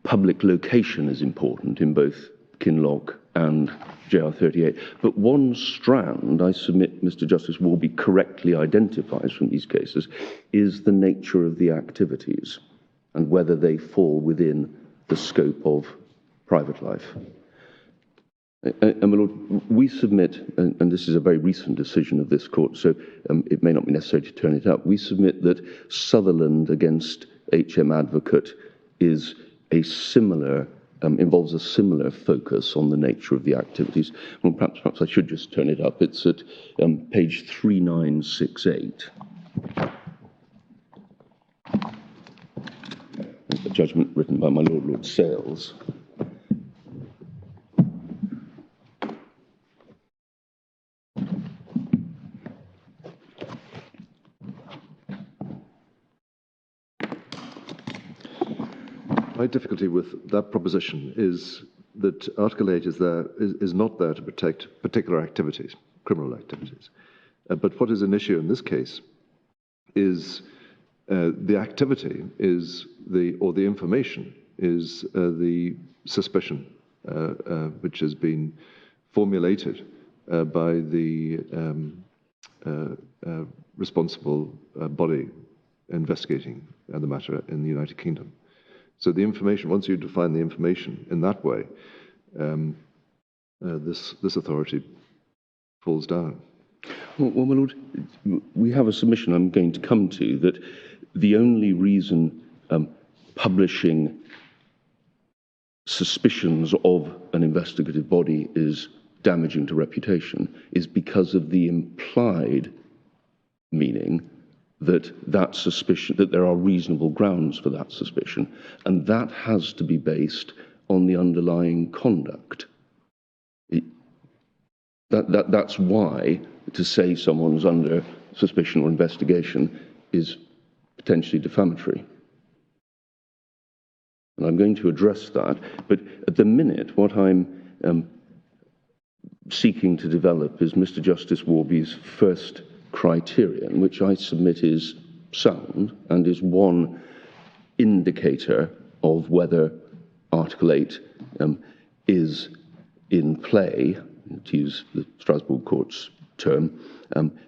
public location is important in both Kinloch and JR 38. But one strand, I submit Mr. Justice Warby correctly identifies from these cases, is the nature of the activities and whether they fall within the scope of private life. And my Lord, we submit, and this is a very recent decision of this court, so it may not be necessary to turn it up, we submit that Sutherland against HM Advocate is a similar, involves a similar focus on the nature of the activities. Well, perhaps I should just turn it up. It's at page 3968. A judgment written by my Lord Sales. My difficulty with that proposition is that Article 8 is not there to protect particular activities, criminal activities. But what is an issue in this case is the activity or the information is the suspicion which has been formulated by the responsible body investigating the matter in the United Kingdom. So the information, once you define the information in that way, this authority falls down. Well, my Lord, we have a submission I'm going to come to that the only reason publishing suspicions of an investigative body is damaging to reputation is because of the implied meaning that suspicion, that there are reasonable grounds for that suspicion, and that has to be based on the underlying conduct. That's why to say someone's under suspicion or investigation is potentially defamatory. And I'm going to address that, but at the minute, what I'm seeking to develop is Mr. Justice Warby's first criterion, which I submit is sound and is one indicator of whether Article 8 is in play, to use the Strasbourg Court's term,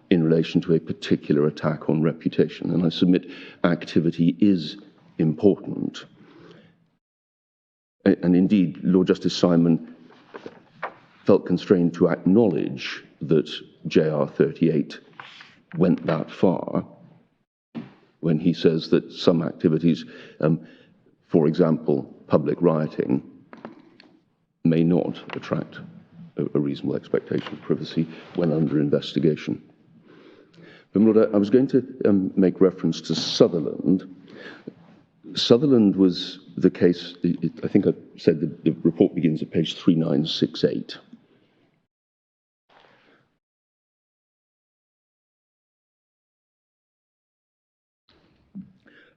in relation to a particular attack on reputation. And I submit activity is important. And indeed, Lord Justice Simon felt constrained to acknowledge that JR 38 went that far when he says that some activities, for example, public rioting, may not attract a reasonable expectation of privacy when under investigation. But Lord, I was going to make reference to Sutherland. Sutherland was the case, I think I said the report begins at page 3968.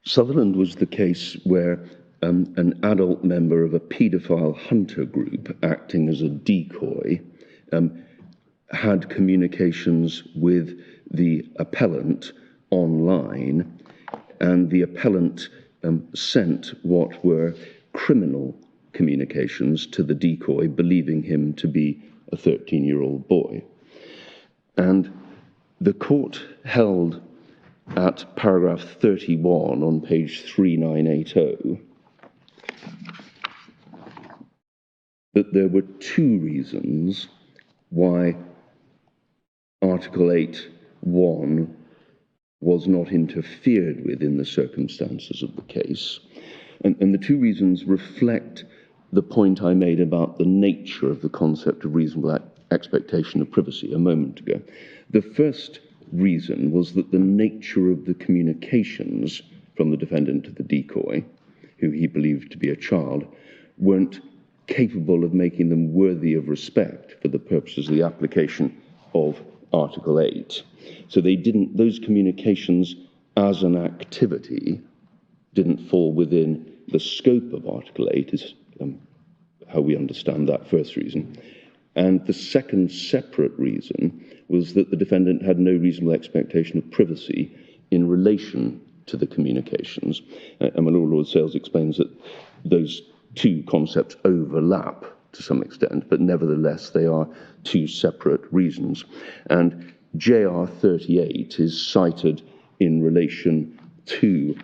Sutherland was the case where an adult member of a paedophile hunter group acting as a decoy had communications with the appellant online, and the appellant sent what were criminal communications to the decoy, believing him to be a 13-year-old boy. And the court held at paragraph 31 on page 3980 that there were two reasons why Article 8(1) was not interfered with in the circumstances of the case. And the two reasons reflect the point I made about the nature of the concept of reasonable expectation of privacy a moment ago. The first reason was that the nature of the communications from the defendant to the decoy, who he believed to be a child, weren't capable of making them worthy of respect for the purposes of the application of Article 8. So those communications as an activity didn't fall within the scope of Article 8, is how we understand that first reason. And the second separate reason was that the defendant had no reasonable expectation of privacy in relation to the communications. And my Lord Sales explains that those two concepts overlap to some extent, but nevertheless they are two separate reasons. And JR 38 is cited in relation to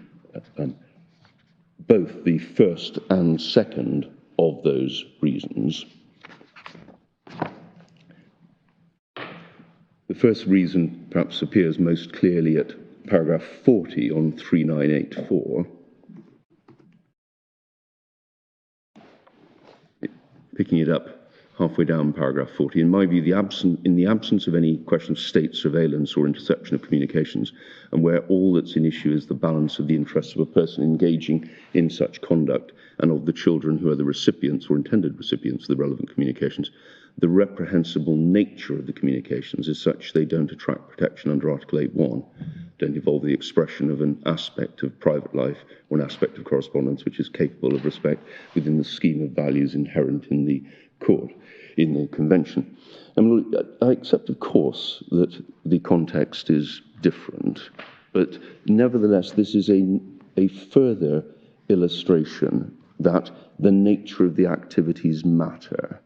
both the first and second of those reasons. The first reason perhaps appears most clearly at paragraph 40 on 3984. Picking it up halfway down paragraph 40, in my view, in the absence of any question of state surveillance or interception of communications, and where all that's in issue is the balance of the interests of a person engaging in such conduct and of the children who are the recipients or intended recipients of the relevant communications, the reprehensible nature of the communications is such they don't attract protection under Article 8(1), don't involve the expression of an aspect of private life or an aspect of correspondence which is capable of respect within the scheme of values inherent in the court, in the convention. And I accept, of course, that the context is different, but nevertheless, this is a further illustration that the nature of the activities matter.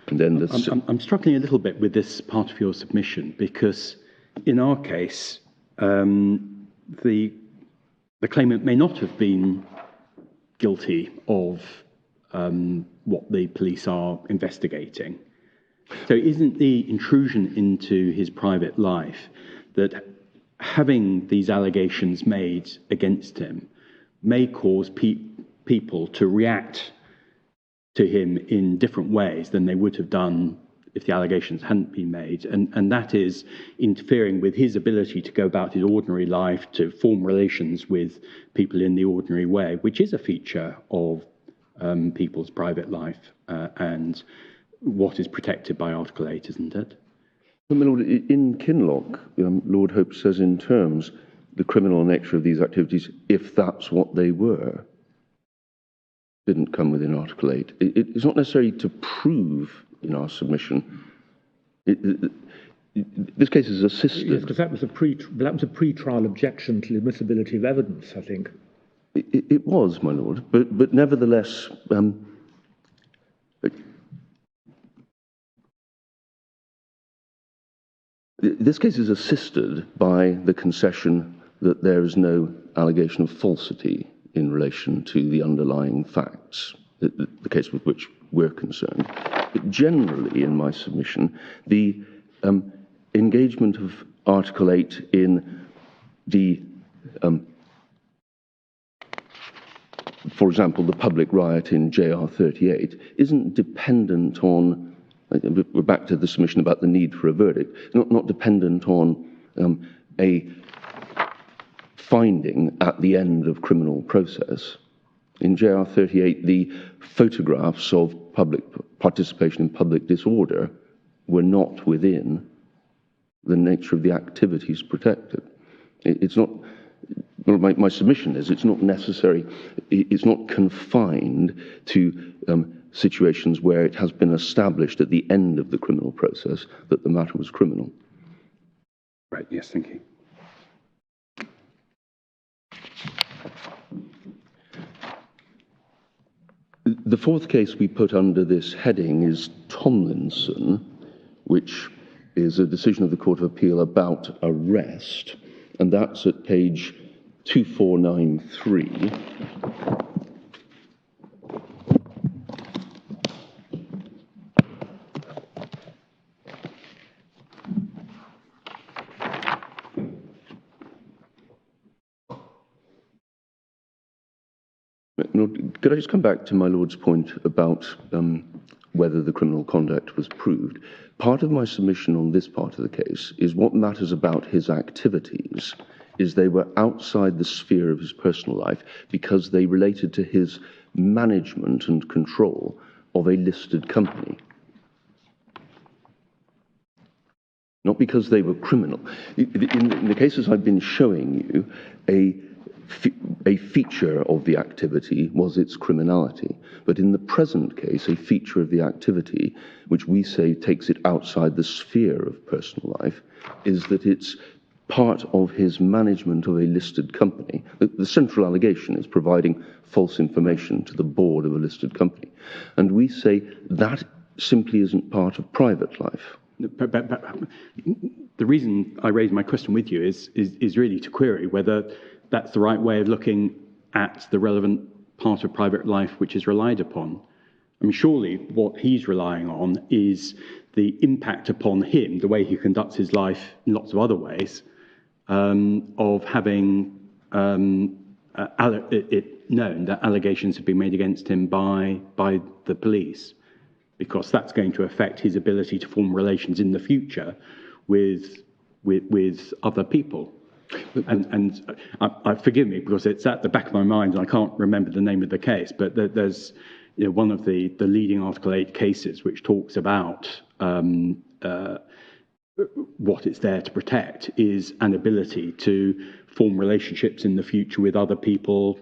And then I'm struggling a little bit with this part of your submission, because in our case, the claimant may not have been guilty of what the police are investigating. So isn't the intrusion into his private life, that having these allegations made against him may cause people to react to him in different ways than they would have done if the allegations hadn't been made, and that is interfering with his ability to go about his ordinary life, to form relations with people in the ordinary way, which is a feature of people's private life and what is protected by Article 8, isn't it? My Lord, in Kinloch, Lord Hope says in terms the criminal nature of these activities, if that's what they were, didn't come within Article 8. It's not necessary to prove in our submission. This case is assisted. Yes, because that was a pre-trial objection to the admissibility of evidence, I think. It was, my Lord, but nevertheless, this case is assisted by the concession that there is no allegation of falsity in relation to the underlying facts, the case with which we're concerned. But generally, in my submission, the engagement of Article 8 in the, for example, the public riot in JR 38 isn't dependent on, we're back to the submission about the need for a verdict, not dependent on a finding at the end of criminal process. In JR 38, the photographs of public participation in public disorder were not within the nature of the activities protected. It's not, well, my submission is it's not necessary, it's not confined to situations where it has been established at the end of the criminal process that the matter was criminal. Right, yes, thank you. The fourth case we put under this heading is Tomlinson, which is a decision of the Court of Appeal about arrest, and that's at page 2493. Could I just come back to my Lord's point about whether the criminal conduct was proved? Part of my submission on this part of the case is what matters about his activities is they were outside the sphere of his personal life because they related to his management and control of a listed company. Not because they were criminal. In the cases I've been showing you, a feature of the activity was its criminality. But in the present case, a feature of the activity, which we say takes it outside the sphere of personal life, is that it's part of his management of a listed company. The central allegation is providing false information to the board of a listed company. And we say that simply isn't part of private life. But the reason I raised my question with you is really to query whether that's the right way of looking at the relevant part of private life which is relied upon. I mean, surely what he's relying on is the impact upon him, the way he conducts his life in lots of other ways, of having it known that allegations have been made against him by the police, because that's going to affect his ability to form relations in the future with other people. And forgive me, because it's at the back of my mind and I can't remember the name of the case, but there's one of the leading Article 8 cases which talks about what it's there to protect is an ability to form relationships in the future with other people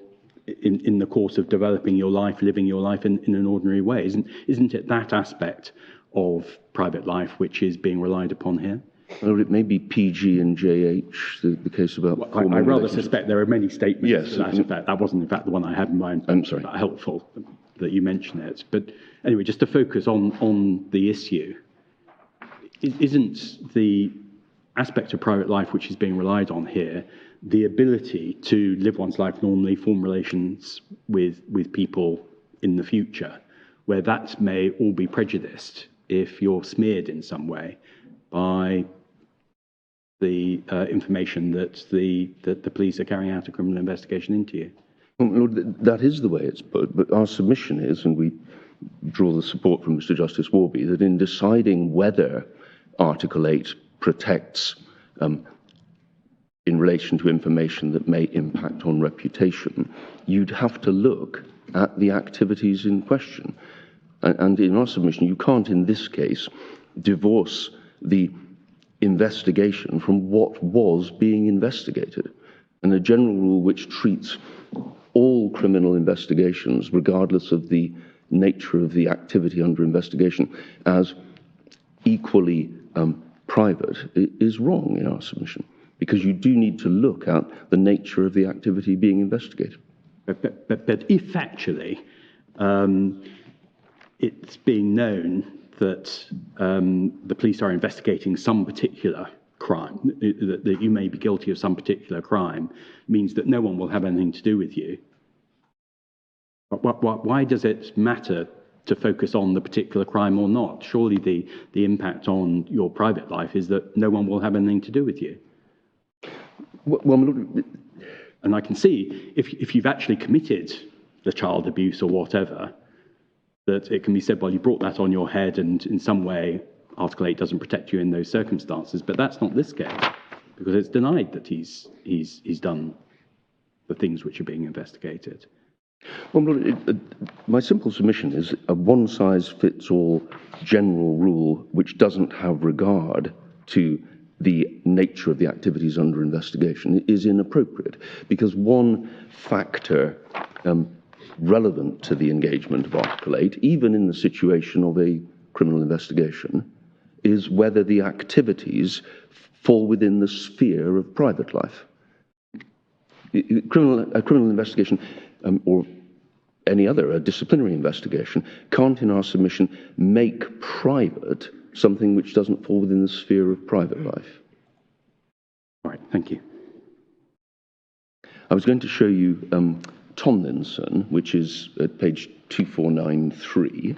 in the course of developing your life, living your life in an ordinary way. Isn't it that aspect of private life which is being relied upon here? Well, it may be PG and JH, the case about... Well, I rather suspect there are many statements to that effect. That wasn't, in fact, the one I had in mind. I'm sorry. Helpful that you mention it. But anyway, just to focus on the issue, isn't the aspect of private life which is being relied on here the ability to live one's life normally, form relations with people in the future, where that may all be prejudiced if you're smeared in some way by the information that the police are carrying out a criminal investigation into you? Well, that is the way it's put, but our submission is, and we draw the support from Mr. Justice Warby, that in deciding whether Article 8 protects in relation to information that may impact on reputation, you'd have to look at the activities in question. And in our submission, you can't, in this case, divorce the investigation from what was being investigated, and a general rule which treats all criminal investigations, regardless of the nature of the activity under investigation, as equally private, is wrong in our submission, because you do need to look at the nature of the activity being investigated. But if actually it's being known that the police are investigating some particular crime, that you may be guilty of some particular crime, means that no one will have anything to do with you. Why does it matter to focus on the particular crime or not? Surely the impact on your private life is that no one will have anything to do with you. And I can see if you've actually committed the child abuse or whatever, that it can be said, well, you brought that on your head, and in some way Article 8 doesn't protect you in those circumstances. But that's not this case, because it's denied that he's done the things which are being investigated. Well, my simple submission is a one-size-fits-all general rule which doesn't have regard to the nature of the activities under investigation is inappropriate, because one factor relevant to the engagement of Article 8, even in the situation of a criminal investigation, is whether the activities fall within the sphere of private life. A criminal investigation or any other, a disciplinary investigation, can't, in our submission, make private something which doesn't fall within the sphere of private life. All right, thank you. I was going to show you Tomlinson, which is at page 2493.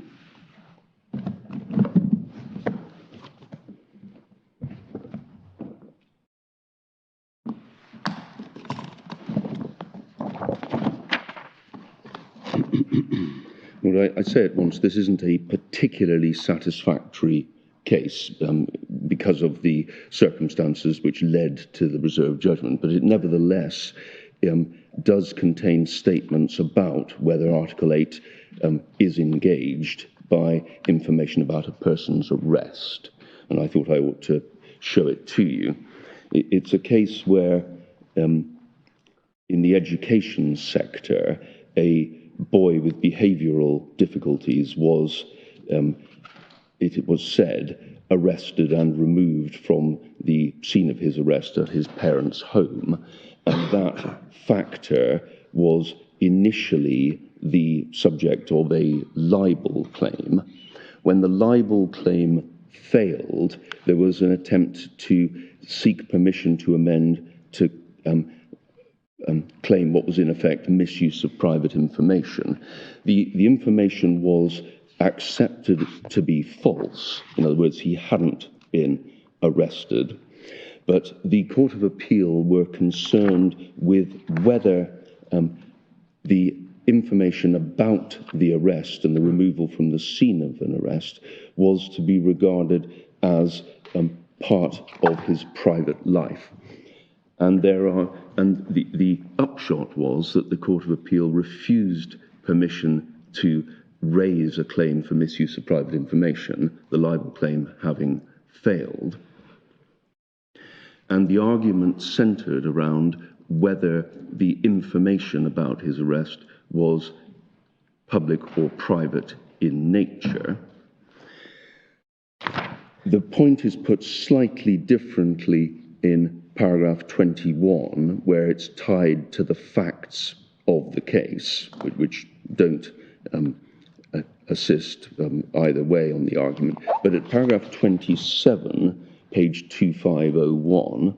Well, I say at once, this isn't a particularly satisfactory case because of the circumstances which led to the reserved judgment, but it nevertheless does contain statements about whether Article 8 is engaged by information about a person's arrest. And I thought I ought to show it to you. It's a case where in the education sector, a boy with behavioural difficulties was, it was said, arrested and removed from the scene of his arrest at his parents' home. And that factor was initially the subject of a libel claim. When the libel claim failed, there was an attempt to seek permission to amend to claim what was in effect misuse of private information. The information was accepted to be false. In other words, he hadn't been arrested. But the Court of Appeal were concerned with whether the information about the arrest and the removal from the scene of an arrest was to be regarded as part of his private life. And the upshot was that the Court of Appeal refused permission to raise a claim for misuse of private information, the libel claim having failed. And the argument centred around whether the information about his arrest was public or private in nature. The point is put slightly differently in paragraph 21, where it's tied to the facts of the case, which don't assist either way on the argument. But at paragraph 27, page 2501,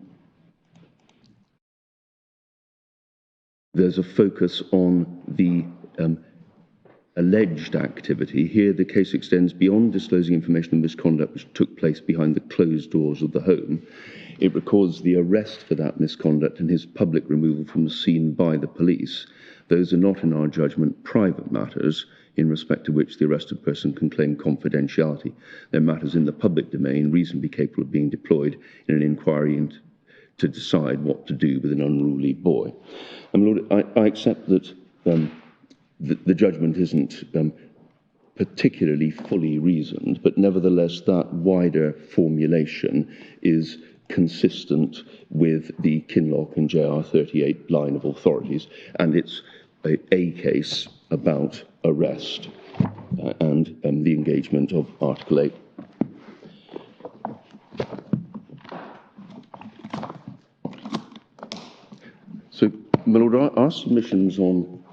there's a focus on the alleged activity. Here, the case extends beyond disclosing information of misconduct which took place behind the closed doors of the home. It records the arrest for that misconduct and his public removal from the scene by the police. Those are not, in our judgment, private matters in respect to which the arrested person can claim confidentiality. They're matters in the public domain, reasonably capable of being deployed in an inquiry to decide what to do with an unruly boy. Lord, I accept that the judgment isn't particularly fully reasoned, but nevertheless that wider formulation is consistent with the Kinloch and JR38 line of authorities, and it's a case about arrest and the engagement of Article 8. So, my Lord, our submissions on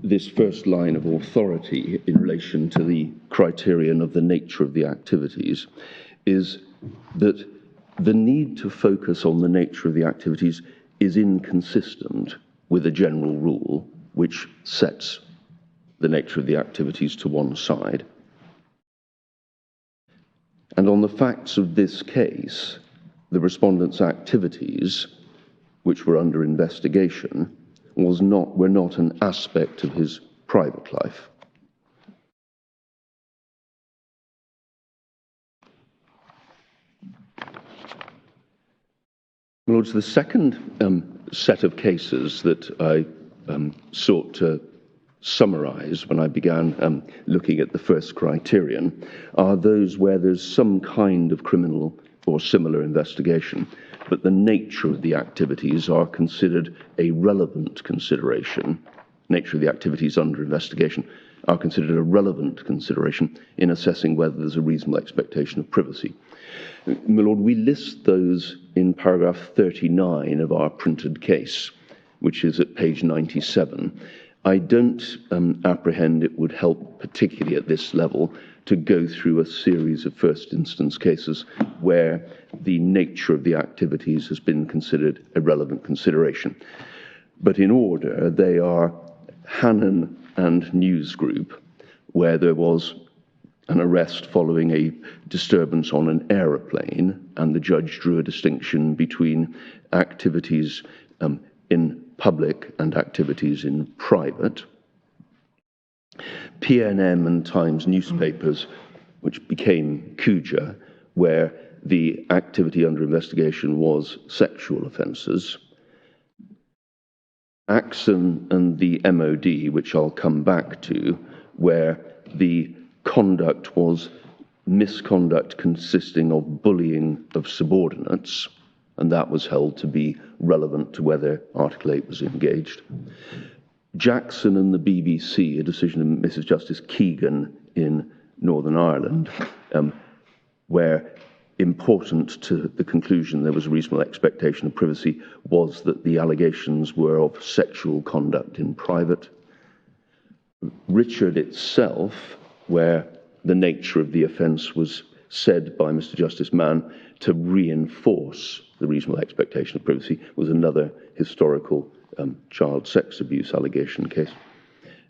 this first line of authority in relation to the criterion of the nature of the activities is that the need to focus on the nature of the activities is inconsistent with a general rule which sets the nature of the activities to one side. And on the facts of this case, the respondent's activities, which were under investigation, were not an aspect of his private life. My Lords, the second set of cases that I sought to summarise when I began looking at the first criterion are those where there's some kind of criminal or similar investigation, but the nature of the activities are considered a relevant consideration. Nature of the activities under investigation are considered a relevant consideration in assessing whether there's a reasonable expectation of privacy. My Lord, we list those in paragraph 39 of our printed case, which is at page 97. I don't apprehend it would help, particularly at this level, to go through a series of first instance cases where the nature of the activities has been considered a relevant consideration. But in order, they are Hannon and News Group, where there was an arrest following a disturbance on an aeroplane, and the judge drew a distinction between activities in public and activities in private. PNM and Times newspapers, which became Cuja, where the activity under investigation was sexual offences. Axon and the MOD, which I'll come back to, where the conduct was misconduct consisting of bullying of subordinates, and that was held to be relevant to whether Article 8 was engaged. Jackson and the BBC, a decision of Mrs. Justice Keegan in Northern Ireland, where important to the conclusion there was a reasonable expectation of privacy was that the allegations were of sexual conduct in private. Richard itself, where the nature of the offence was said by Mr. Justice Mann to reinforce the reasonable expectation of privacy, was another historical child sex abuse allegation case.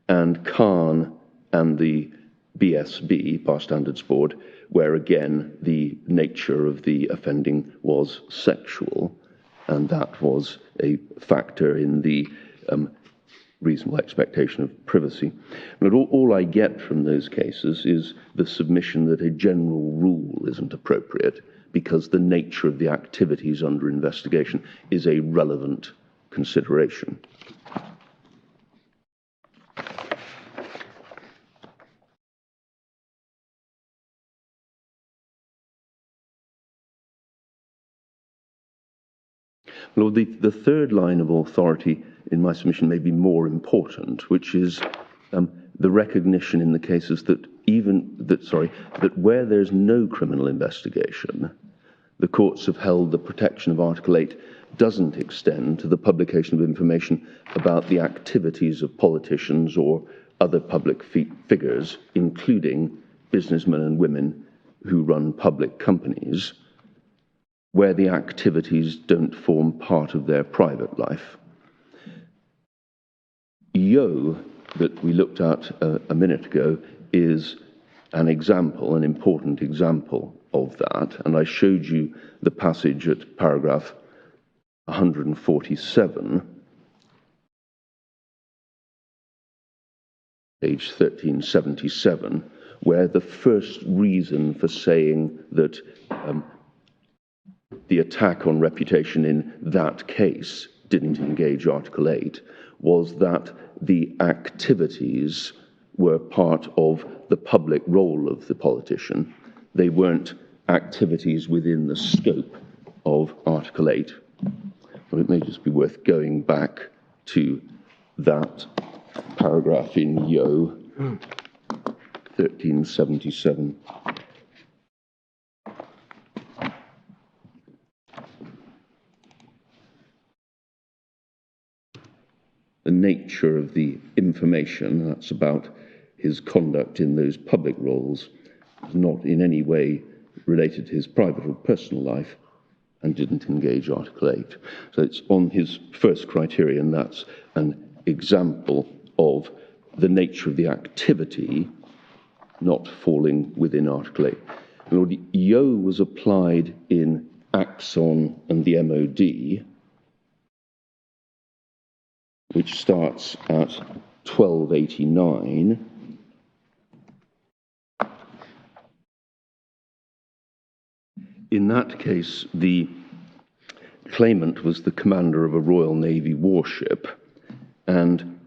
And Khan and the BSB, Bar Standards Board, where again the nature of the offending was sexual, and that was a factor in the reasonable expectation of privacy. But all I get from those cases is the submission that a general rule isn't appropriate because the nature of the activities under investigation is a relevant consideration. Lord, the third line of authority in my submission may be more important, which is the recognition in the cases that that where there's no criminal investigation, the courts have held the protection of Article 8 doesn't extend to the publication of information about the activities of politicians or other public figures, including businessmen and women who run public companies, where the activities don't form part of their private life. Yo, that we looked at a minute ago, is an example, an important example of that, and I showed you the passage at paragraph 147, page 1377, where the first reason for saying that the attack on reputation in that case didn't engage Article 8 was that the activities were part of the public role of the politician. They weren't activities within the scope of Article 8. Well, it may just be worth going back to that paragraph in Yo, 1377. The nature of the information, that's about his conduct in those public roles, is not in any way related to his private or personal life and didn't engage Article 8. So it's on his first criterion, that's an example of the nature of the activity not falling within Article 8. Lord, Yo was applied in Axon and the MOD, which starts at 1289. In that case, the claimant was the commander of a Royal Navy warship, and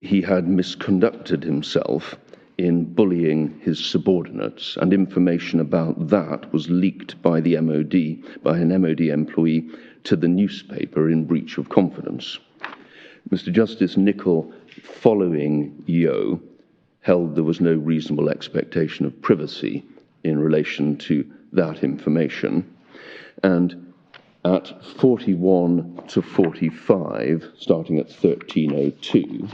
he had misconducted himself in bullying his subordinates, and information about that was leaked by the MOD, by an MOD employee, to the newspaper in breach of confidence. Mr. Justice Nichol, following Yo, held there was no reasonable expectation of privacy in relation to that information, and at 41 to 45, starting at 1302,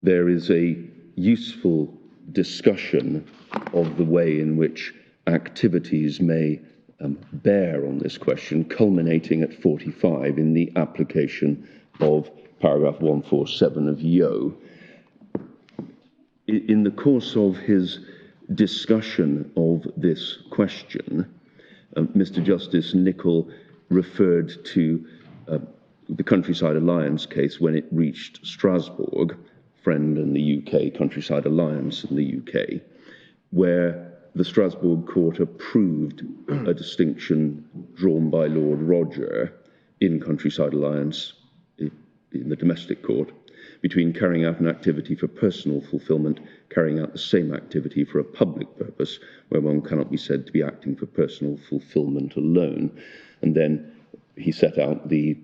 there is a useful discussion of the way in which activities may bear on this question, culminating at 45 in the application of paragraph 147 of Yo. In the course of his discussion of this question, Mr. Justice Nichol referred to the Countryside Alliance case when it reached Strasbourg, Friend and the UK, Countryside Alliance in the UK, where the Strasbourg court approved a distinction drawn by Lord Roger in Countryside Alliance in the domestic court between carrying out an activity for personal fulfilment, carrying out the same activity for a public purpose, where one cannot be said to be acting for personal fulfilment alone. And then he set out the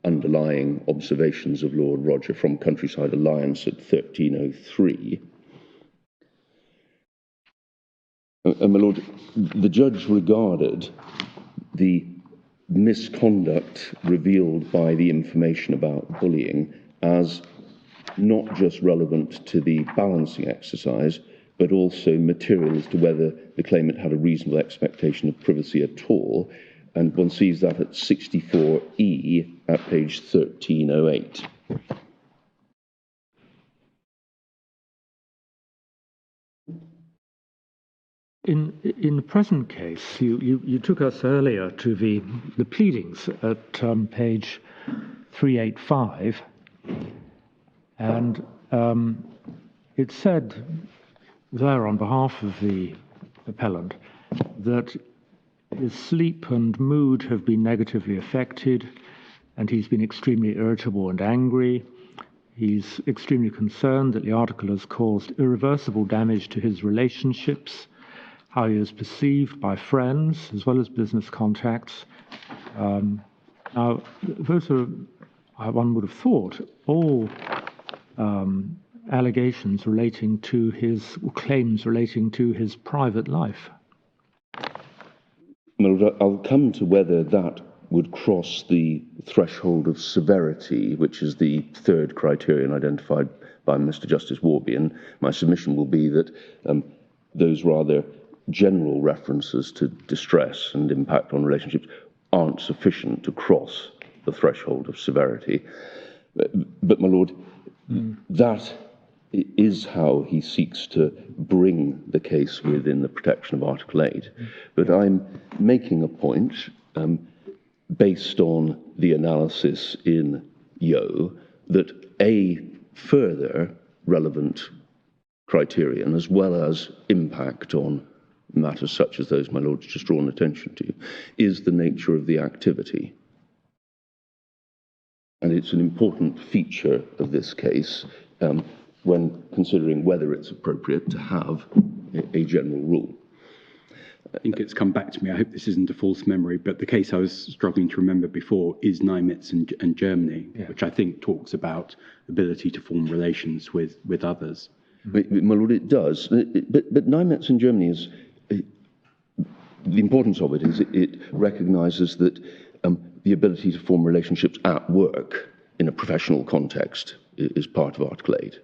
underlying observations of Lord Roger from Countryside Alliance at 1303. And my Lord, the judge regarded the misconduct revealed by the information about bullying as not just relevant to the balancing exercise, but also material as to whether the claimant had a reasonable expectation of privacy at all. And one sees that at 64E at page 1308. In the present case, you took us earlier to the pleadings at page 385, and it said there on behalf of the appellant that his sleep and mood have been negatively affected, and he's been extremely irritable and angry. He's extremely concerned that the article has caused irreversible damage to his relationships, how he is perceived by friends as well as business contacts. Now, those are, one would have thought, all allegations relating to his, claims relating to his private life. Well, I'll come to whether that would cross the threshold of severity, which is the third criterion identified by Mr. Justice Warby, and my submission will be that those rather general references to distress and impact on relationships aren't sufficient to cross the threshold of severity. But my Lord, that is how he seeks to bring the case within the protection of Article 8. But I'm making a point based on the analysis in Yo that a further relevant criterion, as well as impact on matters such as those my Lord's just drawn attention to, is the nature of the activity. And it's an important feature of this case when considering whether it's appropriate to have a general rule. I think it's come back to me. I hope this isn't a false memory, but the case I was struggling to remember before is Niemitz and Germany, which I think talks about ability to form relations with others. My lord, it does. But Niemitz and Germany is... the importance of it is it recognises that the ability to form relationships at work in a professional context is part of Article 8.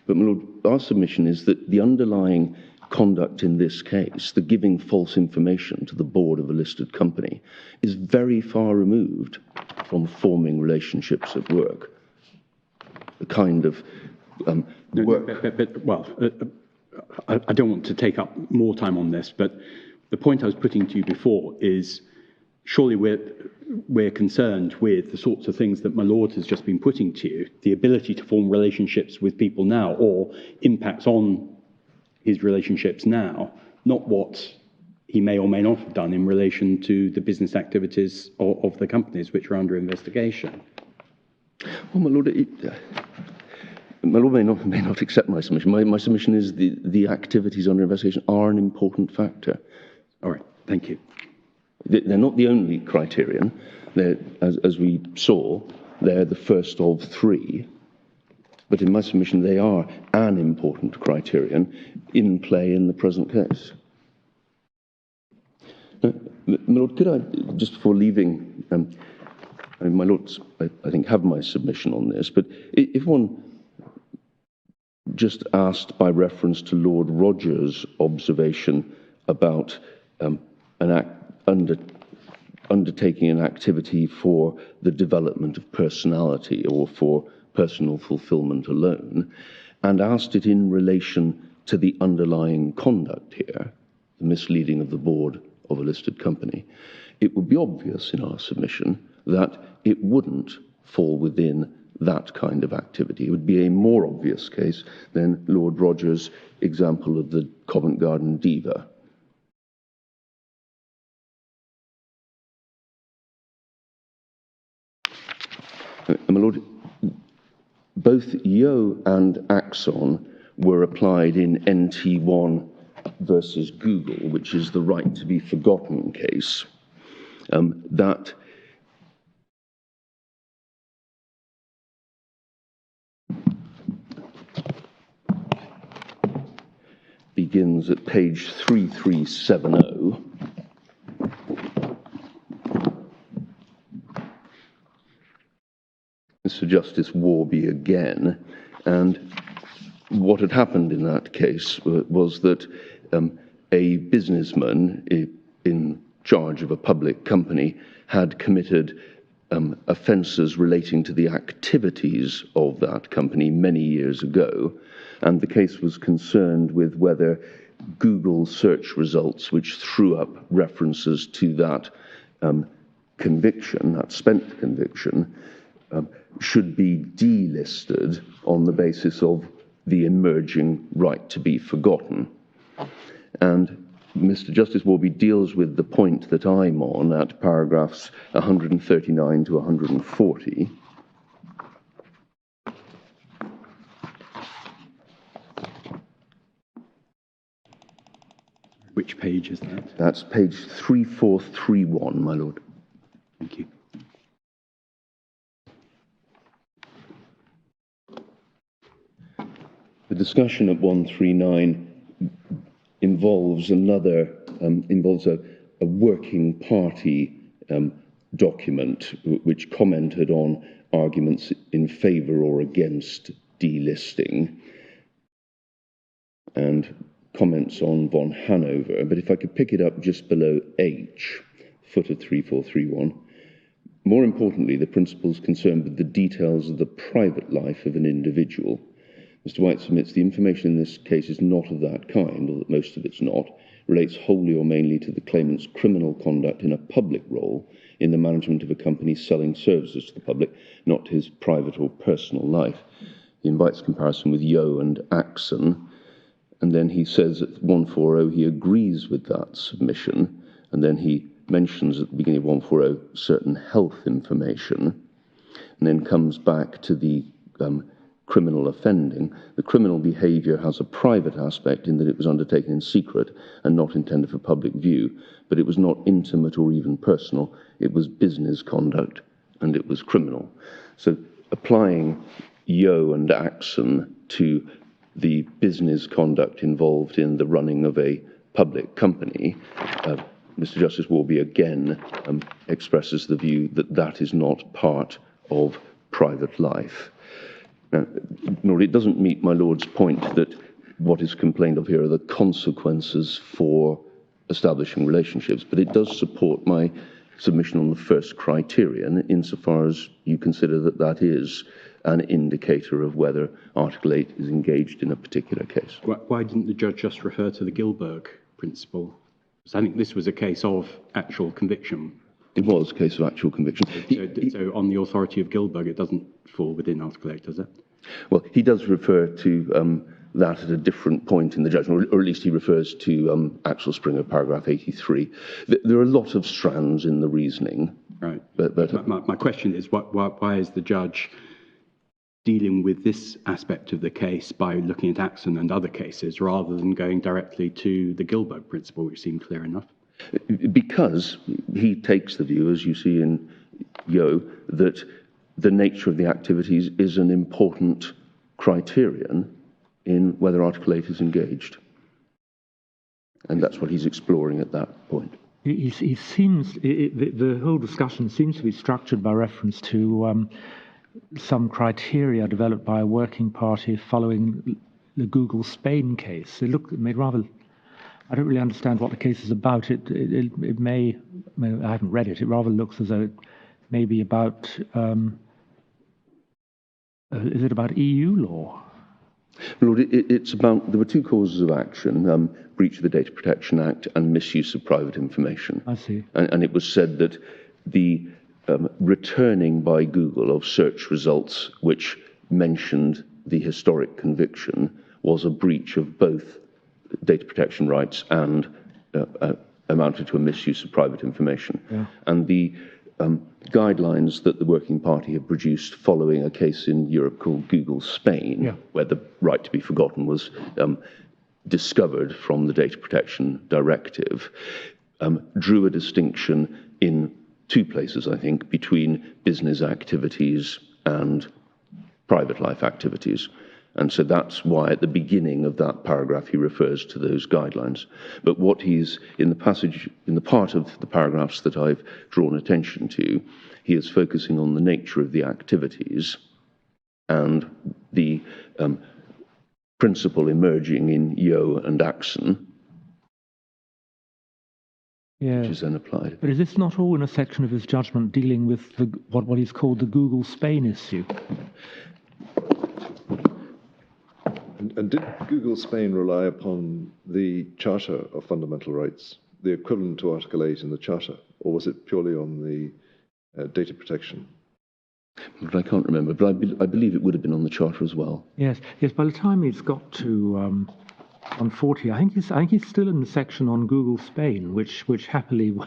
But, my lord, our submission is that the underlying conduct in this case, the giving false information to the board of a listed company, is very far removed from forming relationships at work. The kind of work... I don't want to take up more time on this, but the point I was putting to you before is surely we're concerned with the sorts of things that my lord has just been putting to you, the ability to form relationships with people now or impacts on his relationships now, not what he may or may not have done in relation to the business activities of the companies which are under investigation. Well, my lord, my lord may not accept my submission. My submission is the activities under investigation are an important factor. All right, thank you. They're not the only criterion. They're, as we saw, they're the first of three. But in my submission, they are an important criterion in play in the present case. Now, my lord, could I, just before leaving, my lords, I think, have my submission on this, but if one just asked by reference to Lord Rogers' observation about undertaking an activity for the development of personality or for personal fulfillment alone, and asked it in relation to the underlying conduct here, the misleading of the board of a listed company, it would be obvious in our submission that it wouldn't fall within that kind of activity. It would be a more obvious case than Lord Rogers' example of the Covent Garden diva. My lord, both Yo and Axon were applied in NT1 versus Google, which is the right to be forgotten case. That begins at page 3370. Mr. Justice Warby again, and what had happened in that case was that a businessman in charge of a public company had committed offences relating to the activities of that company many years ago, and the case was concerned with whether Google search results, which threw up references to that conviction, that spent conviction, should be delisted on the basis of the emerging right to be forgotten. And Mr. Justice Warby deals with the point that I'm on at paragraphs 139 to 140. Which page is that? That's page 3431, my lord. Thank you. The discussion at 139 involves a working party document which commented on arguments in favour or against delisting and comments on von Hanover. But if I could pick it up just below H, footer 3431, more importantly, the principles concerned with the details of the private life of an individual. Mr. White submits the information in this case is not of that kind, or that most of it's not, relates wholly or mainly to the claimant's criminal conduct in a public role in the management of a company selling services to the public, not his private or personal life. He invites comparison with Yo and Axon, and then he says at 140 he agrees with that submission, and then he mentions at the beginning of 140 certain health information. and then comes back to the criminal offending. The criminal behaviour has a private aspect in that it was undertaken in secret and not intended for public view, but it was not intimate or even personal. It was business conduct, and it was criminal. So applying Yo and Axon to the business conduct involved in the running of a public company, Mr. Justice Warby again expresses the view that that is not part of private life. Now, nor it doesn't meet my Lord's point that what is complained of here are the consequences for establishing relationships, but it does support my submission on the first criterion insofar as you consider that that is an indicator of whether Article 8 is engaged in a particular case. Why didn't the judge just refer to the Gilberg principle? Because I think this was a case of actual conviction. It was a case of actual conviction. So on the authority of Gilberg, it doesn't fall within Article 8, does it? Well, he does refer to that at a different point in the judgment, or at least he refers to Axel Springer, paragraph 83. There are a lot of strands in the reasoning. Right. But my question is, why is the judge dealing with this aspect of the case by looking at Axon and other cases rather than going directly to the Gilberg principle, which seemed clear enough? Because he takes the view, as you see in Yo, that the nature of the activities is an important criterion in whether Article 8 is engaged. And that's what he's exploring at that point. He seems, the whole discussion seems to be structured by reference to some criteria developed by a working party following the Google Spain case. It made rather, I don't really understand what the case is about. It may, I haven't read it, it rather looks as though it may be about, is it about EU law? Lord, it's about, there were two causes of action, breach of the Data Protection Act and misuse of private information. I see. And it was said that the returning by Google of search results which mentioned the historic conviction was a breach of both data protection rights and amounted to a misuse of private information. Yeah. And the guidelines that the working party had produced following a case in Europe called Google Spain, yeah, where the right to be forgotten was discovered from the Data Protection Directive, drew a distinction in two places, I think, between business activities and private life activities. And so that's why at the beginning of that paragraph he refers to those guidelines. But what he's, in the passage, in the part of the paragraphs that I've drawn attention to, he is focusing on the nature of the activities and the principle emerging in Yo and Axon, yeah, which is then applied. But is this not all in a section of his judgment dealing with what he's called the Google Spain issue? And did Google Spain rely upon the Charter of Fundamental Rights, the equivalent to Article 8 in the Charter, or was it purely on the data protection? But I can't remember, but I believe it would have been on the Charter as well. Yes, yes. By the time he's got to on 40, I think he's still in the section on Google Spain, which happily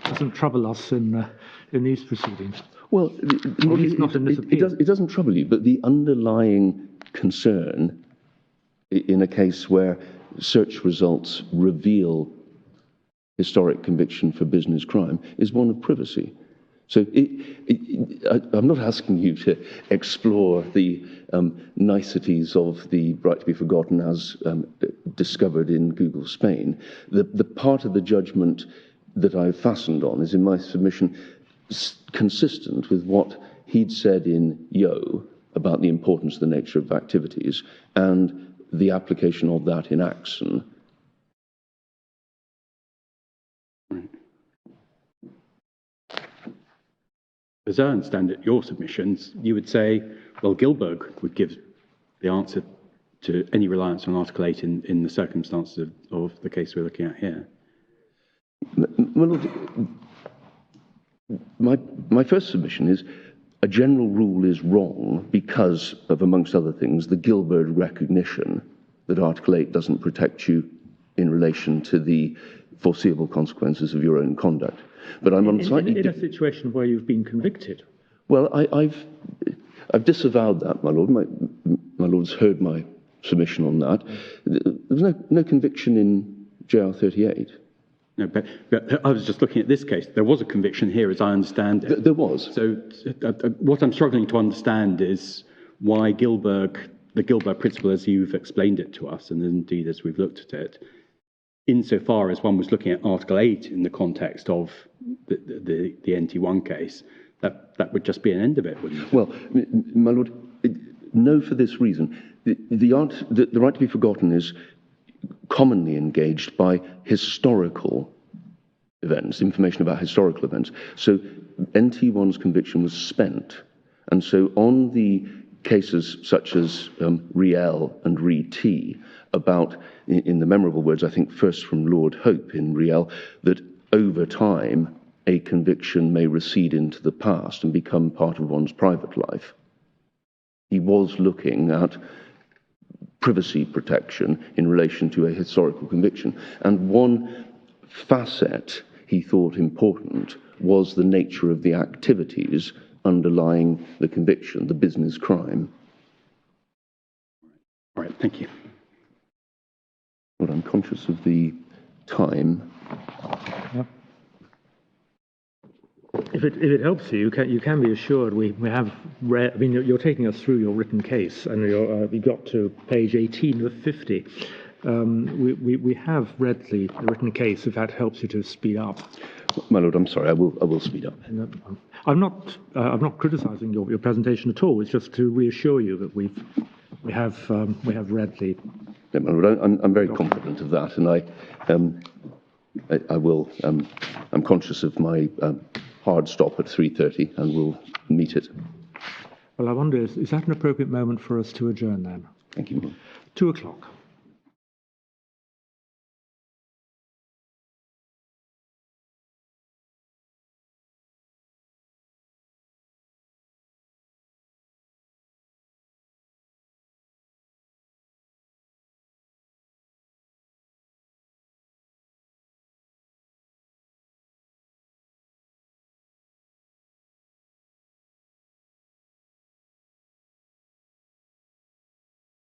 doesn't trouble us in these proceedings. Well, or at least not in this appeal. It doesn't trouble you, but the underlying concern in a case where search results reveal historic conviction for business crime is one of privacy. So I'm not asking you to explore the niceties of the right to be forgotten as discovered in Google Spain. The part of the judgment that I've fastened on is in my submission consistent with what he'd said in Yo about the importance of the nature of activities and the application of that in Axon. As I understand it, your submissions, you would say, well, Gilberg would give the answer to any reliance on Article 8 in the circumstances of the case we're looking at here. Well, my first submission is a general rule is wrong because of, amongst other things, the Gilberg recognition that Article 8 doesn't protect you in relation to the foreseeable consequences of your own conduct. But I'm on slightly... In a situation where you've been convicted Well, I've disavowed that, my lord. My lord's heard my submission on that. There was no conviction in JR 38. No, but I was just looking at this case. There was a conviction here, as I understand it. There was. So what I'm struggling to understand is why the Gilbert principle, as you've explained it to us, and indeed as we've looked at it, insofar as one was looking at Article 8 in the context of the NT1 case, that would just be an end of it, wouldn't it? Well, my lord, no, for this reason. The right to be forgotten is commonly engaged by historical events, information about historical events. So NT1's conviction was spent. And so on the cases such as Riel and Re-T, about, in the memorable words, I think first from Lord Hope in Riel, that over time a conviction may recede into the past and become part of one's private life. He was looking at privacy protection in relation to a historical conviction. And one facet he thought important was the nature of the activities underlying the conviction, the business crime. All right, thank you. Well, I'm conscious of the time. Yeah. If it helps you, you can be assured we have read. I mean, you're taking us through your written case, and we got to page 18 of 50. We have read the written case. If that helps you to speed up. My lord, I'm sorry. I will speed up. I'm not criticising your presentation at all. It's just to reassure you that we have read the. Yeah, my lord, I'm very confident of that, and I will. I'm conscious of my hard stop at 3:30, and we'll meet it. Well, I wonder, is that an appropriate moment for us to adjourn then? Thank you. 2 o'clock.